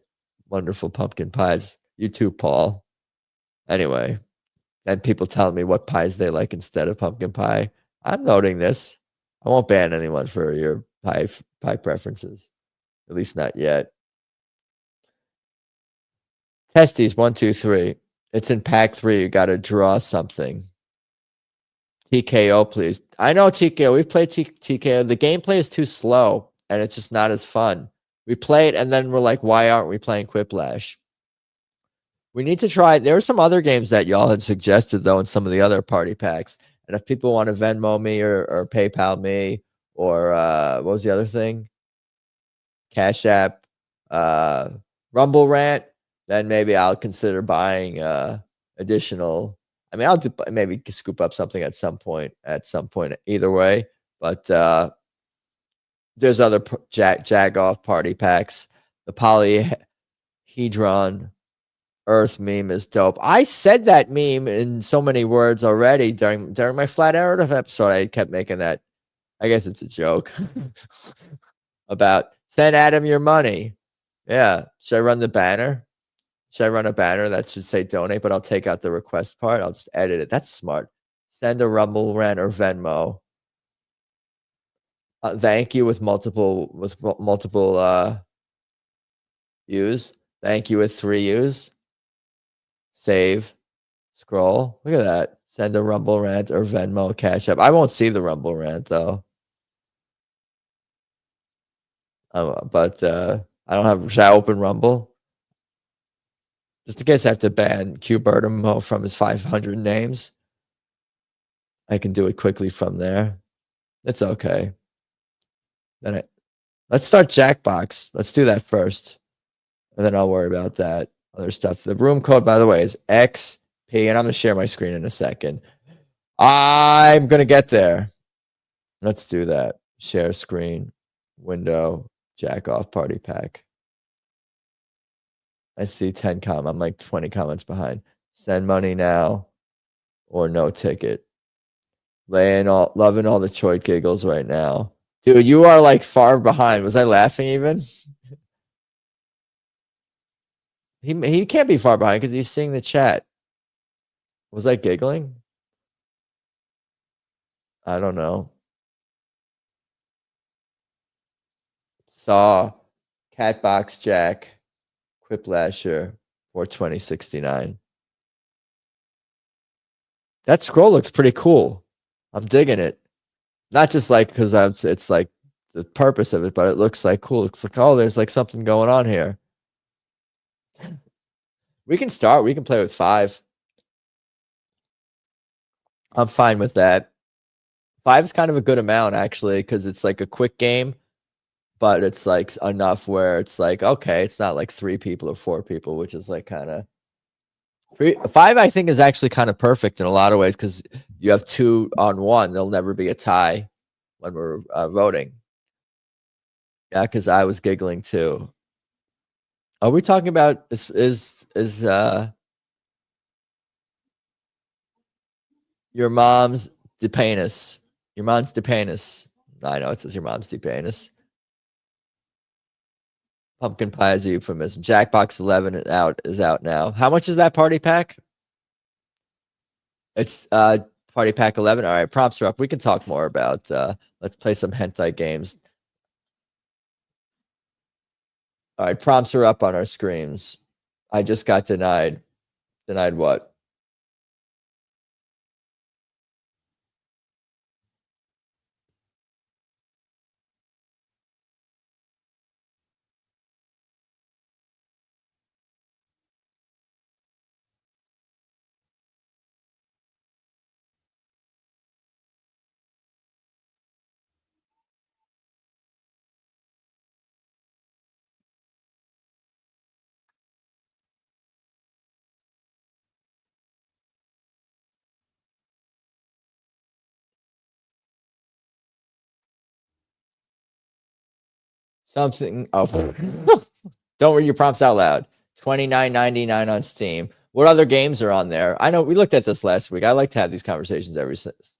S1: wonderful pumpkin pies. You too, Paul. Anyway, and people telling me what pies they like instead of pumpkin pie. I'm noting this. I won't ban anyone for your pie preferences. At least not yet. Testes 1, 2, 3. It's in pack 3. You got to draw something. TKO, please. I know TKO. We've played TKO. The gameplay is too slow, and it's just not as fun. We play it, and then we're like, why aren't we playing Quiplash? We need to try. There are some other games that y'all had suggested, though, in some of the other party packs. And if people want to Venmo me or PayPal me or what was the other thing? Cash App, Rumble Rant, then maybe I'll consider buying additional. I mean, I'll maybe scoop up something at some point. Either way, but there's other Jag-off party packs. The polyhedron Earth meme is dope. I said that meme in so many words already during my Flat Earth episode. I kept making that. I guess it's a joke about send Adam your money. Yeah. Should I run the banner? Should I run a banner that should say donate, but I'll take out the request part? I'll just edit it. That's smart. Send a Rumble Rant or Venmo. Thank you with multiple U's. Thank you with 3 U's. Save. Scroll. Look at that. Send a Rumble Rant or Venmo Cash App. I won't see the Rumble Rant though. But I don't have. Should I open Rumble? Just in case I have to ban Q Bertamo from his 500 names. I can do it quickly from there. It's okay. Then let's start Jackbox. Let's do that first. And then I'll worry about that other stuff. The room code, by the way, is XP. And I'm going to share my screen in a second. I'm going to get there. Let's do that. Share screen. Window. Jack off party pack. I see 10 comments. I'm like 20 comments behind. Send money now or no ticket. Loving all the Choit giggles right now. Dude, you are like far behind. Was I laughing even? He can't be far behind because he's seeing the chat. Was I giggling? I don't know. Saw Catbox Jack Quiplasher 42069. That scroll looks pretty cool. I'm digging it. Not just like because it's like the purpose of it, but it looks like cool. It's like, oh, there's like something going on here. We can start. We can play with 5. I'm fine with that. 5 is kind of a good amount actually, because it's like a quick game, but it's like enough where it's like, okay, it's not like 3 people or 4 people, which is like kind of 5. I think is actually kind of perfect in a lot of ways because you have 2 on 1. There'll never be a tie when we're voting. Yeah, because I was giggling too. Are we talking about is your mom's DePanis? Your mom's DePanis. I know it says your mom's DePanis. Pumpkin pie is a euphemism. Jackbox 11 is out now. How much is that party pack? It's party pack 11. All right, prompts are up. We can talk more about let's play some hentai games. All right, prompts are up on our screens. I just got denied. Denied what? Something. Oh, don't read your prompts out loud. $29.99 on Steam. What other games are on there? I know we looked at this last week. I like to have these conversations every since.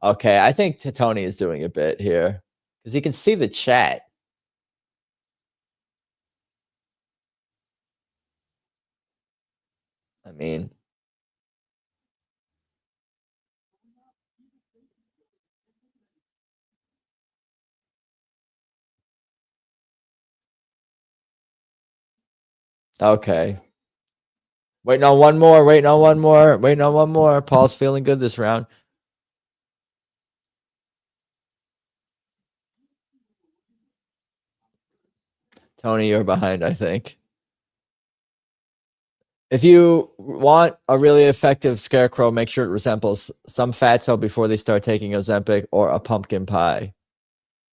S1: Okay, I think Tony is doing a bit here because he can see the chat. I mean, okay. Waiting on one more. Waiting on one more. Waiting on one more. Paul's feeling good this round. Tony, you're behind, I think. If you want a really effective scarecrow, make sure it resembles some fatso before they start taking Ozempic or a pumpkin pie.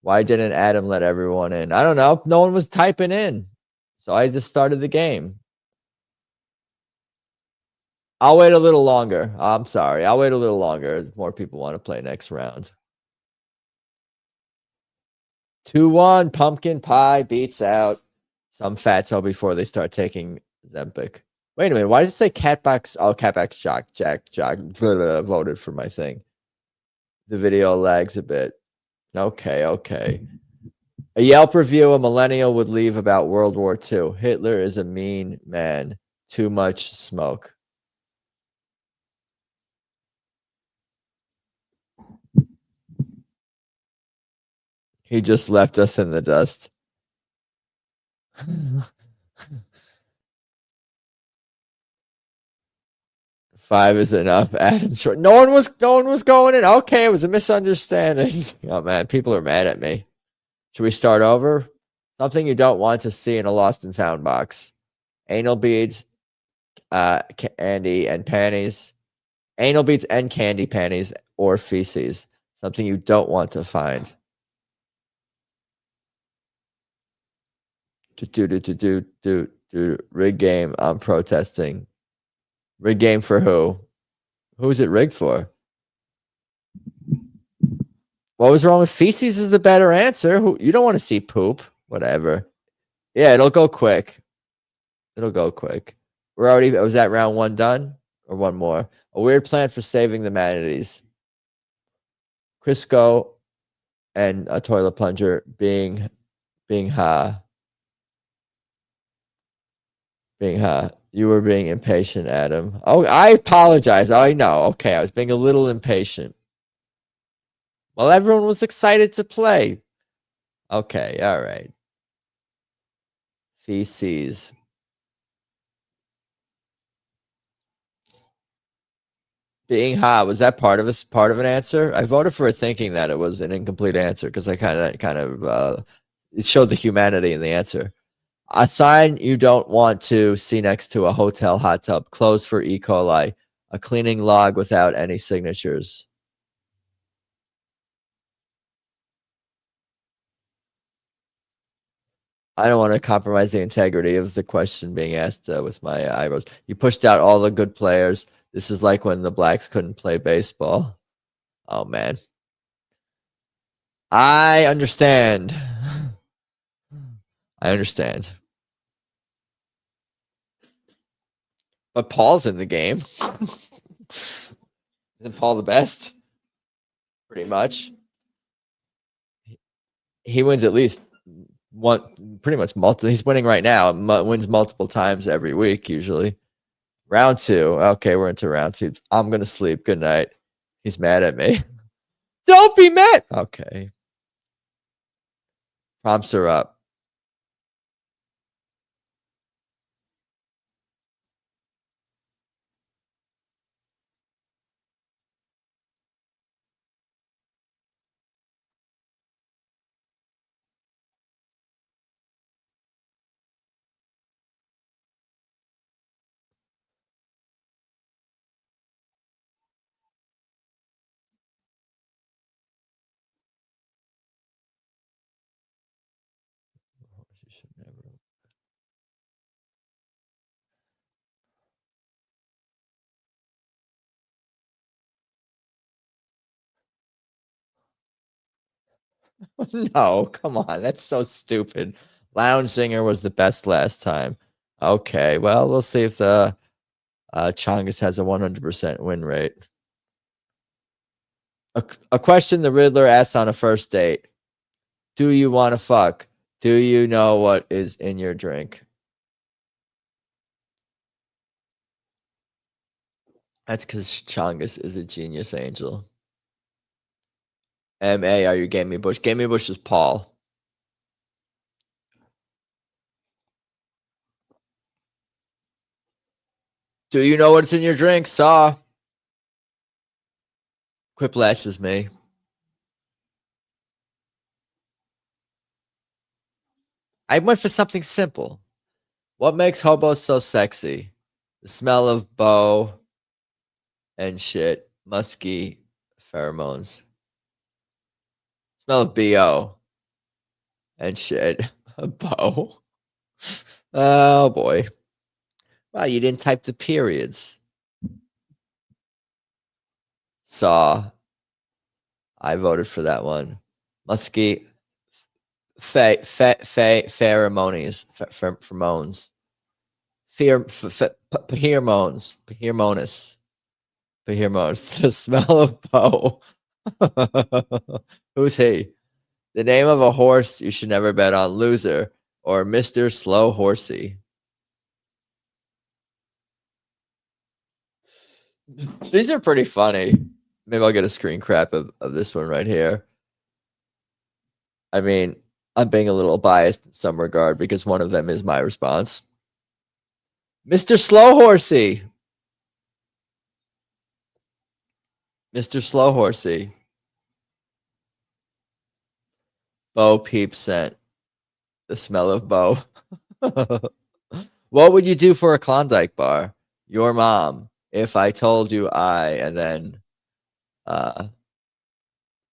S1: Why didn't Adam let everyone in? I don't know. No one was typing in. So I just started the game. I'll wait a little longer. I'm sorry. I'll wait a little longer. More people want to play next round. 2-1. Pumpkin pie beats out some fatso before they start taking Zempic. Wait a minute. Why does it say Catbox? Oh, Catbox Jack voted for my thing. The video lags a bit. Okay. A Yelp review, a millennial would leave about World War II. Hitler is a mean man. Too much smoke. He just left us in the dust. Five is enough. Adam Choit. No one was going in. Okay, it was a misunderstanding. Oh man, people are mad at me. Should we start over? Something you don't want to see in a lost and found box. Anal beads, candy and panties. Anal beads and candy panties or feces. Something you don't want to find. Rig game. I'm protesting. Rig game for who? Who's it rigged for? What was wrong with feces is the better answer. You don't want to see poop. Whatever. Yeah, it'll go quick. It'll go quick. Was that round 1 done? Or one more? A weird plan for saving the manatees. Crisco and a toilet plunger being ha. You were being impatient, Adam. Oh, I apologize. I know. Okay, I was being a little impatient. Well, everyone was excited to play. Okay, all right. Feces. Being hot, was that part of an answer? I voted for it thinking that it was an incomplete answer because I kind of it showed the humanity in the answer. A sign you don't want to see next to a hotel hot tub, closed for E. coli, a cleaning log without any signatures. I don't want to compromise the integrity of the question being asked with my eyebrows. You pushed out all the good players. This is like when the blacks couldn't play baseball. Oh, man. I understand. I understand. But Paul's in the game. Isn't Paul the best? Pretty much. He wins at least one, pretty much multiple. He's winning right now. Wins multiple times every week, usually. Round 2. Okay, we're into round 2. I'm going to sleep. Good night. He's mad at me. Don't be mad. Okay. Prompts are up. No, come on. That's so stupid. Lounge Singer was the best last time. Okay, well, we'll see if the Chongus has a 100% win rate. A question the Riddler asked on a first date. Do you want to fuck? Do you know what is in your drink? That's because Chongus is a genius angel. M.A. Are you Gamey Bush? Gamey Bush is Paul. Do you know what's in your drink? Saw. Quiplash is me. I went for something simple. What makes hobos so sexy? The smell of bow and shit. Musky pheromones. Smell of BO and shit. A bow. Oh boy. Wow, you didn't type the periods. Saw. I voted for that one. Musky pheromones. Pheromones. Pheromones. The smell of bow. Who's he? The name of a horse you should never bet on. Loser or Mr. Slow Horsey. These are pretty funny. Maybe I'll get a screen crap of this one right here. I mean, I'm being a little biased in some regard because one of them is my response. Mr. Slow Horsey. Mr. Slow Horsey. Bo Peep scent. The smell of Bo. What would you do for a Klondike bar? Your mom. If I told you and then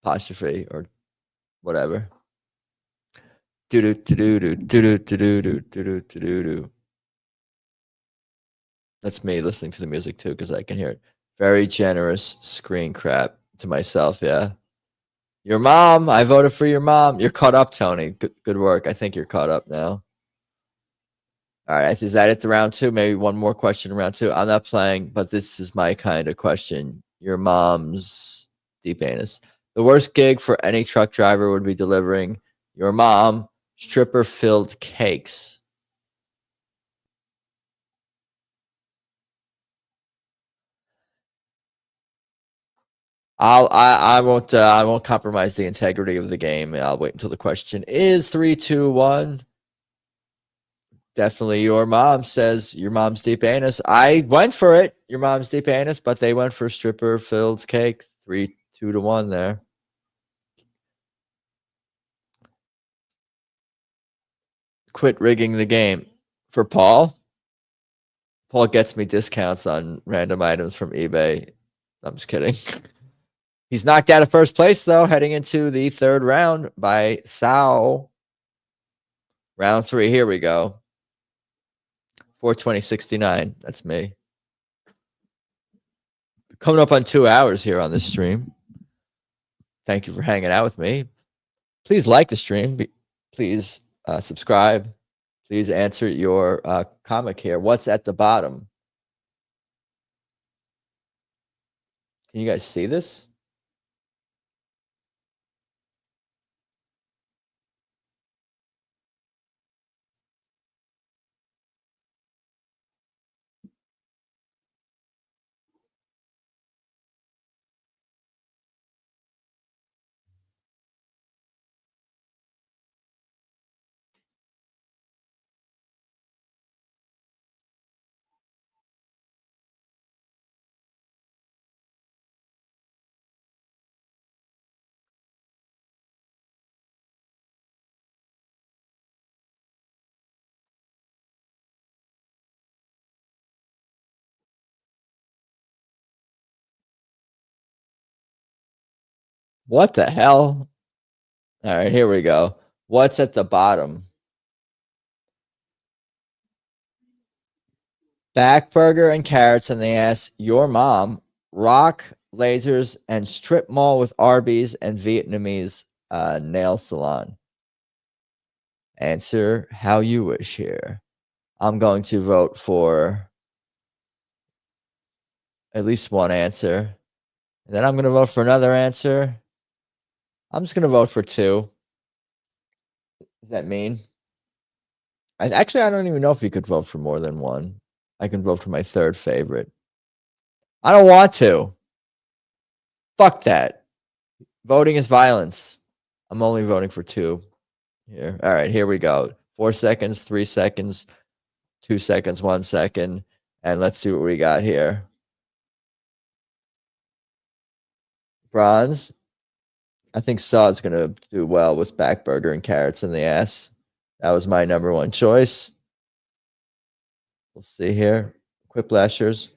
S1: apostrophe or whatever. That's me listening to the music too because I can hear it. Very generous screen crap to myself, yeah. Your mom. I voted for your mom. You're caught up, Tony. Good work. I think you're caught up now. All right. Is that it to round 2? Maybe one more question in round 2. I'm not playing, but this is my kind of question. Your mom's deep anus. The worst gig for any truck driver would be delivering your mom stripper-filled cakes. I won't compromise the integrity of the game. I'll wait until the question is 3, 2, 1. Definitely your mom says your mom's deep anus. I went for it. Your mom's deep anus, but they went for stripper-filled cake. 3, 2 to 1 there. Quit rigging the game. For Paul, Paul gets me discounts on random items from eBay. I'm just kidding. He's knocked out of first place, though, heading into the third round by Sao. Round 3, here we go. 420.69. That's me. Coming up on 2 hours here on this stream. Thank you for hanging out with me. Please like the stream. Please subscribe. Please answer your comic here. What's at the bottom? Can you guys see this? What the hell? All right, here we go. What's at the bottom? Back burger and carrots in the ass. Your mom. Rock, lasers, and strip mall with Arby's and Vietnamese nail salon. Answer how you wish here. I'm going to vote for at least one answer. And then I'm going to vote for another answer. I'm just going to vote for 2. Does that mean? I don't even know if you could vote for more than one. I can vote for my third favorite. I don't want to. Fuck that. Voting is violence. I'm only voting for 2 here. All right, here we go. 4 seconds, 3 seconds, 2 seconds, 1 second. And let's see what we got here. Bronze. I think Saw's going to do well with back burger and carrots in the ass. That was my number 1 choice. We'll see here. Quiplashers.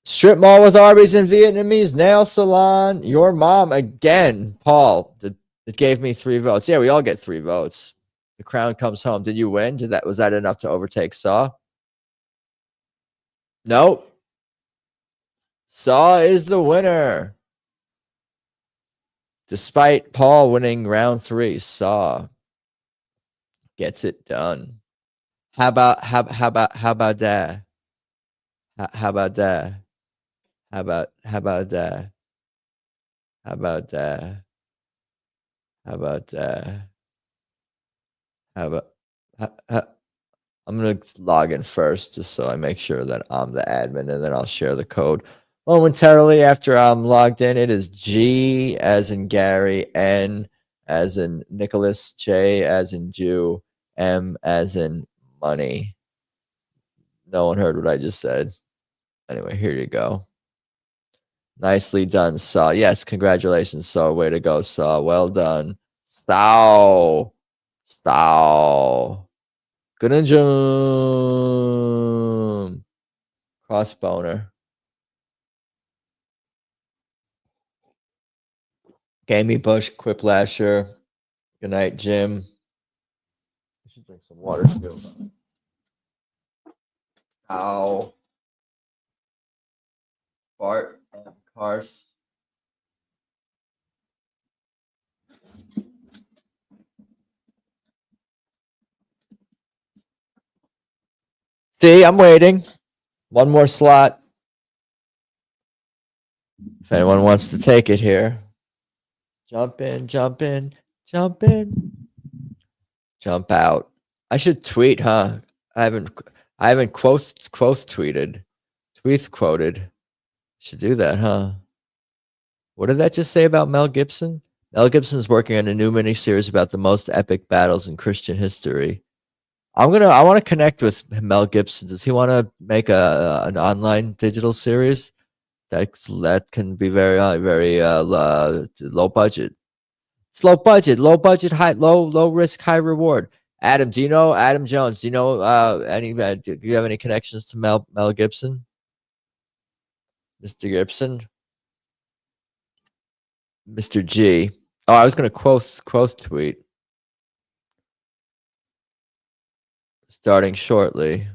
S1: Strip mall with Arby's and Vietnamese nail salon. Your mom again, Paul. It gave me 3 votes. Yeah, we all get 3 votes. The crown comes home. Did you win? Was that enough to overtake Saw? Nope. Saw is the winner. Despite Paul winning round 3, Saw gets it done. How about that? How about that? How about that? How about that? How about that? How about that? How about I'm gonna log in first just so I make sure that I'm the admin, and then I'll share the code momentarily after I'm logged in. It is G as in Gary, N as in Nicholas, J as in Jew, M as in money. No one heard what I just said. Anyway, here you go. Nicely done, Saw. Yes, congratulations, Saw. Way to go, Saw. Well done. Saw. Gonna jump. Crossboner. Gamey Bush, Quiplasher. Good night, Jim. I should drink some water too. Ow. Bart. Cars. See, I'm waiting. One more slot. If anyone wants to take it here, jump in, jump in, jump in, jump out. I should tweet, huh? I haven't quote tweeted. Tweet quoted. Should do that, huh? What did that just say about Mel Gibson? Mel Gibson's working on a new miniseries about the most epic battles in Christian history. I want to connect with Mel Gibson. Does he want to make an online digital series that can be very low budget? It's low budget, low risk, high reward. Adam, do you know Adam Jones? Do you know do you have any connections to Mel Gibson? Mr. Gibson? Mr. G. Oh, I was going to quote tweet. Starting shortly.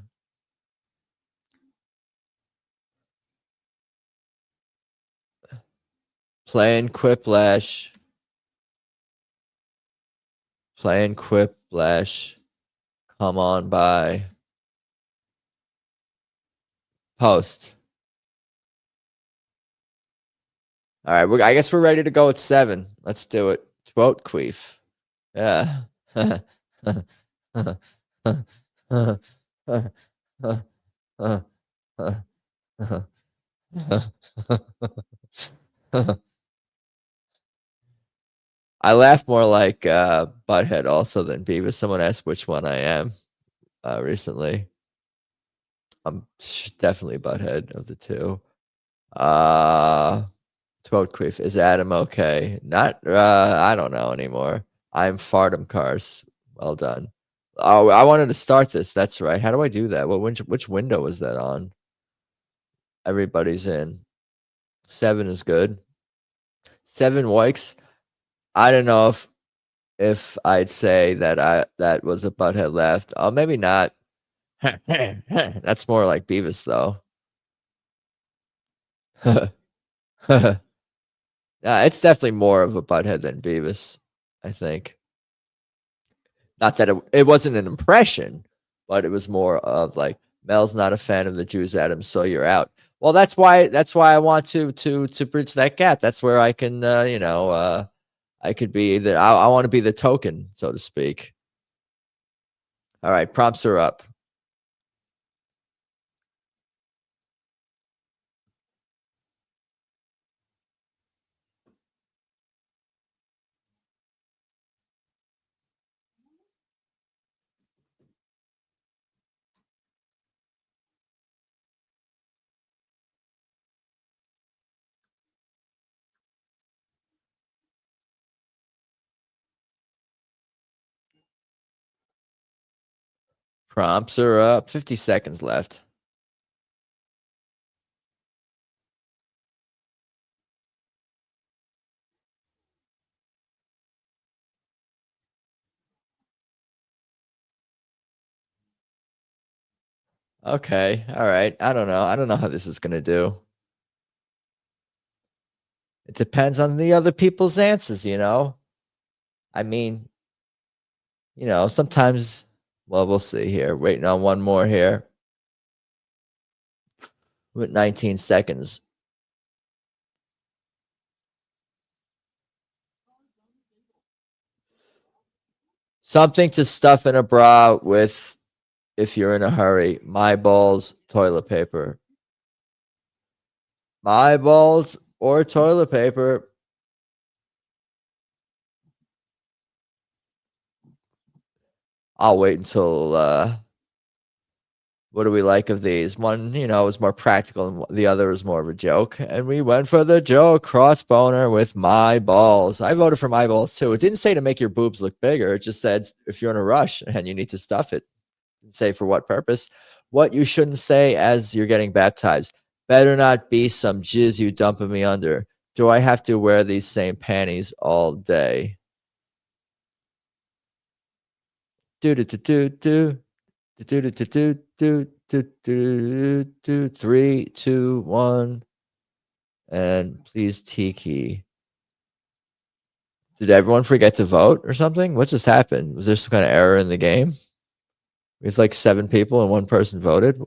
S1: Playing Quiplash. Playing Quiplash. Come on by. Post. All right, I guess we're ready to go at 7. Let's do it. Quote Queef. Yeah. I laugh more like Butthead also than Beavis. Someone asked which one I am recently. I'm definitely Butthead of the two. Quote Queef. Is Adam okay? Not, I don't know anymore. I'm Fardum Cars. Well done. Oh, I wanted to start this. That's right. How do I do that? Well, which window was that on? Everybody's in. 7 is good. 7 likes. I don't know if I'd say that was a butthead left. Oh, maybe not. That's more like Beavis though. It's definitely more of a butthead than Beavis, I think. Not that it wasn't an impression, but it was more of like Mel's not a fan of the Jews, Adam, so you're out. Well, that's why I want to bridge that gap. That's where I can I could be either I want to be the token, so to speak. All right, prompts are up. Prompts are up. 50 seconds left. Okay. All right. I don't know. I don't know how this is going to do. It depends on the other people's answers, you know? I mean, sometimes, well, we'll see here. Waiting on one more here. With 19 seconds. Something to stuff in a bra with if you're in a hurry. My balls, toilet paper. My balls or toilet paper. I'll wait until what do we like of these? One, was more practical and the other was more of a joke. And we went for the joke, crossboner with my balls. I voted for my balls too. It didn't say to make your boobs look bigger. It just said if you're in a rush and you need to stuff it. It didn't say for what purpose. What you shouldn't say as you're getting baptized. Better not be some jizz you dumping me under. Do I have to wear these same panties all day? Do do do do do. 3, 2, 1, and please Tiki. Did everyone forget to vote or something? What just happened? Was there some kind of error in the game? We have like 7 people and 1 person voted.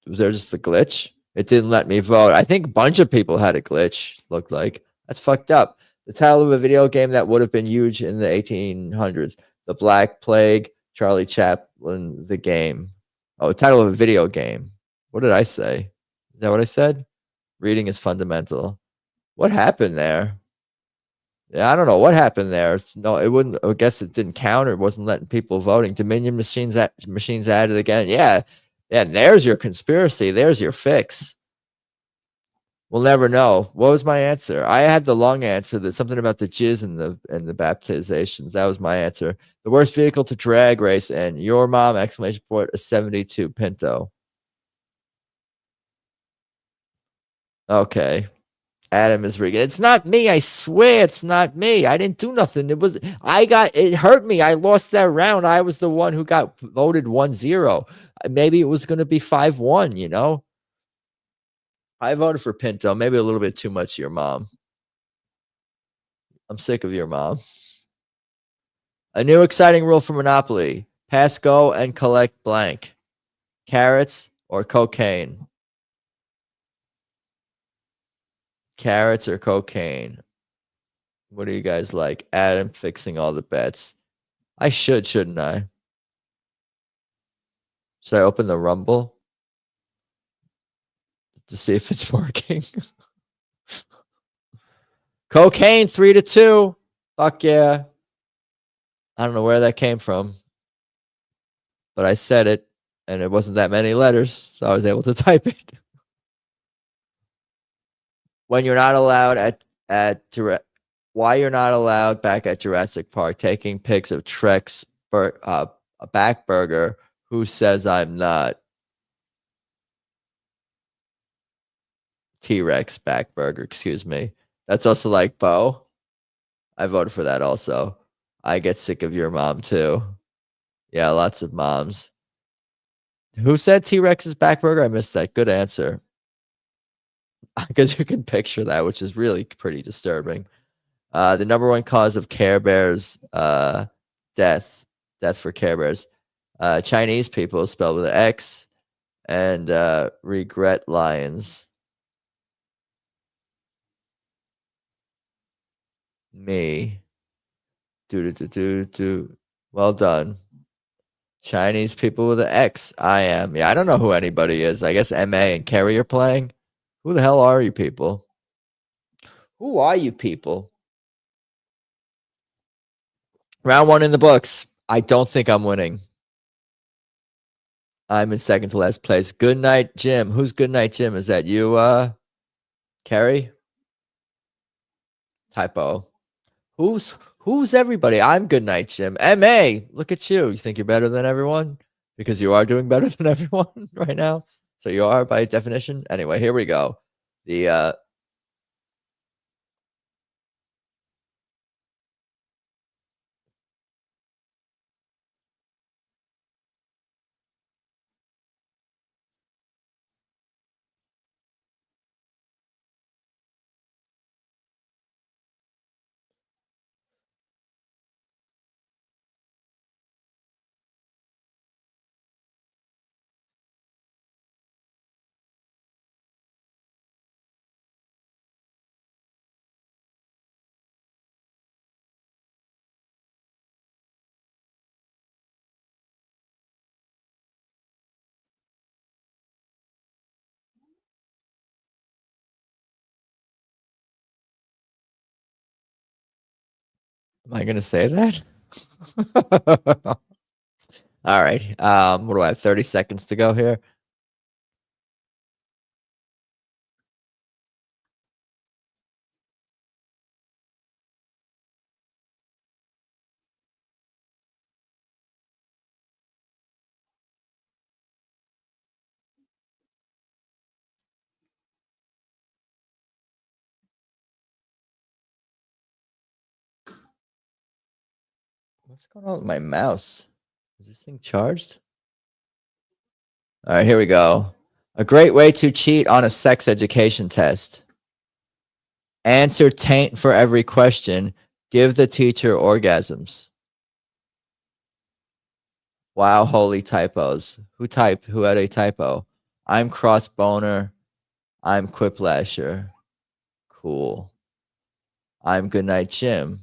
S1: Was there just a glitch It didn't let me vote. I think a bunch of people had a glitch, looked like. That's fucked up. The title of a video game that would have been huge in the 1800s. The Black Plague, Charlie Chaplin, the game. Oh, title of a video game. What did I say? Is that what I said? Reading is fundamental. What happened there? Yeah, I don't know what happened there. No, it wouldn't. I guess it didn't count, or it wasn't letting people voting. Dominion machines added again. Yeah, yeah. There's your conspiracy. There's your fix. We'll never know. What was my answer? I had the long answer. There's something about the jizz and the baptizations. That was my answer. The worst vehicle to drag race and your mom! Exclamation point. A 72 Pinto. Okay. Adam is rigged. It's not me. I swear it's not me. I didn't do nothing. It hurt me. I lost that round. I was the one who got voted 1-0. Maybe it was going to be 5-1, you know? I voted for Pinto. Maybe a little bit too much of your mom. I'm sick of your mom. A new exciting rule for Monopoly. Pass go and collect blank. Carrots or cocaine? Carrots or cocaine? What do you guys like? Adam fixing all the bets. I shouldn't I? Should I open the Rumble to see if it's working? Cocaine 3-2. Fuck yeah. I don't know where that came from, but I said it, and it wasn't that many letters, so I was able to type it. When you're not allowed why you're not allowed back at Jurassic Park taking pics of Trek's a back burger. Who says I'm not? T-Rex back burger, excuse me. That's also like Bo. I voted for that also. I get sick of your mom too. Yeah, lots of moms. Who said T-Rex's back burger? I missed that. Good answer. Because you can picture that, which is really pretty disturbing. The number one cause of Care Bears death for Care Bears. Chinese people, spelled with an X, and regret lions. Me. Well done. Chinese people with an X. I am. Yeah, I don't know who anybody is. I guess MA and Kerry are playing. Who the hell are you people? Who are you people? Round 1 in the books. I don't think I'm winning. I'm in second to last place. Good night, Jim. Who's Good night, Jim? Is that you, Kerry? Typo. Who's everybody? I'm Good night, Jim. MA. Look at you. You think you're better than everyone? Because you are doing better than everyone right now. So you are by definition. Anyway, here we go. The am I going to say that? All right. What do I have? 30 seconds to go here. What's going on with my mouse? Is this thing charged? All right, here we go. A great way to cheat on a sex education test. Answer taint for every question. Give the teacher orgasms. Wow, holy typos. Who typed? Who had a typo? I'm cross boner. I'm Quiplasher. Cool. I'm Goodnight Jim.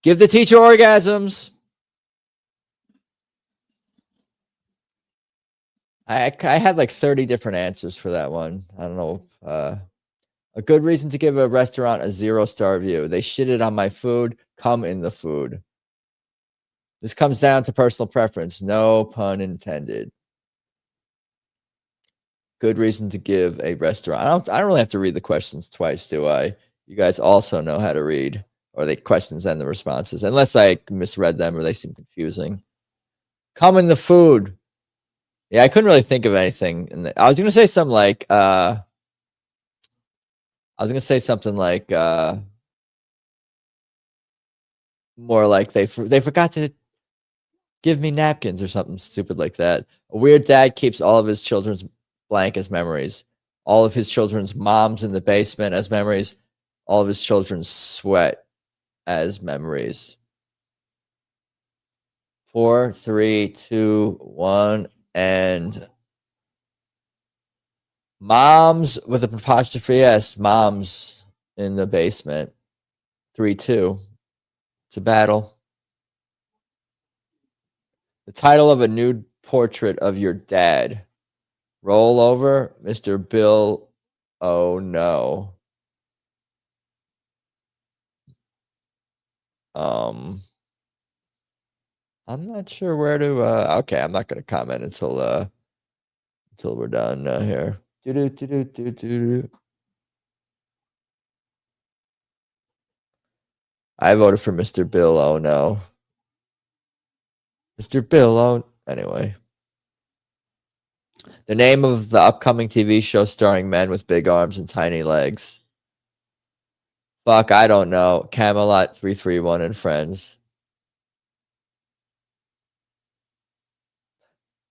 S1: Give the teacher orgasms. I had like 30 different answers for that one. I don't know. A good reason to give a restaurant a 0-star review. They shitted on my food. Come in the food. This comes down to personal preference. No pun intended. Good reason to give a restaurant. I don't really have to read the questions twice, do I? You guys also know how to read, or the questions and the responses, unless I misread them or they seem confusing. Come in the food. Yeah, I couldn't really think of anything. I was gonna say something like more like they forgot to give me napkins or something stupid like that. A weird dad keeps all of his children's blank as memories. All of his children's moms in the basement as memories. All of his children's sweat as memories. 4, 3, 2, 1, and moms with an apostrophe S. Moms in the basement. 3, 2. It's a battle. The title of a nude portrait of your dad. Roll over, Mr. Bill. Oh no. I'm not sure where to. Okay, I'm not going to comment until we're done here. I voted for Mr. Bill. Oh no, Mr. Bill. Oh, anyway. The name of the upcoming TV show starring men with big arms and tiny legs. Fuck, I don't know. Camelot 331 and Friends.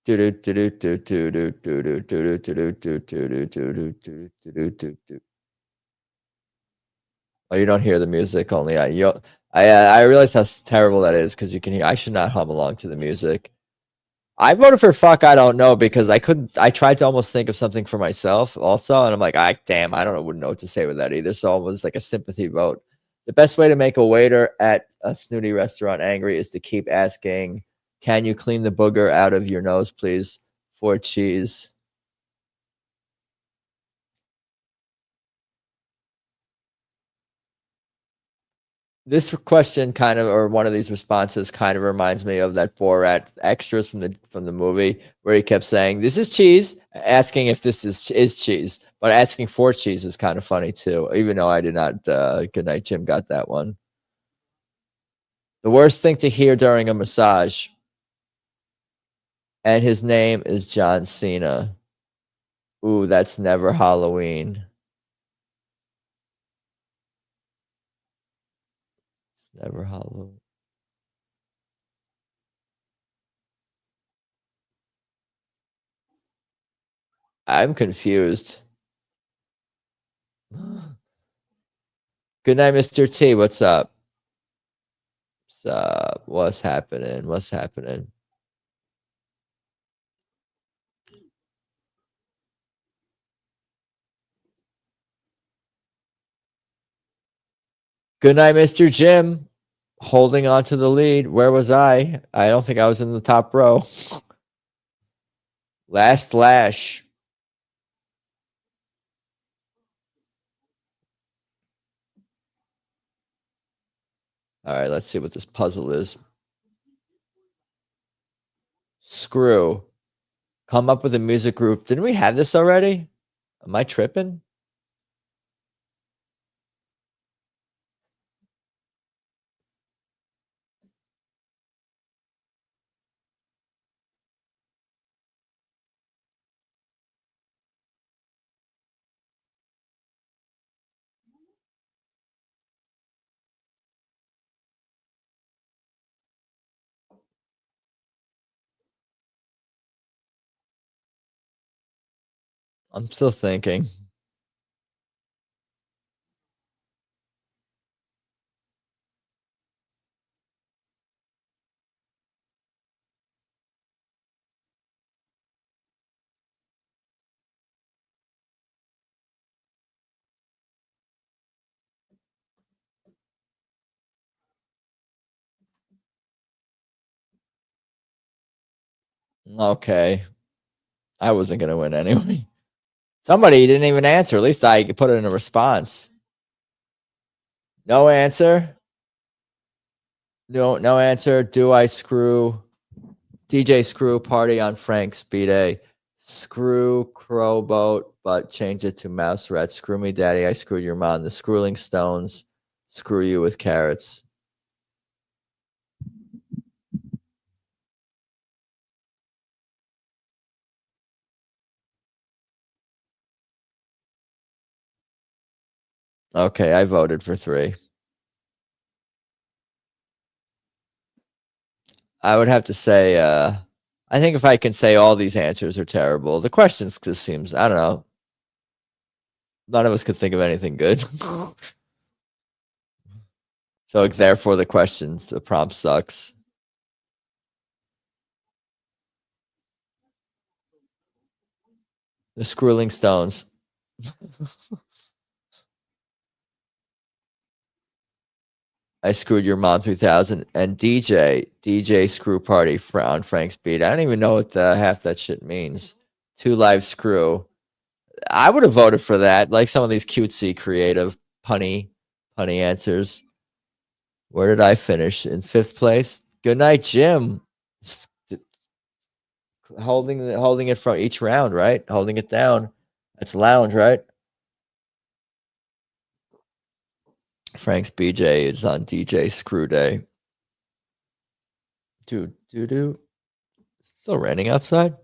S1: Oh, you don't hear the music, only I realize how terrible that is because you can hear. I should not hum along to the music. I voted for fuck. I don't know because I couldn't. I tried to almost think of something for myself also, and I'm like, damn, I don't know, wouldn't know what to say with that either. So it was like a sympathy vote. The best way to make a waiter at a snooty restaurant angry is to keep asking, "Can you clean the booger out of your nose, please?" For cheese. This question kind of, or one of these responses kind of reminds me of that Borat extras from the movie where he kept saying, "This is cheese," asking if this is cheese, but asking for cheese is kind of funny too. Even though I did not. Goodnight Jim got that one. The worst thing to hear during a massage. And his name is John Cena. Ooh, that's never Halloween. It's never Halloween. I'm confused. Good night, Mr. T. What's up? What's up? What's happening? What's happening? Good night, Mr. Jim. Holding on to the lead. Where was I? I don't think I was in the top row. Last Lash. All right, let's see what this puzzle is. Screw. Come up with a music group. Didn't we have this already? Am I tripping? I'm still thinking. Okay. I wasn't going to win anyway. Somebody didn't even answer. At least I could put it in a response. No answer. No answer. Do I screw DJ Screw Party on Frank's B-Day? Screw Crowboat, but change it to Mouse Rat. Screw me, Daddy. I screwed your mom. The Screwling Stones. Screw you with carrots. Okay, I voted for 3. I would have to say, I think if I can say all these answers are terrible, the questions just seems, I don't know. None of us could think of anything good. So therefore the questions, the prompt sucks. The Screwling Stones. I screwed your mom 3000 and DJ Screw Party on Frank's beat. I don't even know what half that shit means. 2 Live Screw. I would have voted for that. Like some of these cutesy, creative, punny answers. Where did I finish? In 5th place. Good night, Jim. Holding it from each round, right? Holding it down. That's lounge, right? Frank's BJ is on DJ Screw Day. Do. Still raining outside.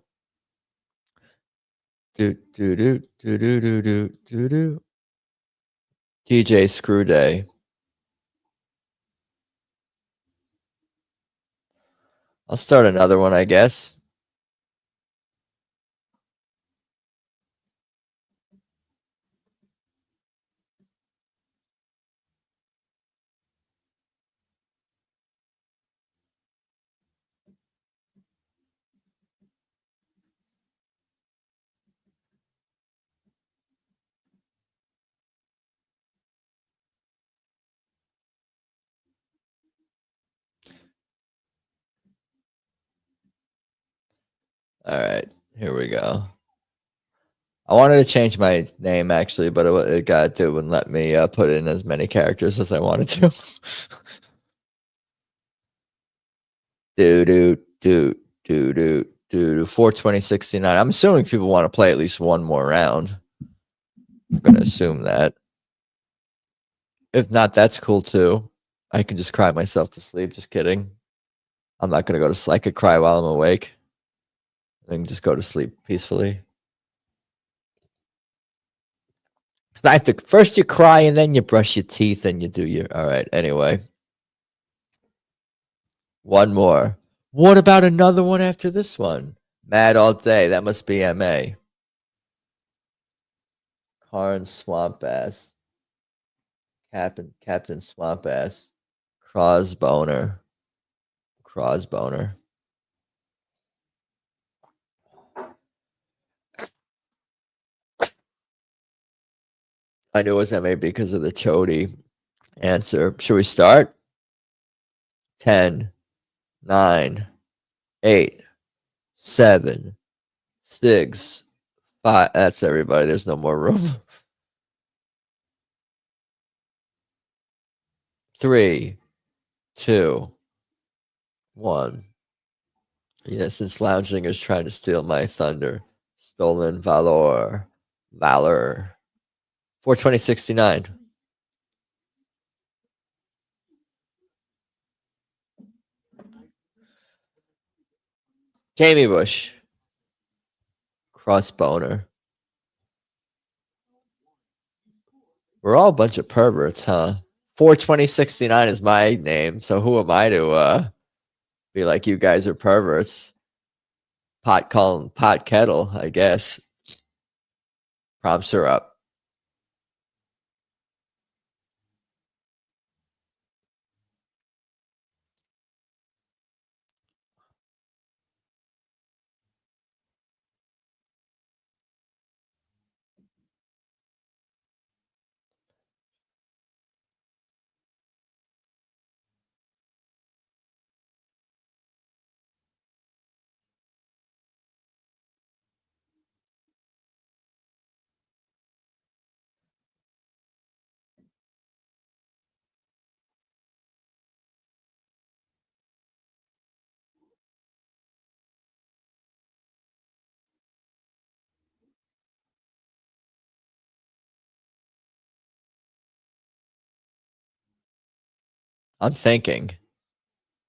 S1: Do. DJ Screw Day. I'll start another one, I guess. All right, here we go. I wanted to change my name actually, but it wouldn't let me put in as many characters as I wanted to. do 42069. I'm assuming people want to play at least one more round. I'm gonna assume that. If not, that's cool too. I can just cry myself to sleep. Just kidding. I'm not gonna go to sleep. I could cry while I'm awake. And just go to sleep peacefully. I have to first you cry and then you brush your teeth and you do your all right. Anyway. One more. What about another one after this one? Mad all day. That must be MA. Karn Swamp Ass. Captain Swamp Ass. Crossboner. I knew it was MA because of the Chody answer. Should we start? 10, 9, 8, 7, 6, 5. That's everybody. There's no more room. 3, 2, 1. Yeah, since lounging is trying to steal my thunder. Stolen valor. 42069. Jamie Bush. Crossboner. We're all a bunch of perverts, huh? 42069 is my name, so who am I to be like you guys are perverts? Pot kettle, I guess. Prompts are up. I'm thinking.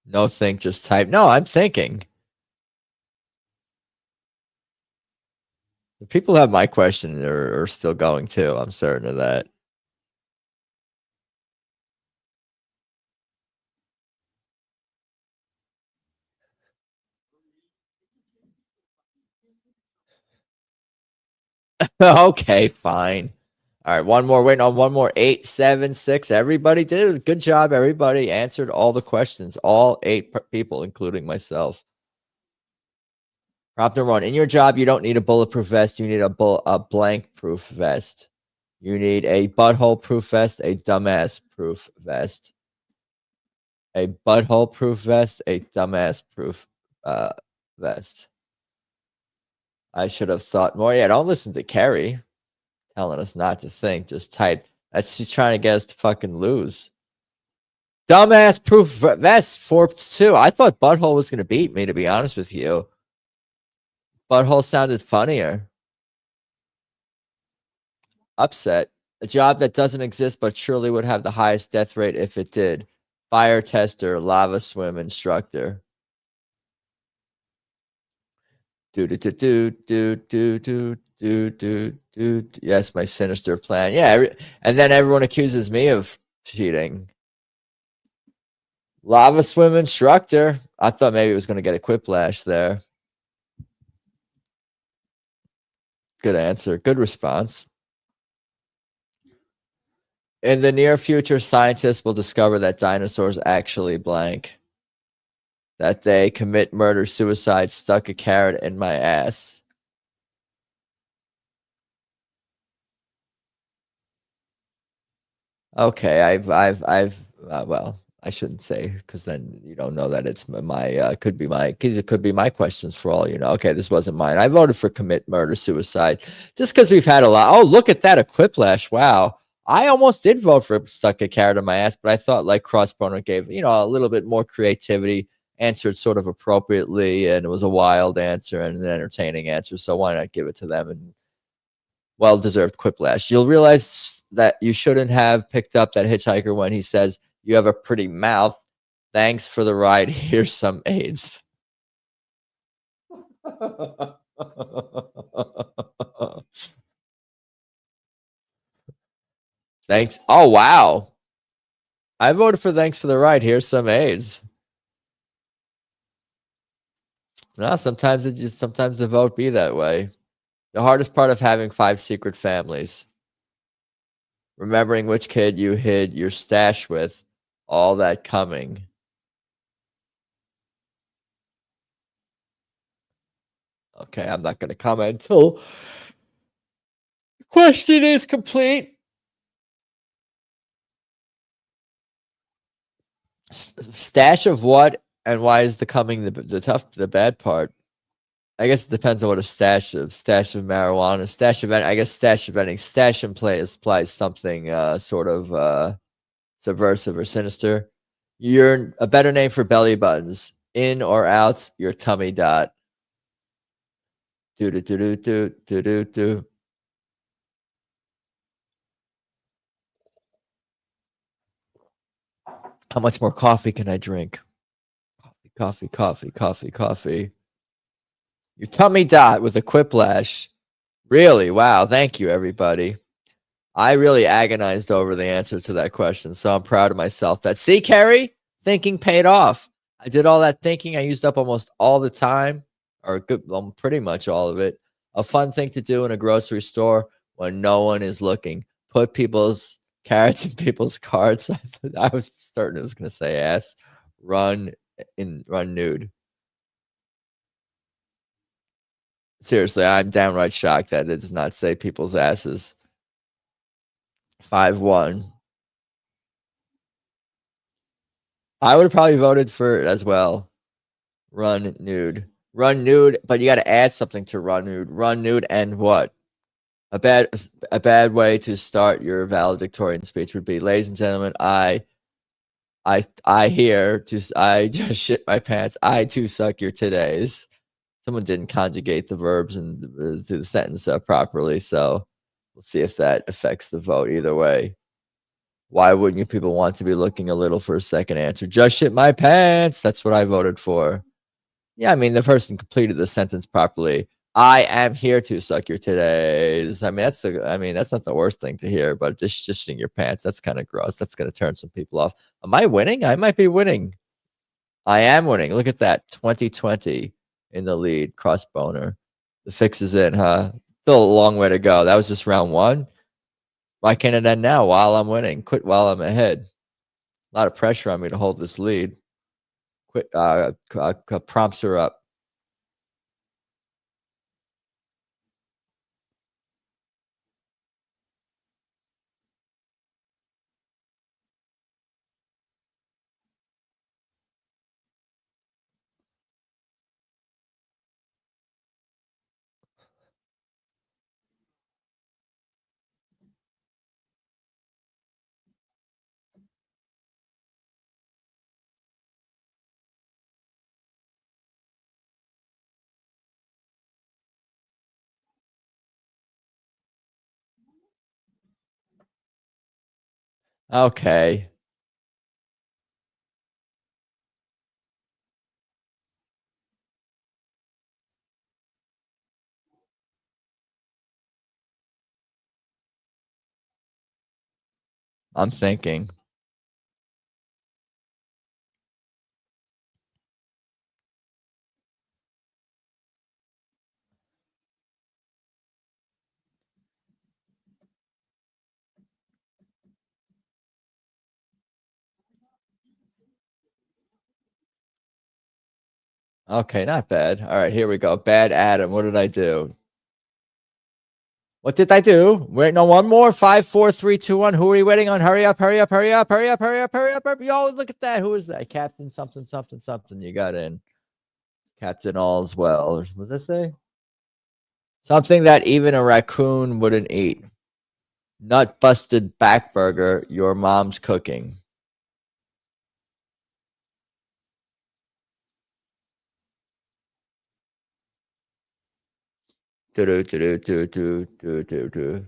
S1: No think, just type. No, I'm thinking. The people who have my question are still going too. I'm certain of that. Okay, fine. All right, one more. Waiting on one more. 876. Everybody did a good job. Everybody answered all the questions. All 8 people, including myself. Prompt number 1. In your job, you don't need a bulletproof vest. You need a blank-proof vest. You need a butthole-proof vest, a dumbass-proof vest. A butthole-proof vest, a dumbass-proof vest. I should have thought more. Yeah, don't listen to Carrie telling us not to think. Just type. That's she's trying to get us to fucking lose. Dumbass proof vest 4-2. I thought butthole was going to beat me, to be honest with you. Butthole sounded funnier. Upset. A job that doesn't exist but surely would have the highest death rate if it did. Fire tester, lava swim instructor. Yes, my sinister plan. Yeah, and then everyone accuses me of cheating. Lava swim instructor. I thought maybe it was going to get a quiplash there. Good answer. Good response. In the near future, scientists will discover that dinosaurs actually blank. That they commit murder, suicide, stuck a carrot in my ass. Okay, well, I shouldn't say because then you don't know that it's my could be my questions for all you know. Okay, this wasn't mine. I voted for commit murder, suicide, just because we've had a lot. Oh, look at that, a quiplash! Wow, I almost did vote for stuck a carrot in my ass, but I thought like Crossboner gave a little bit more creativity, answered sort of appropriately, and it was a wild answer and an entertaining answer. So why not give it to them and well-deserved quiplash. You'll realize that you shouldn't have picked up that hitchhiker when he says, you have a pretty mouth. Thanks for the ride. Here's some AIDS. Thanks. Oh, wow. I voted for thanks for the ride. Here's some AIDS. No, sometimes the vote be that way. The hardest part of having 5 secret families. Remembering which kid you hid your stash with. All that coming. Okay, I'm not going to comment until the question is complete. Stash of what and why is the coming the bad part? I guess it depends on what a stash of marijuana, stash of I guess stash of anything. Stash and play implies something sort of subversive or sinister. You're a better name for belly buttons. In or out, your tummy dot. Do. How much more coffee can I drink? Coffee. Your tummy dot with a quiplash. Really? Wow. Thank you, everybody. I really agonized over the answer to that question, so I'm proud of myself. See, Carrie, thinking paid off. I did all that thinking. I used up almost all the time, or pretty much all of it. A fun thing to do in a grocery store when no one is looking. Put people's carrots in people's carts. I was certain it was going to say ass. Run nude. Seriously, I'm downright shocked that it does not say people's asses. 5-1. I would have probably voted for it as well. Run nude, but you got to add something to run nude, and what? A bad way to start your valedictorian speech would be, ladies and gentlemen, I just shit my pants. I too suck your today's. Someone didn't conjugate the verbs and do the sentence properly, so we'll see if that affects the vote either way. Why wouldn't you people want to be looking a little for a second answer? Just shit my pants. That's what I voted for. Yeah, I mean, the person completed the sentence properly. I am here to suck your titties. I mean, that's not the worst thing to hear, but just shitting your pants, that's kind of gross. That's going to turn some people off. Am I winning? I might be winning. I am winning. Look at that. 2020 in the lead. Cross boner. The fix is in, huh? Still a long way to go. That was just round one. Why can't it end now while I'm winning? Quit while I'm ahead. A lot of pressure on me to hold this lead. Quit. Prompts are up. Okay. I'm thinking. Okay, not bad. All right, here we go. Bad Adam. What did I do? What did I do? Wait, no, one more. 5, 4, 3, 2, 1. Who are we waiting on? Hurry up, hurry up, hurry up, hurry up, hurry up, hurry up, hurry up. Yo, look at that. Who is that? Captain something, something, something. You got in. Captain All's Well. What does that say? Something that even a raccoon wouldn't eat. Nut busted back burger your mom's cooking. Do do do do do do do do.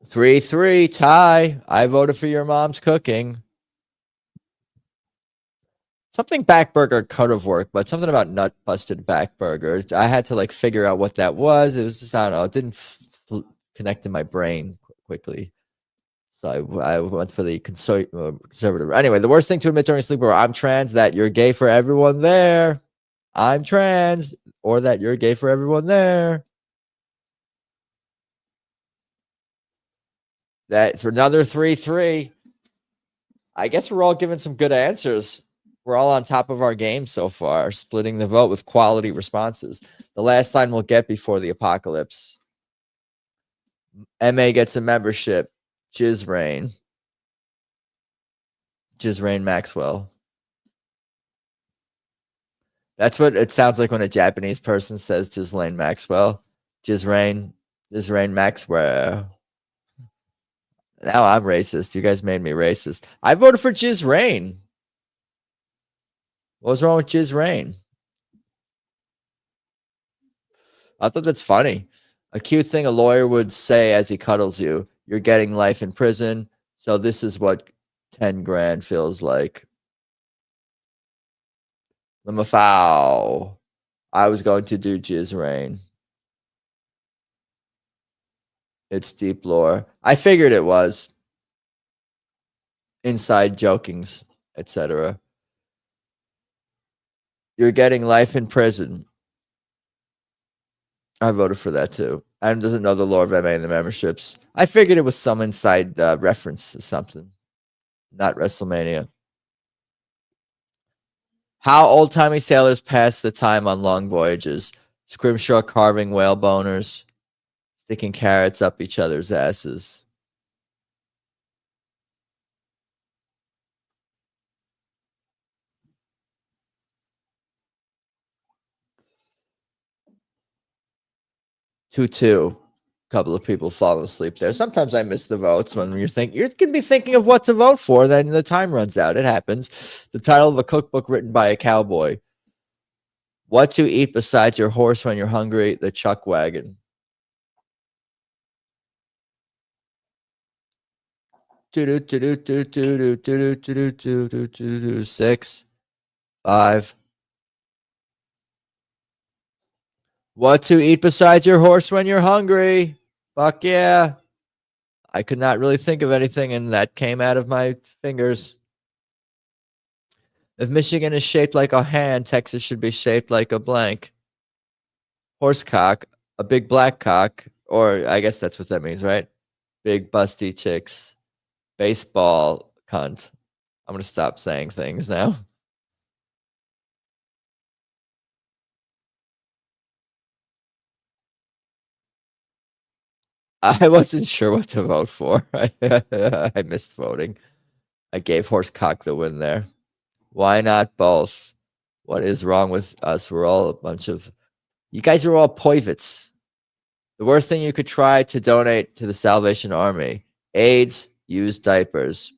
S1: 3-3 tie. I voted for your mom's cooking. Something back burger could have worked, but something about nut busted back burger. I had to like figure out what that was. It was just, I don't know. It didn't connect in my brain quickly. So I went for the conservative. Anyway, the worst thing to admit during sleepover, I'm trans, that you're gay for everyone there. I'm trans, or that you're gay for everyone there. That's another 3-3. I guess we're all giving some good answers. We're all on top of our game so far, splitting the vote with quality responses. The last sign we'll get before the apocalypse. MA gets a membership. Jizrain. Jizrain Maxwell. That's what it sounds like when a Japanese person says Ghislaine Maxwell. Jizrain Maxwell. Now I'm racist. You guys made me racist. I voted for Jizrain. What was wrong with Jizrain? I thought that's funny. A cute thing a lawyer would say as he cuddles you. You're getting life in prison. So this is what 10 grand feels like. Lemafau. I was going to do Jizrain. It's deep lore. I figured it was. Inside jokings, etc. You're getting life in prison. I voted for that too. Adam doesn't know the lore of MA and the memberships. I figured it was some inside reference to something. Not WrestleMania. How old-timey sailors pass the time on long voyages. Scrimshaw carving whale boners. Sticking carrots up each other's asses. Two. Couple of people fall asleep there. Sometimes I miss the votes when you're going to be thinking of what to vote for. Then the time runs out. It happens. The title of a cookbook written by a cowboy. What to eat besides your horse when you're hungry? The chuck wagon. Six, five. What to eat besides your horse when you're hungry? Fuck yeah. I could not really think of anything, and that came out of my fingers. If Michigan is shaped like a hand, Texas should be shaped like a blank. Horsecock, a big black cock, or I guess that's what that means, right? Big busty chicks. Baseball cunt. I'm going to stop saying things now. I wasn't sure what to vote for. I missed voting. I gave Horsecock the win there. Why not both? What is wrong with us? We're all a bunch of... You guys are all poivets. The worst thing you could try to donate to the Salvation Army. AIDS, use diapers.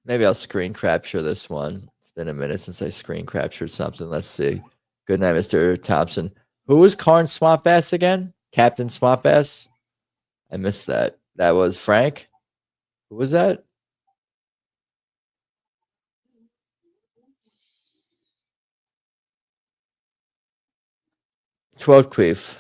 S1: Maybe I'll screen capture this one. It's been a minute since I screen captured something. Let's see. Good night, Mr. Thompson. Who was Karn Swamp Bass again? Captain Swamp Bass? I missed that. That was Frank? Who was that? Queef.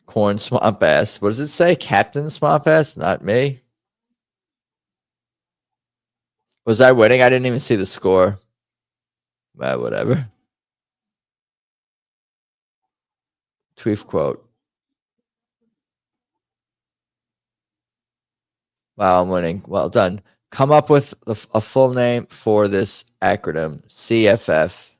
S1: Corn Swamp Bass. What does it say? Captain Swamp Bass? Not me. Was I winning? I didn't even see the score. Whatever. Tweef quote. Wow, I'm winning. Well done. Come up with a full name for this acronym. CFF.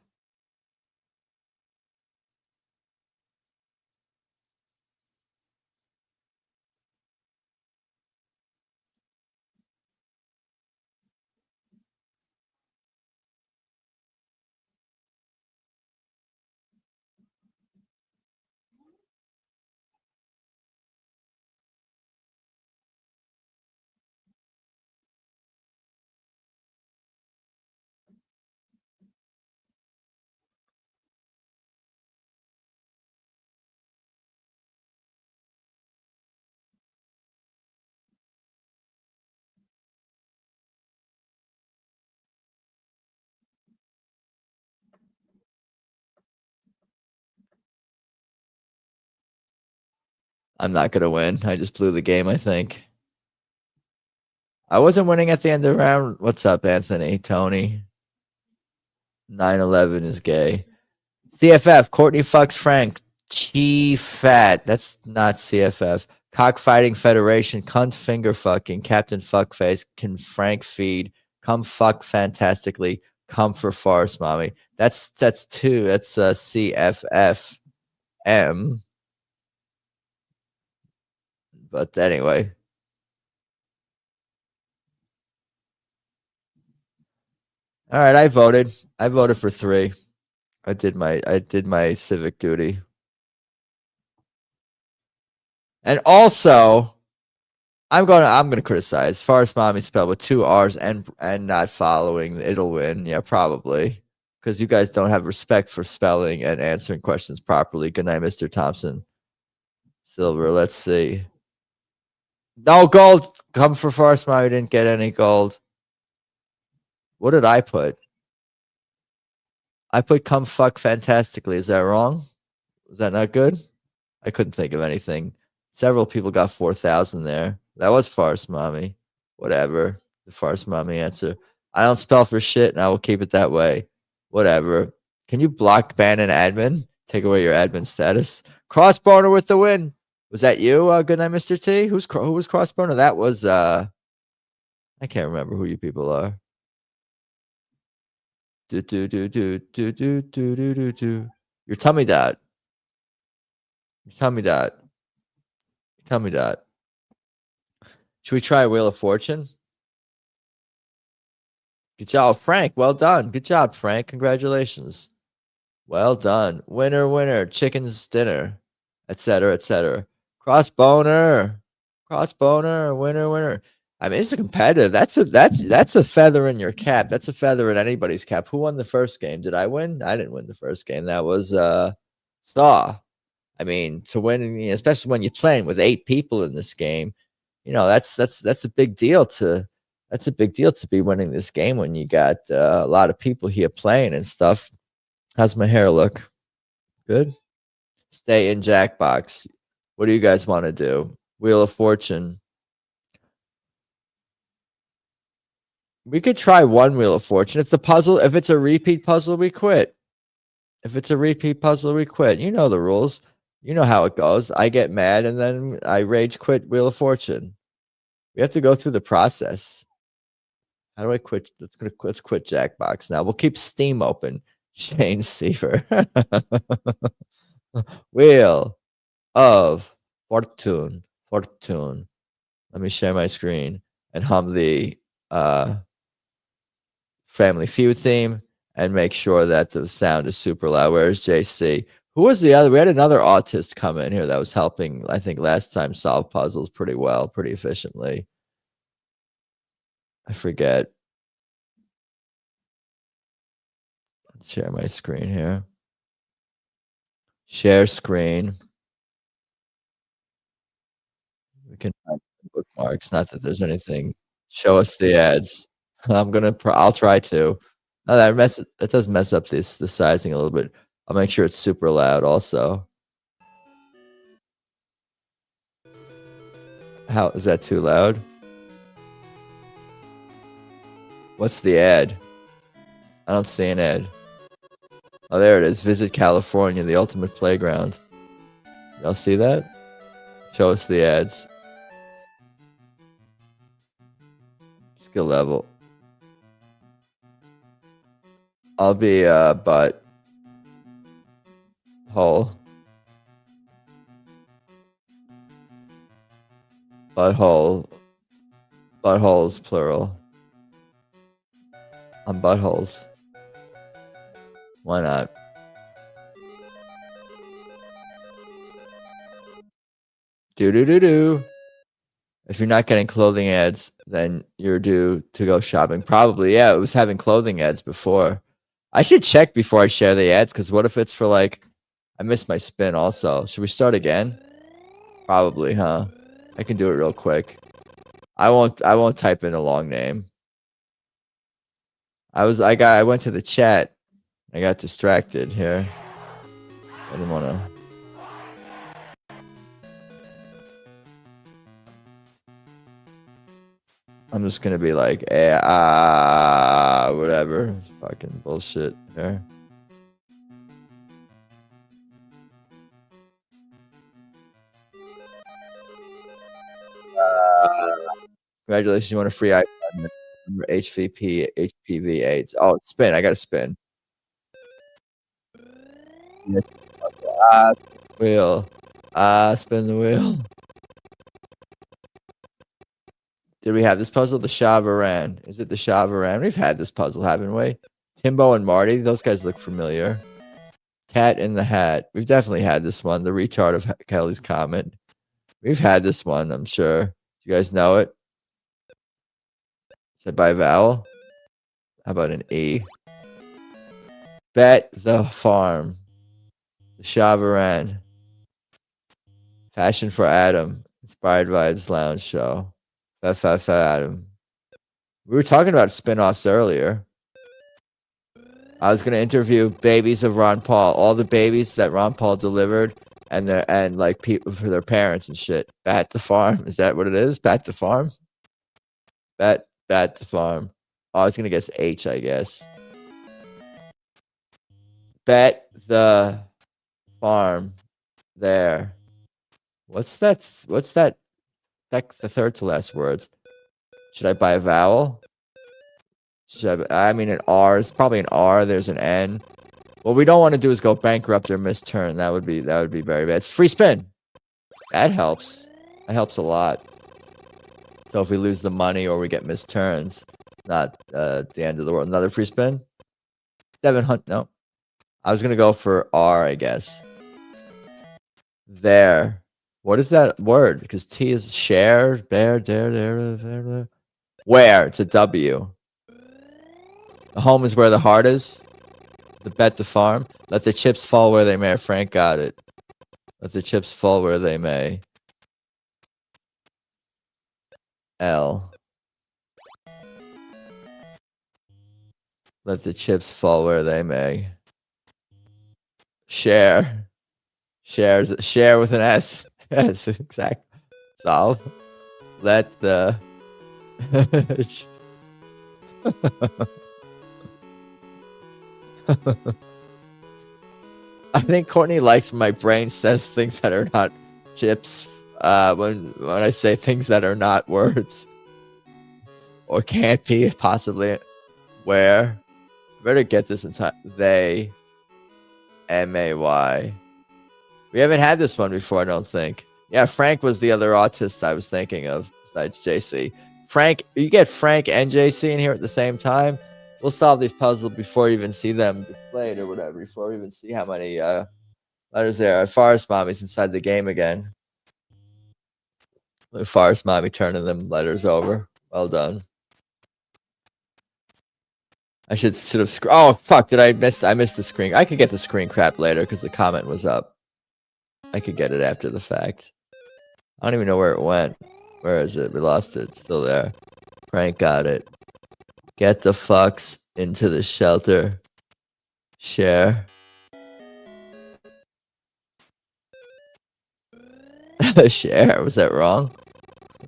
S1: I'm not going to win. I just blew the game, I think. I wasn't winning at the end of the round. What's up, Anthony? Tony? 9/11 is gay. CFF. Courtney fucks Frank. Chi fat. That's not CFF. Cockfighting Federation. Cunt finger fucking. Captain Fuckface. Can Frank feed? Come fuck fantastically. Come for farce, mommy. That's two. That's CFF. M. But anyway. All right, I voted. I voted for 3. I did my civic duty. And also, I'm gonna criticize Farce Mommy spelled with 2 R's and not following. It'll win. Yeah, probably. Because you guys don't have respect for spelling and answering questions properly. Good night, Mr. Thompson. Silver, let's see. No gold. Come for Farce Mommy. Didn't get any gold. What did I put? I put come fuck fantastically. Is that wrong? Was that not good? I couldn't think of anything. Several people got 4,000 there. That was Farce Mommy. Whatever. The Farce Mommy answer. I don't spell for shit, and I will keep it that way. Whatever. Can you block, ban, an admin? Take away your admin status. Crossboner with the win. Was that you? Good night, Mr. T. Who was Crossboner? That was I can't remember who you people are. Your tummy dot. Tell me that. Tell me that. Should we try Wheel of Fortune? Good job, Frank. Well done. Good job, Frank. Congratulations. Well done. Winner, winner. Chicken's dinner, etc., etc. Crossboner. Crossboner, winner. I mean, it's a competitive. That's a feather in your cap. That's a feather in anybody's cap. Who won the first game? Did I win? I didn't win the first game. That was Saw. I mean, to win, especially when you're playing with 8 people in this game, that's a big deal to be winning this game when you got a lot of people here playing and stuff. How's my hair look? Good. Stay in Jackbox. What do you guys want to do? Wheel of Fortune. We could try one Wheel of Fortune. If it's a repeat puzzle, we quit. If it's a repeat puzzle, we quit. You know the rules. You know how it goes. I get mad and then I rage quit Wheel of Fortune. We have to go through the process. How do I quit? Let's quit Jackbox now. We'll keep Steam open. Shane Seaver. Wheel of Fortune. Let me share my screen and hum the Family Feud theme and make sure that the sound is super loud. Where's JC? Who was the other? We had another autist come in here that was helping, I think, last time solve puzzles pretty well, pretty efficiently. I forget. Let's share my screen here. Share screen. We can find bookmarks. Not that there's anything. Show us the ads. I'll try to. Oh, that does mess up the sizing a little bit. I'll make sure it's super loud also. How is that too loud? What's the ad? I don't see an ad. Oh, there it is. Visit California, the ultimate playground. Y'all see that? Show us the ads. Skill level. I'll be butt hole. Butthole. Buttholes plural. I'm buttholes. Why not? Do. If you're not getting clothing ads, then you're due to go shopping. Probably, yeah. It was having clothing ads before. I should check before I share the ads, because what if it's for like, I missed my spin also. Should we start again? Probably, huh? I can do it real quick. I won't type in a long name. I went to the chat. I got distracted here. I didn't want to. I'm just gonna be like, whatever. It's fucking bullshit here. Congratulations, you want a free iPhone. HPV AIDS. Oh, spin. I got to spin. Wheel. Spin the wheel. Did we have this puzzle? The Shavaran. Is it the Shavaran? We've had this puzzle, haven't we? Timbo and Marty. Those guys look familiar. Cat in the Hat. We've definitely had this one. The retard of Kelly's comment. We've had this one, I'm sure. You guys know it? Should I buy a vowel? How about an E? Bet the Farm. The Shavaran. Fashion for Adam. Inspired Vibes Lounge Show. Adam. We were talking about spinoffs earlier. I was gonna interview babies of Ron Paul, all the babies that Ron Paul delivered, and like people for their parents and shit. Bat the Farm. Is that what it is? Bat the Farm? Bat the Farm. Oh, I was gonna guess H, I guess. Bet the Farm. There. What's that? That's the third to last words. Should I buy a vowel? I mean, an R is probably an R. There's an N. What we don't want to do is go bankrupt or miss turn. That would be very bad. It's free spin. That helps. That helps a lot. So if we lose the money or we get missed turns, not the end of the world. Another free spin. 700. No. I was gonna go for R, I guess. There. What is that word? Because T is share, bear, there. Where? It's a W. The home is where the heart is. The bet the farm. Let the chips fall where they may. Frank got it. Let the chips fall where they may. L. Let the chips fall where they may. Share. Share with an S. Yes, exactly. Solve. Let the I think Courtney likes my brain says things that are not chips. When I say things that are not words or can't be possibly. Where? Better get this in time. They. MAY. We haven't had this one before, I don't think. Yeah, Frank was the other autist I was thinking of besides JC. Frank, you get Frank and JC in here at the same time. We'll solve these puzzles before you even see them displayed or whatever. Before we even see how many letters there are. Forest Mommy's inside the game again. Forest Mommy turning them letters over. Well done. I should sort of oh fuck, I missed the screen. I could get the screen crap later because the comment was up. I could get it after the fact. I don't even know where it went. Where is it? We lost it. It's still there. Frank got it. Get the fucks into the shelter. Share. Share. Was that wrong?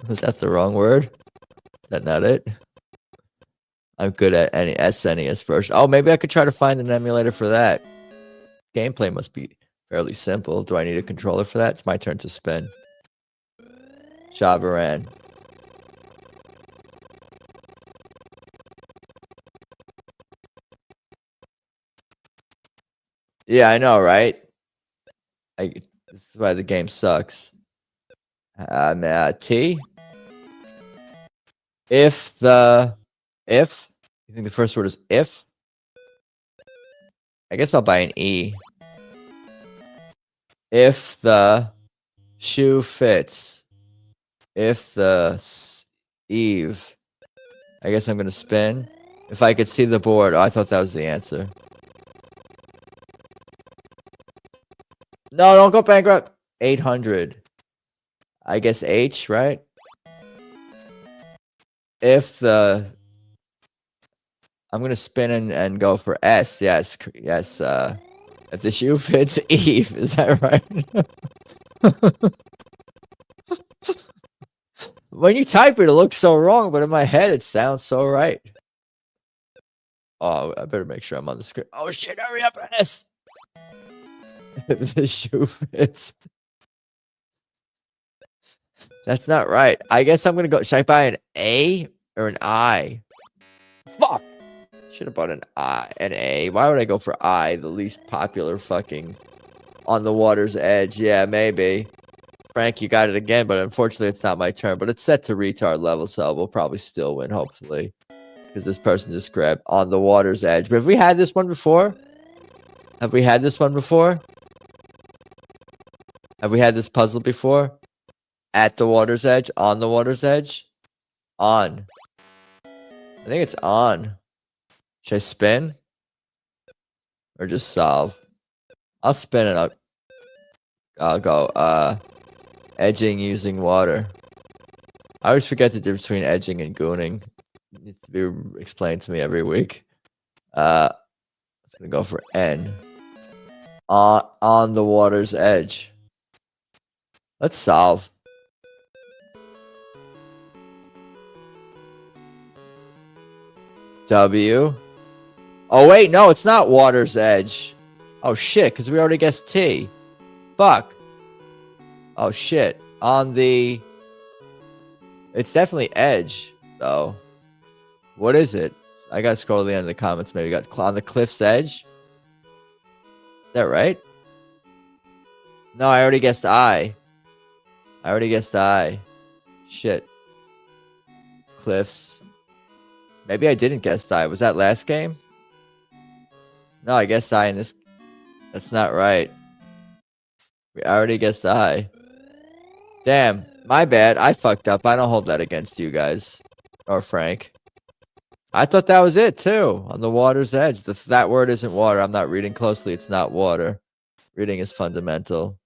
S1: Was that the wrong word? Is that not it? I'm good at any SNES version. Oh, maybe I could try to find an emulator for that. Gameplay must be fairly simple. Do I need a controller for that? It's my turn to spin. Javaran. Yeah, I know, right? This is why the game sucks. T. If. You think the first word is if? I guess I'll buy an E. If the shoe fits. If the Eve. I guess I'm going to spin. If I could see the board. Oh, I thought that was the answer. No, don't go bankrupt. 800. I guess H, right? If the... I'm going to spin and go for S. Yes. Yes. If the shoe fits Eve. Is that right? When you type it, it looks so wrong, but in my head, it sounds so right. Oh, I better make sure I'm on the screen. Oh, shit. Hurry up, S. If the shoe fits. That's not right. I guess I'm going to go. Should I buy an A or an I? Fuck. Should have bought an A. Why would I go for I, the least popular fucking on the water's edge? Yeah, maybe. Frank, you got it again, but unfortunately it's not my turn. But it's set to retard level, so we'll probably still win, hopefully. Because this person just grabbed on the water's edge. But have we had this one before? Have we had this one before? Have we had this puzzle before? At the water's edge? On the water's edge? On. I think it's on. Should I spin? Or just solve? I'll spin it. I'll go, edging using water. I always forget the difference between edging and gooning. It needs to be explained to me every week. I'm gonna go for N. On the water's edge. Let's solve. W. Oh, wait, no, it's not water's edge. Oh, shit, because we already guessed T. Fuck. Oh, shit. On the... It's definitely edge, though. What is it? I gotta scroll to the end of the comments, maybe. Got on the cliff's edge? Is that right? No, I already guessed I. Shit. Cliffs. Maybe I didn't guess I. Was that last game? No, I guessed I in this. That's not right. We already guessed I. Damn, my bad. I fucked up. I don't hold that against you guys or Frank. I thought that was it too. On the water's edge. That word isn't water. I'm not reading closely. It's not water. Reading is fundamental.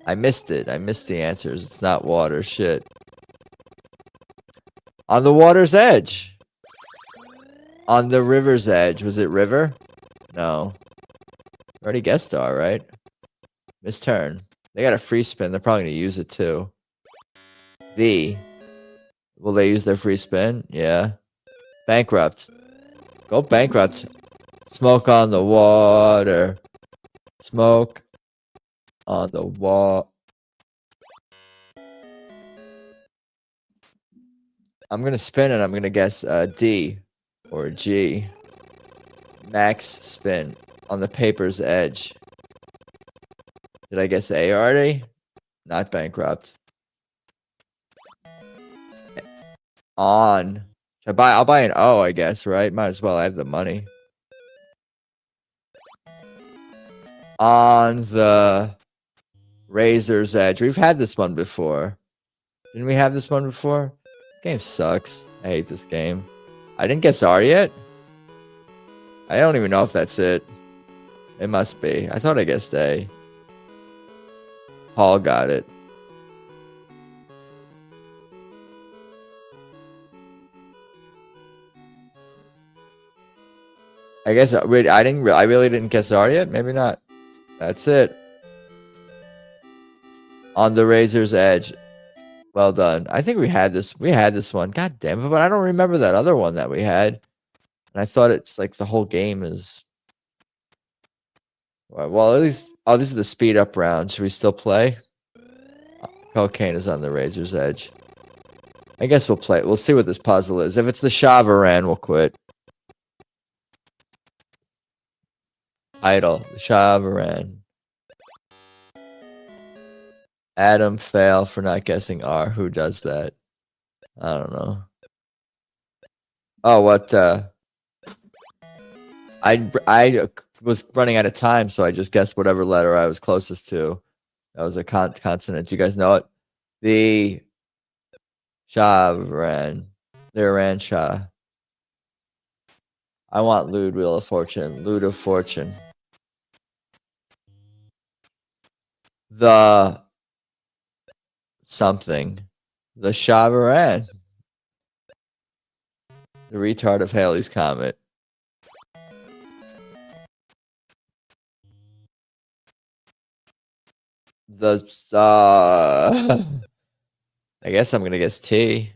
S1: I missed it. I missed the answers. It's not water. Shit. On the water's edge. On the river's edge. Was it river? No. Already guessed star, right? Miss turn. They got a free spin. They're probably going to use it too. V. Will they use their free spin? Yeah. Bankrupt. Go bankrupt. Smoke on the water. Smoke on the wall. I'm going to spin and I'm going to guess D or G. Max spin on the paper's edge. Did I guess A already? Not bankrupt. On. I'll buy an O, I guess, right? Might as well. I have the money. On the razor's edge. We've had this one before. Didn't we have this one before? This game sucks. I hate this game. I didn't guess R yet. I don't even know if that's it. It must be. I thought I guessed A. Paul got it. I guess I really didn't guess R yet. Maybe not. That's it. On the razor's edge. Well done. I think we had this. We had this one. God damn it! But I don't remember that other one that we had. And I thought it's like the whole game is. Well, at least. Oh, this is the speed up round. Should we still play? Cocaine is on the razor's edge. I guess we'll play. We'll see what this puzzle is. If it's the Shavaran, we'll quit. Title: The Shavaran. Adam fail for not guessing R. Who does that? I don't know. Oh, what? I was running out of time, so I just guessed whatever letter I was closest to. That was a consonant. You guys know it? The Shavaran. The Iran Shah. I want Lewd Wheel of Fortune. Lewd of Fortune. The something. The Shavaran. The retard of Halley's Comet. The I guess I'm gonna guess T.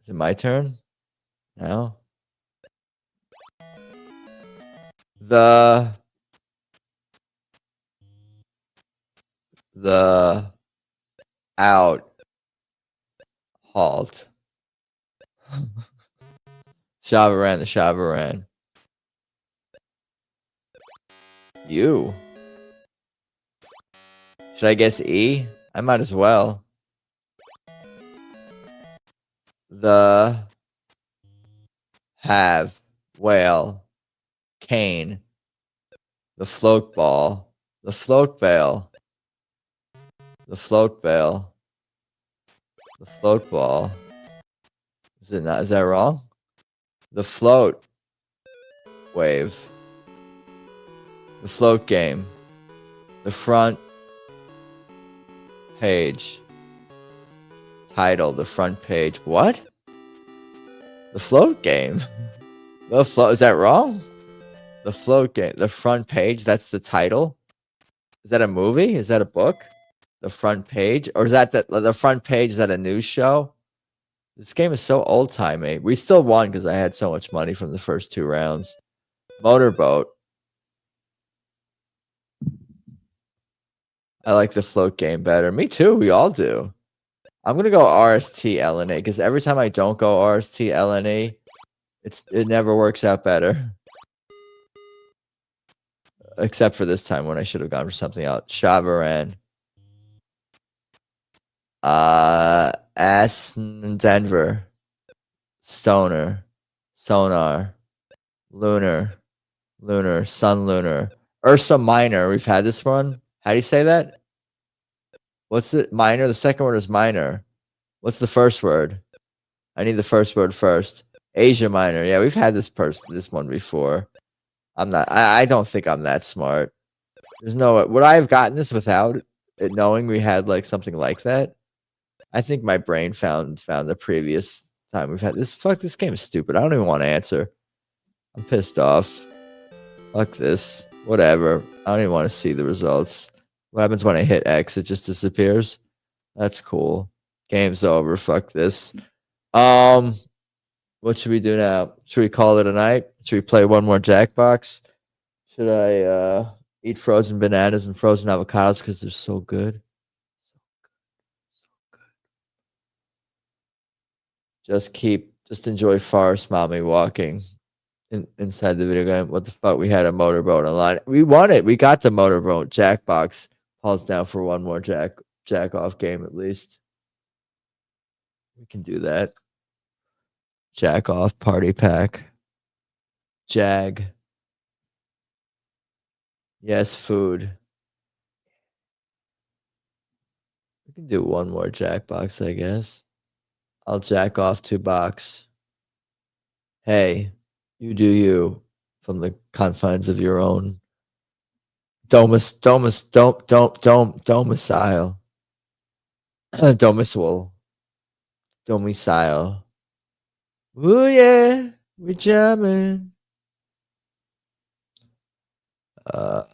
S1: Is it my turn? No. The out halt. Shavaran, the Shavaran. You. Should I guess E? I might as well. The have whale cane. The float ball. The float bale. The float bale. The float ball. Is it not? Is that wrong? The float wave. The float game. The front page. Title. The front page. What? The float game. The float. Is that wrong? The float game. The front page. That's the title. Is that a movie? Is that a book? The front page, or is that the front page? Is that a news show? This game is so old timey. We still won because I had so much money from the first 2 rounds. Motorboat. I like the float game better. Me too. We all do. I'm gonna go RST LNA because every time I don't go RST LNA, it never works out better. Except for this time when I should have gone for something else. Shavaran. Denver. Stoner. Sonar. Lunar. Sun Lunar. Ursa Minor. We've had this one. How do you say that? What's the minor? The second word is minor. What's the first word? I need the first word first. Asia Minor. Yeah, we've had this one before. I don't think I'm that smart. There's no would I have gotten this without it knowing we had like something like that? I think my brain found the previous time we've had this. Fuck, this game is stupid. I don't even want to answer. I'm pissed off. Fuck this. Whatever. I don't even want to see the results. What happens when I hit X? It just disappears. That's cool. Game's over. Fuck this. What should we do now? Should we call it a night? Should we play one more Jackbox? Should I eat frozen bananas and frozen avocados because they're so good? Just enjoy Forest Mommy walking inside the video game. What the fuck? We had a motorboat online. We won it. We got the motorboat. Jackbox. Paul's down for one more jack off game at least. We can do that. Jack off party pack. Jag. Yes, food. We can do one more Jackbox, I guess. I'll jack off 2 box. Hey, you do you from the confines of your own domicile. Domicile. Ooh yeah, we jamming. How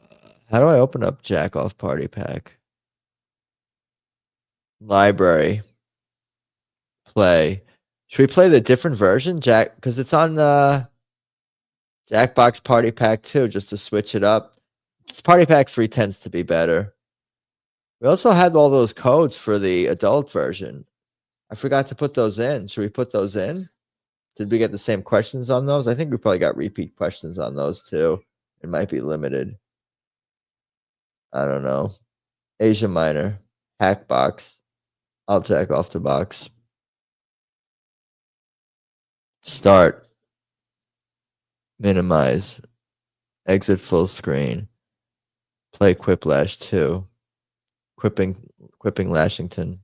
S1: do I open up Jack Off Party Pack? Library. Play. Should we play the different version, Jack? Because it's on the Jackbox Party Pack 2, just to switch it up. Party Pack 3 tends to be better. We also had all those codes for the adult version. I forgot to put those in. Should we put those in? Did we get the same questions on those? I think we probably got repeat questions on those too. It might be limited. I don't know. Asia Minor. Hack box. I'll jack off the box. Start. Minimize. Exit full screen. Play Quiplash 2. Quipping Lashington.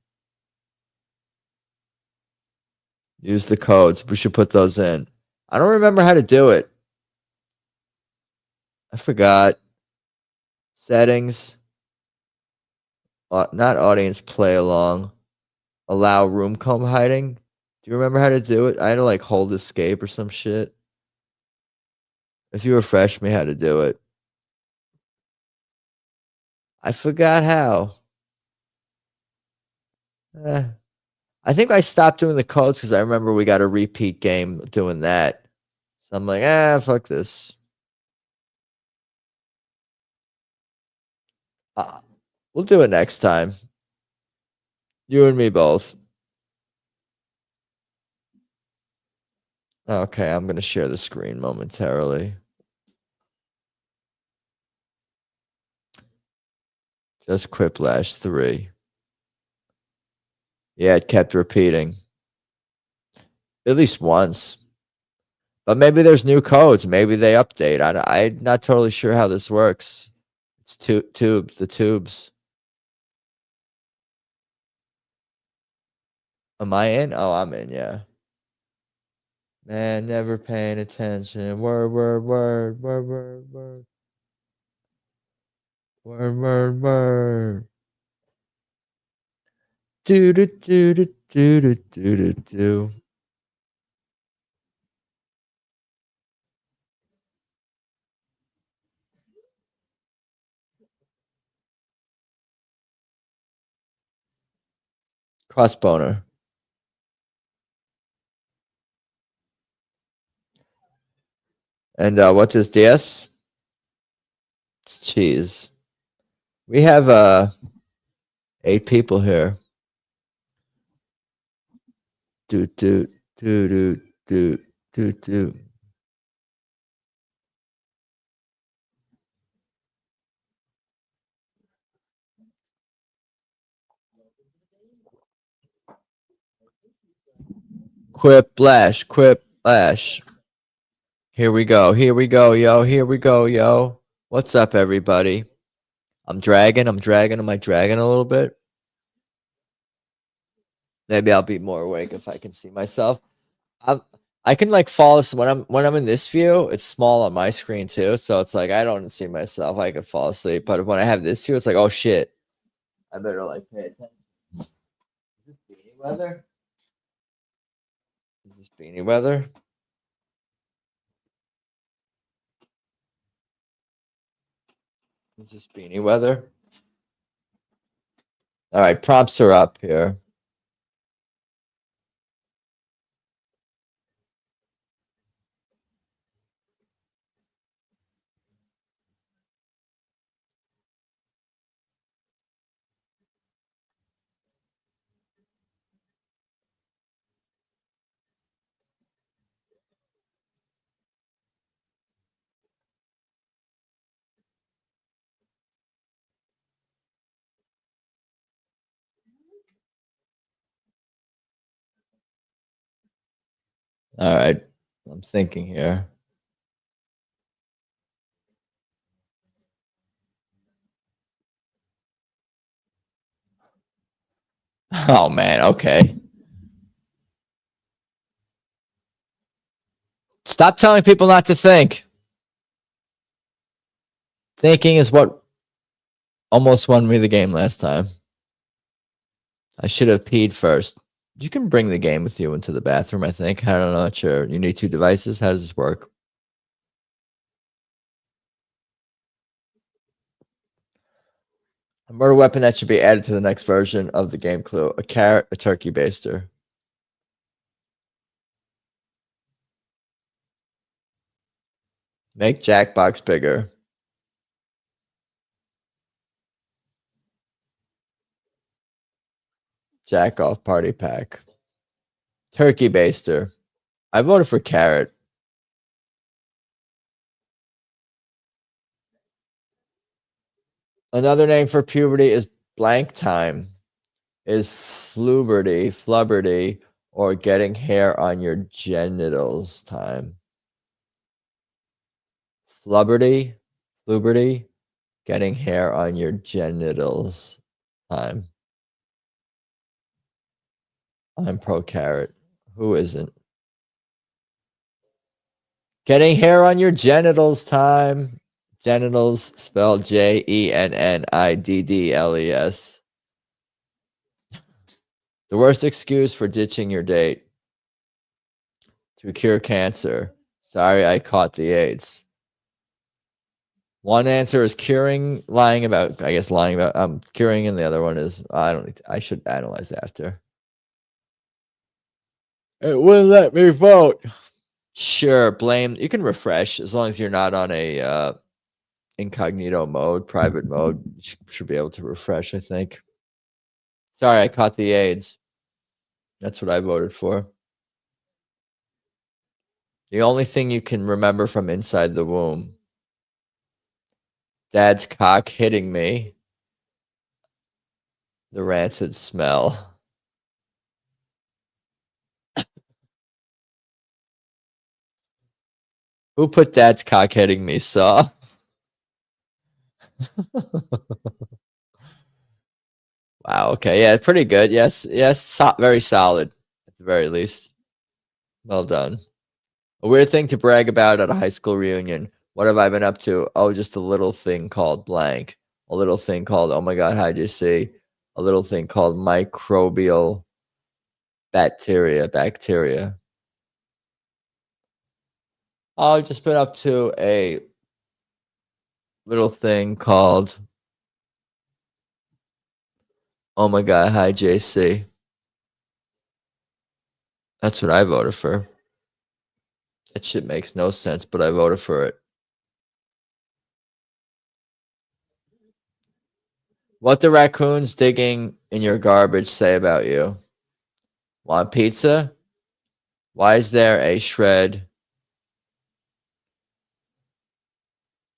S1: Use the codes. We should put those in. I don't remember how to do it. I forgot. Settings. Not audience play along. Allow room comb hiding. Do you remember how to do it? I had to like hold escape or some shit. If you refresh me how to do it. I forgot how. I think I stopped doing the codes because I remember we got a repeat game doing that. So I'm like, fuck this. We'll do it next time. You and me both. Okay, I'm going to share the screen momentarily. Just Quiplash 3. Yeah, it kept repeating. At least once. But maybe there's new codes. Maybe they update. I'm not totally sure how this works. It's the tubes. Am I in? Oh, I'm in, yeah. Man, never paying attention. Word. Do. Crossboner. And what's his DS? It's cheese. We have 8 people here. Do. Quiplash. Here we go, yo. Here we go, yo. What's up, everybody? I'm dragging. Am I dragging a little bit? Maybe I'll be more awake if I can see myself. I can like fall asleep when I'm in this view. It's small on my screen too, so it's like I don't see myself. I could fall asleep, but when I have this view, it's like, oh shit, I better like pay attention. Is this beanie weather? Is this beanie weather? Is this beanie weather? All right, prompts are up here. All right, I'm thinking here. Oh man, okay. Stop telling people not to think. Thinking is what almost won me the game last time. I should have peed first. You can bring the game with you into the bathroom, I think. I don't know. Not sure. You need 2 devices. How does this work? A murder weapon that should be added to the next version of the game clue. A carrot, a turkey baster. Make Jackbox bigger. Jack off party pack. Turkey baster. I voted for carrot. Another name for puberty is blank time. Is flubberty, or getting hair on your genitals time. Flubberty, getting hair on your genitals time. I'm pro carrot. Who isn't? Getting hair on your genitals time. Genitals spelled JENNIDDLES. The worst excuse for ditching your date. To cure cancer. Sorry, I caught the AIDS. One answer is curing, lying about, curing, and the other one is, I should analyze after. It wouldn't let me vote. Sure, blame. You can refresh as long as you're not on a incognito mode, private mode. You should be able to refresh, I think. Sorry, I caught the AIDS. That's what I voted for. The only thing you can remember from inside the womb. Dad's cock hitting me. The rancid smell. Who put dad's cock hitting me, Saw? Wow, okay. Yeah, pretty good. Yes, very solid at the very least. Well done. A weird thing to brag about at a high school reunion. What have I been up to? Oh, just a little thing called blank. A little thing called, oh my God, how'd you see? A little thing called microbial bacteria. Oh, I've just been up to a little thing called, oh my God, hi JC. That's what I voted for. That shit makes no sense, but I voted for it. What the raccoons digging in your garbage say about you? Want pizza? Why is there a shred?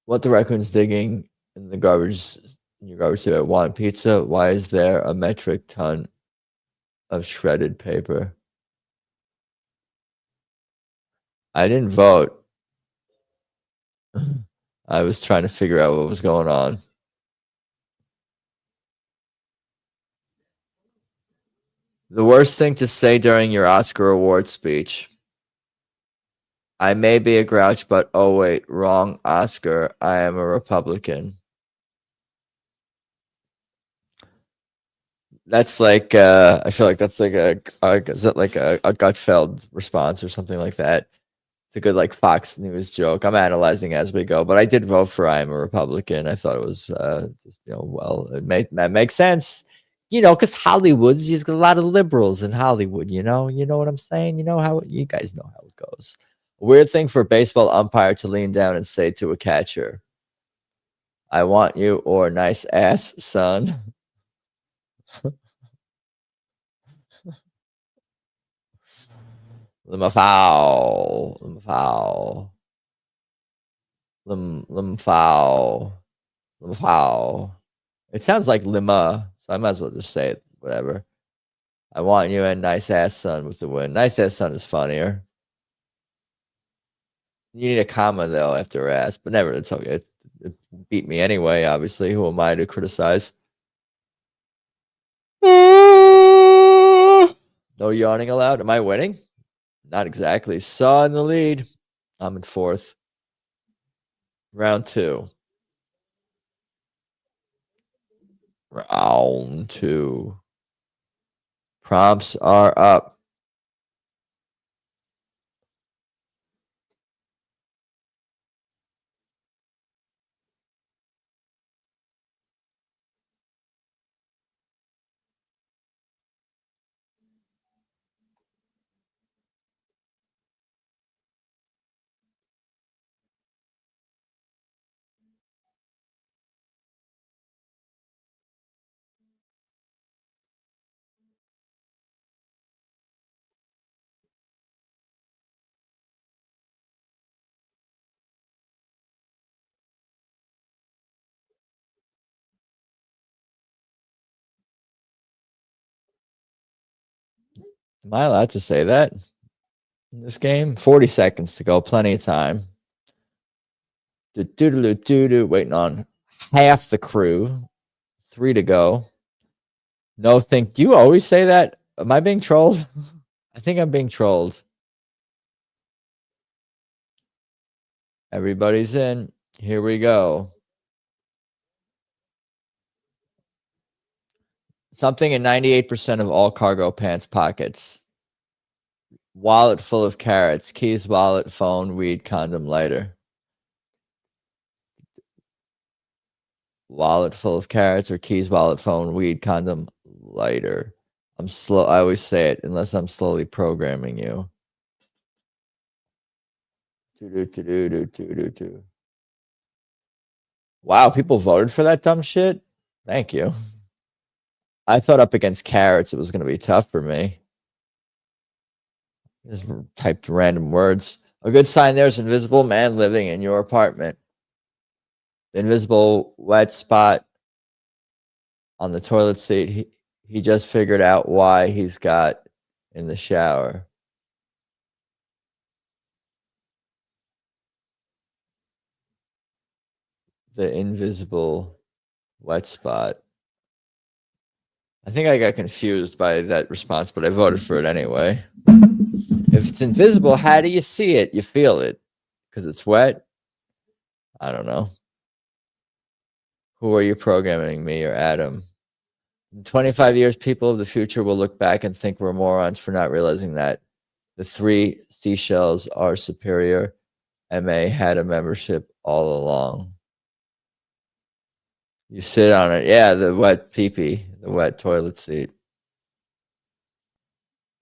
S1: What the raccoons digging in the garbage in your garbage say about want pizza? Why is there a metric ton of shredded paper? I didn't vote. I was trying to figure out what was going on. The worst thing to say during your Oscar award speech. I may be a grouch, but oh wait, wrong Oscar. I am a Republican. That's like I feel like that's like is it like a Gutfeld response or something like that? It's a good like Fox News joke. I'm analyzing as we go, but I did vote for I am a Republican. I thought it was just well, that makes sense. Because Hollywood's just got a lot of liberals in Hollywood. You know what I'm saying. You know how you guys know how it goes. A weird thing for a baseball umpire to lean down and say to a catcher, "I want you," or "Nice ass, son." Lima foul, lima foul, lim foul, lima foul. It sounds like lima, so I might as well just say it. Whatever. I want you and nice ass son with the win. Nice ass son is funnier. You need a comma though after ass, but never. It's okay. It beat me anyway. Obviously, who am I to criticize? No yawning allowed. Am I winning? Not exactly. Saw in the lead. I'm in fourth. Round two. Round two. Prompts are up. Am I allowed to say that in this game? 40 seconds to go. Plenty of time. Waiting on half the crew. 3 to go. No, think. Do you always say that? Am I being trolled? I think I'm being trolled. Everybody's in. Here we go. Something in 98% of all cargo pants pockets. Wallet full of carrots. Keys, wallet, phone, weed, condom, lighter. Wallet full of carrots or keys, wallet, phone, weed, condom, lighter. I'm slow. I always say it unless I'm slowly programming you. Wow, people voted for that dumb shit. Thank you. I thought up against carrots it was going to be tough for me. Just typed random words. A good sign there's an invisible man living in your apartment. The invisible wet spot on the toilet seat. He just figured out why he's got in the shower. The invisible wet spot. I think I got confused by that response, but I voted for it anyway. If it's invisible, how do you see it? You feel it because it's wet. I don't know. Who are you programming, me or Adam? In 25 years, people of the future will look back and think we're morons for not realizing that the 3 seashells are superior. MA had a membership all along. You sit on it. Yeah, the wet pee-pee, the wet toilet seat.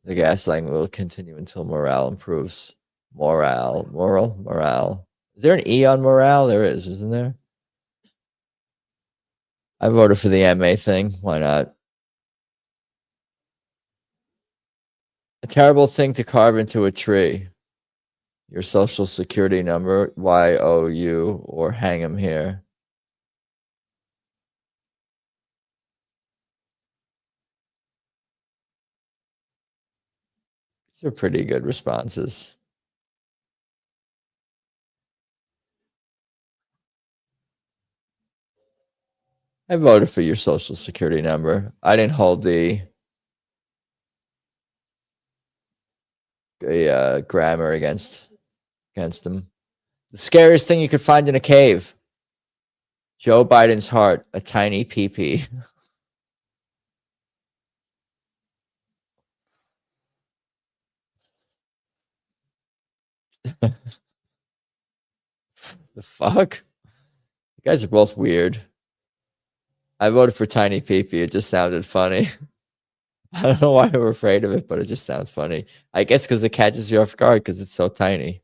S1: The gaslighting will continue until morale improves. Morale. Is there an E on morale? There is, isn't there? I voted for the MA thing. Why not? A terrible thing to carve into a tree. Your social security number, YOU, or hang 'em here. These are pretty good responses. I voted for your social security number. I didn't hold the grammar against him. The scariest thing you could find in a cave. Joe Biden's heart, a tiny pee-pee. The fuck? You guys are both weird. I voted for tiny pee-pee. It just sounded funny. I don't know why I'm afraid of it, but it just sounds funny. I guess because it catches you off guard because it's so tiny.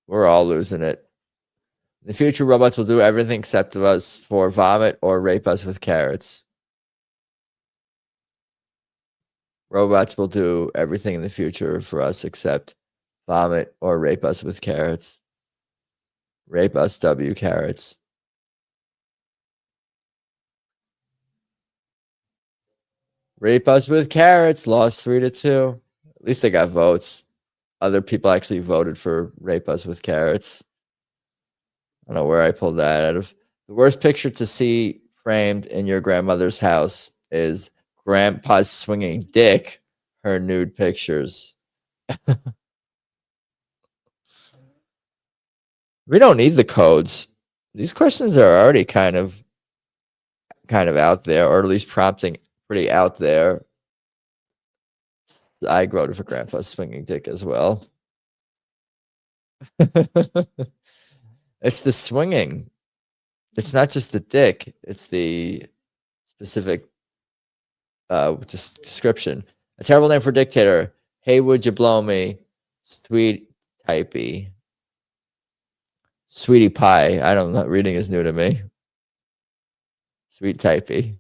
S1: We're all losing it. In the future, robots will do everything except of us for vomit or rape us with carrots. Robots will do everything in the future for us except vomit or rape us with carrots. Rape us, W carrots. Rape us with carrots. Lost 3-2. At least they got votes. Other people actually voted for rape us with carrots. I don't know where I pulled that out of. The worst picture to see framed in your grandmother's house is grandpa's swinging dick, her nude pictures. We don't need the codes. These questions are already kind of out there, or at least prompting pretty out there. I voted for grandpa's swinging dick as well. It's the swinging. It's not just the dick. It's the specific description. A terrible name for dictator. Hey, would you blow me? Sweet typey. Sweetie pie. I don't know. Reading is new to me. Sweet typey.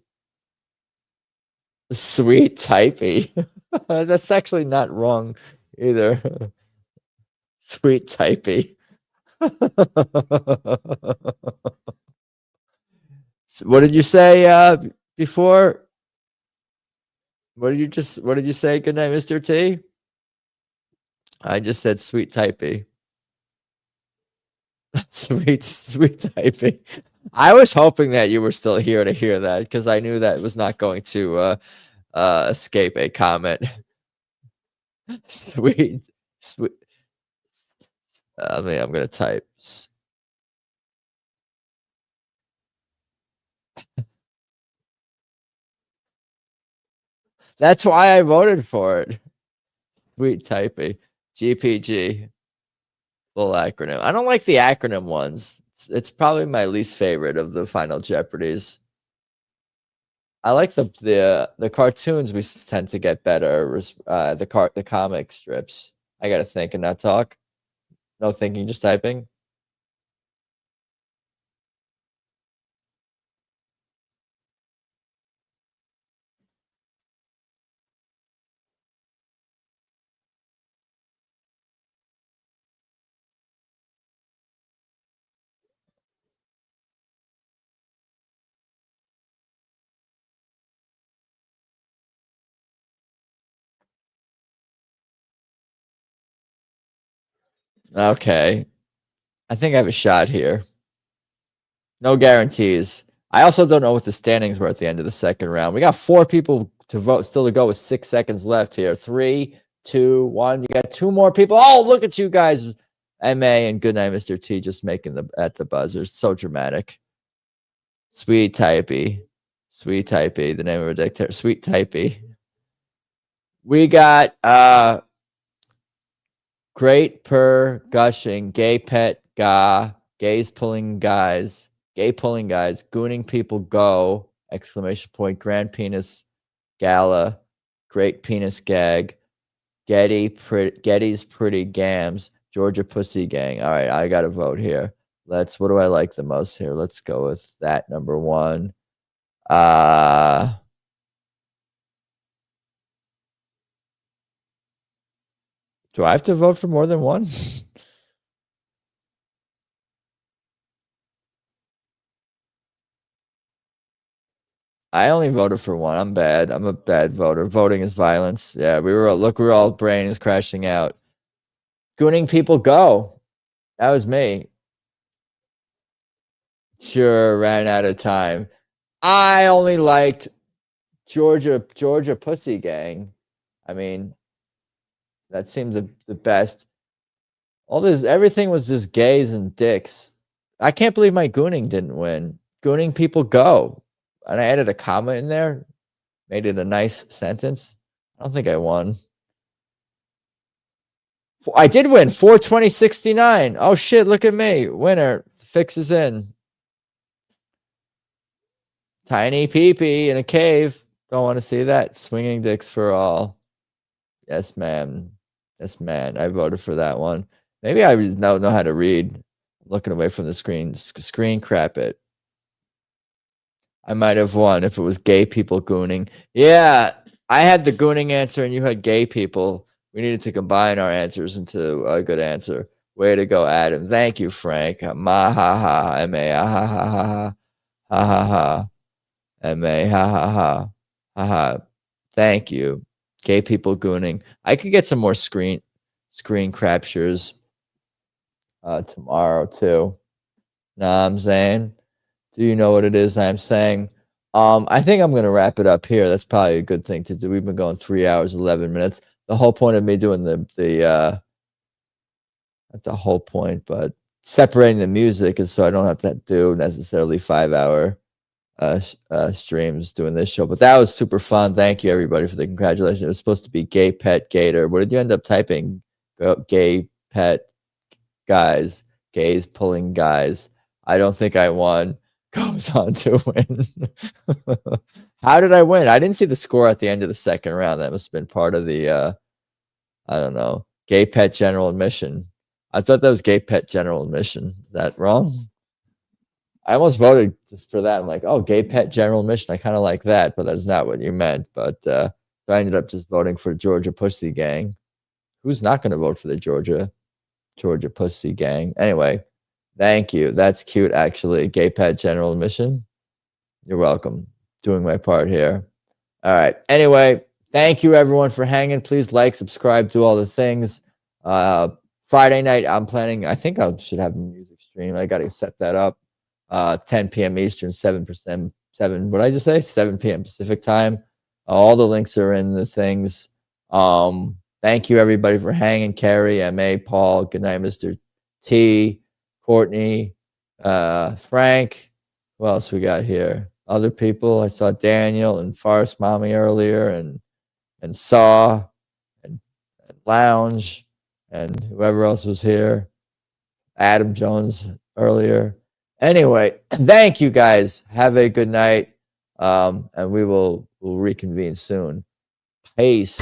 S1: Sweet typey. That's actually not wrong either. Sweet typey. What did you say before? What did you say? Good night, Mr. T. I just said sweet typey. sweet typey. I was hoping that you were still here to hear that because I knew that was not going to escape a comment. sweet. I'm gonna type. That's why I voted for it. Sweet typing. GPG. Full acronym. I don't like the acronym ones. It's probably my least favorite of the Final Jeopardies. I like the cartoons. We tend to get better. The comic strips. I gotta think and not talk. No thinking, just typing. Okay. I think I have a shot here. No guarantees. I also don't know what the standings were at the end of the second round. We got 4 people to vote, still to go with 6 seconds left here. 3, 2, 1. You got 2 more people. Oh, look at you guys. MA and Goodnight, Mr. T, just making at the buzzer. So dramatic. Sweet typey. Sweet typey. The name of a dictator. Sweet typey. We got great per gushing, gay pet ga, gays pulling guys. Gay pulling guys, gooning people go! Exclamation point! Grand penis gala, great penis gag, Getty's pretty gams, Georgia pussy gang. All right, I got to vote here. What do I like the most here? Let's go with that number 1. Do I have to vote for more than one? I only voted for one. I'm bad. I'm a bad voter. Voting is violence. Yeah, we were all brains crashing out. Gooning people go. That was me. Sure, ran out of time. I only liked Georgia Pussy Gang. I mean, that seems the best. Everything was just gays and dicks. I can't believe my gooning didn't win. Gooning people go. And I added a comma in there, made it a nice sentence. I don't think I won. I did win 420.69. Oh shit, look at me. Winner. Fix is in. Tiny peepee in a cave. Don't want to see that. Swinging dicks for all. Yes, ma'am. Yes, man. I voted for that one. Maybe I don't know how to read. I'm looking away from the screen. Screen crap it. I might have won if it was gay people gooning. Yeah, I had the gooning answer and you had gay people. We needed to combine our answers into a good answer. Way to go, Adam. Thank you, Frank. Ma ha ha M-A ha ha ha ha ha ha ha M-A ha ha ha ha ha. Thank you. Gay people gooning. I could get some more screen captures tomorrow too. Know what I'm saying? Do you know what it is I'm saying? I think I'm gonna wrap it up here. That's probably a good thing to do. We've been going 3 hours, 11 minutes. The whole point of me doing not the whole point, but separating the music is so I don't have to do necessarily 5-hour streams doing this show. But that was super fun. Thank you everybody for the congratulations. It was supposed to be gay pet gator. What did you end up typing? Gay pet guys, gays pulling guys. I don't think I won. Goes on to win. How did I win? I didn't see the score at the end of the second round. That must have been part of the I don't know, gay pet general admission. I thought that was gay pet general admission. Is that wrong? I almost voted just for that. I'm like, oh, gay pet general admission. I kind of like that, but that's not what you meant. But so I ended up just voting for Georgia Pussy Gang. Who's not going to vote for the Georgia Pussy Gang? Anyway, thank you. That's cute, actually. Gay pet general admission. You're welcome. Doing my part here. All right. Anyway, thank you everyone for hanging. Please like, subscribe, do all the things. Friday night, I'm planning. I think I should have a music stream. I got to set that up. 10 p.m. Eastern, 7 what did I just say? 7 p.m. Pacific time. All the links are in the things. Thank you everybody for hanging. Carrie, M.A., Paul, good night, Mr. T, Courtney, Frank. Who else we got here? Other people. I saw Daniel and Forest Mommy earlier, and Saw and Lounge and whoever else was here. Adam Jones earlier. Anyway, thank you guys. Have a good night. And we'll reconvene soon. Peace.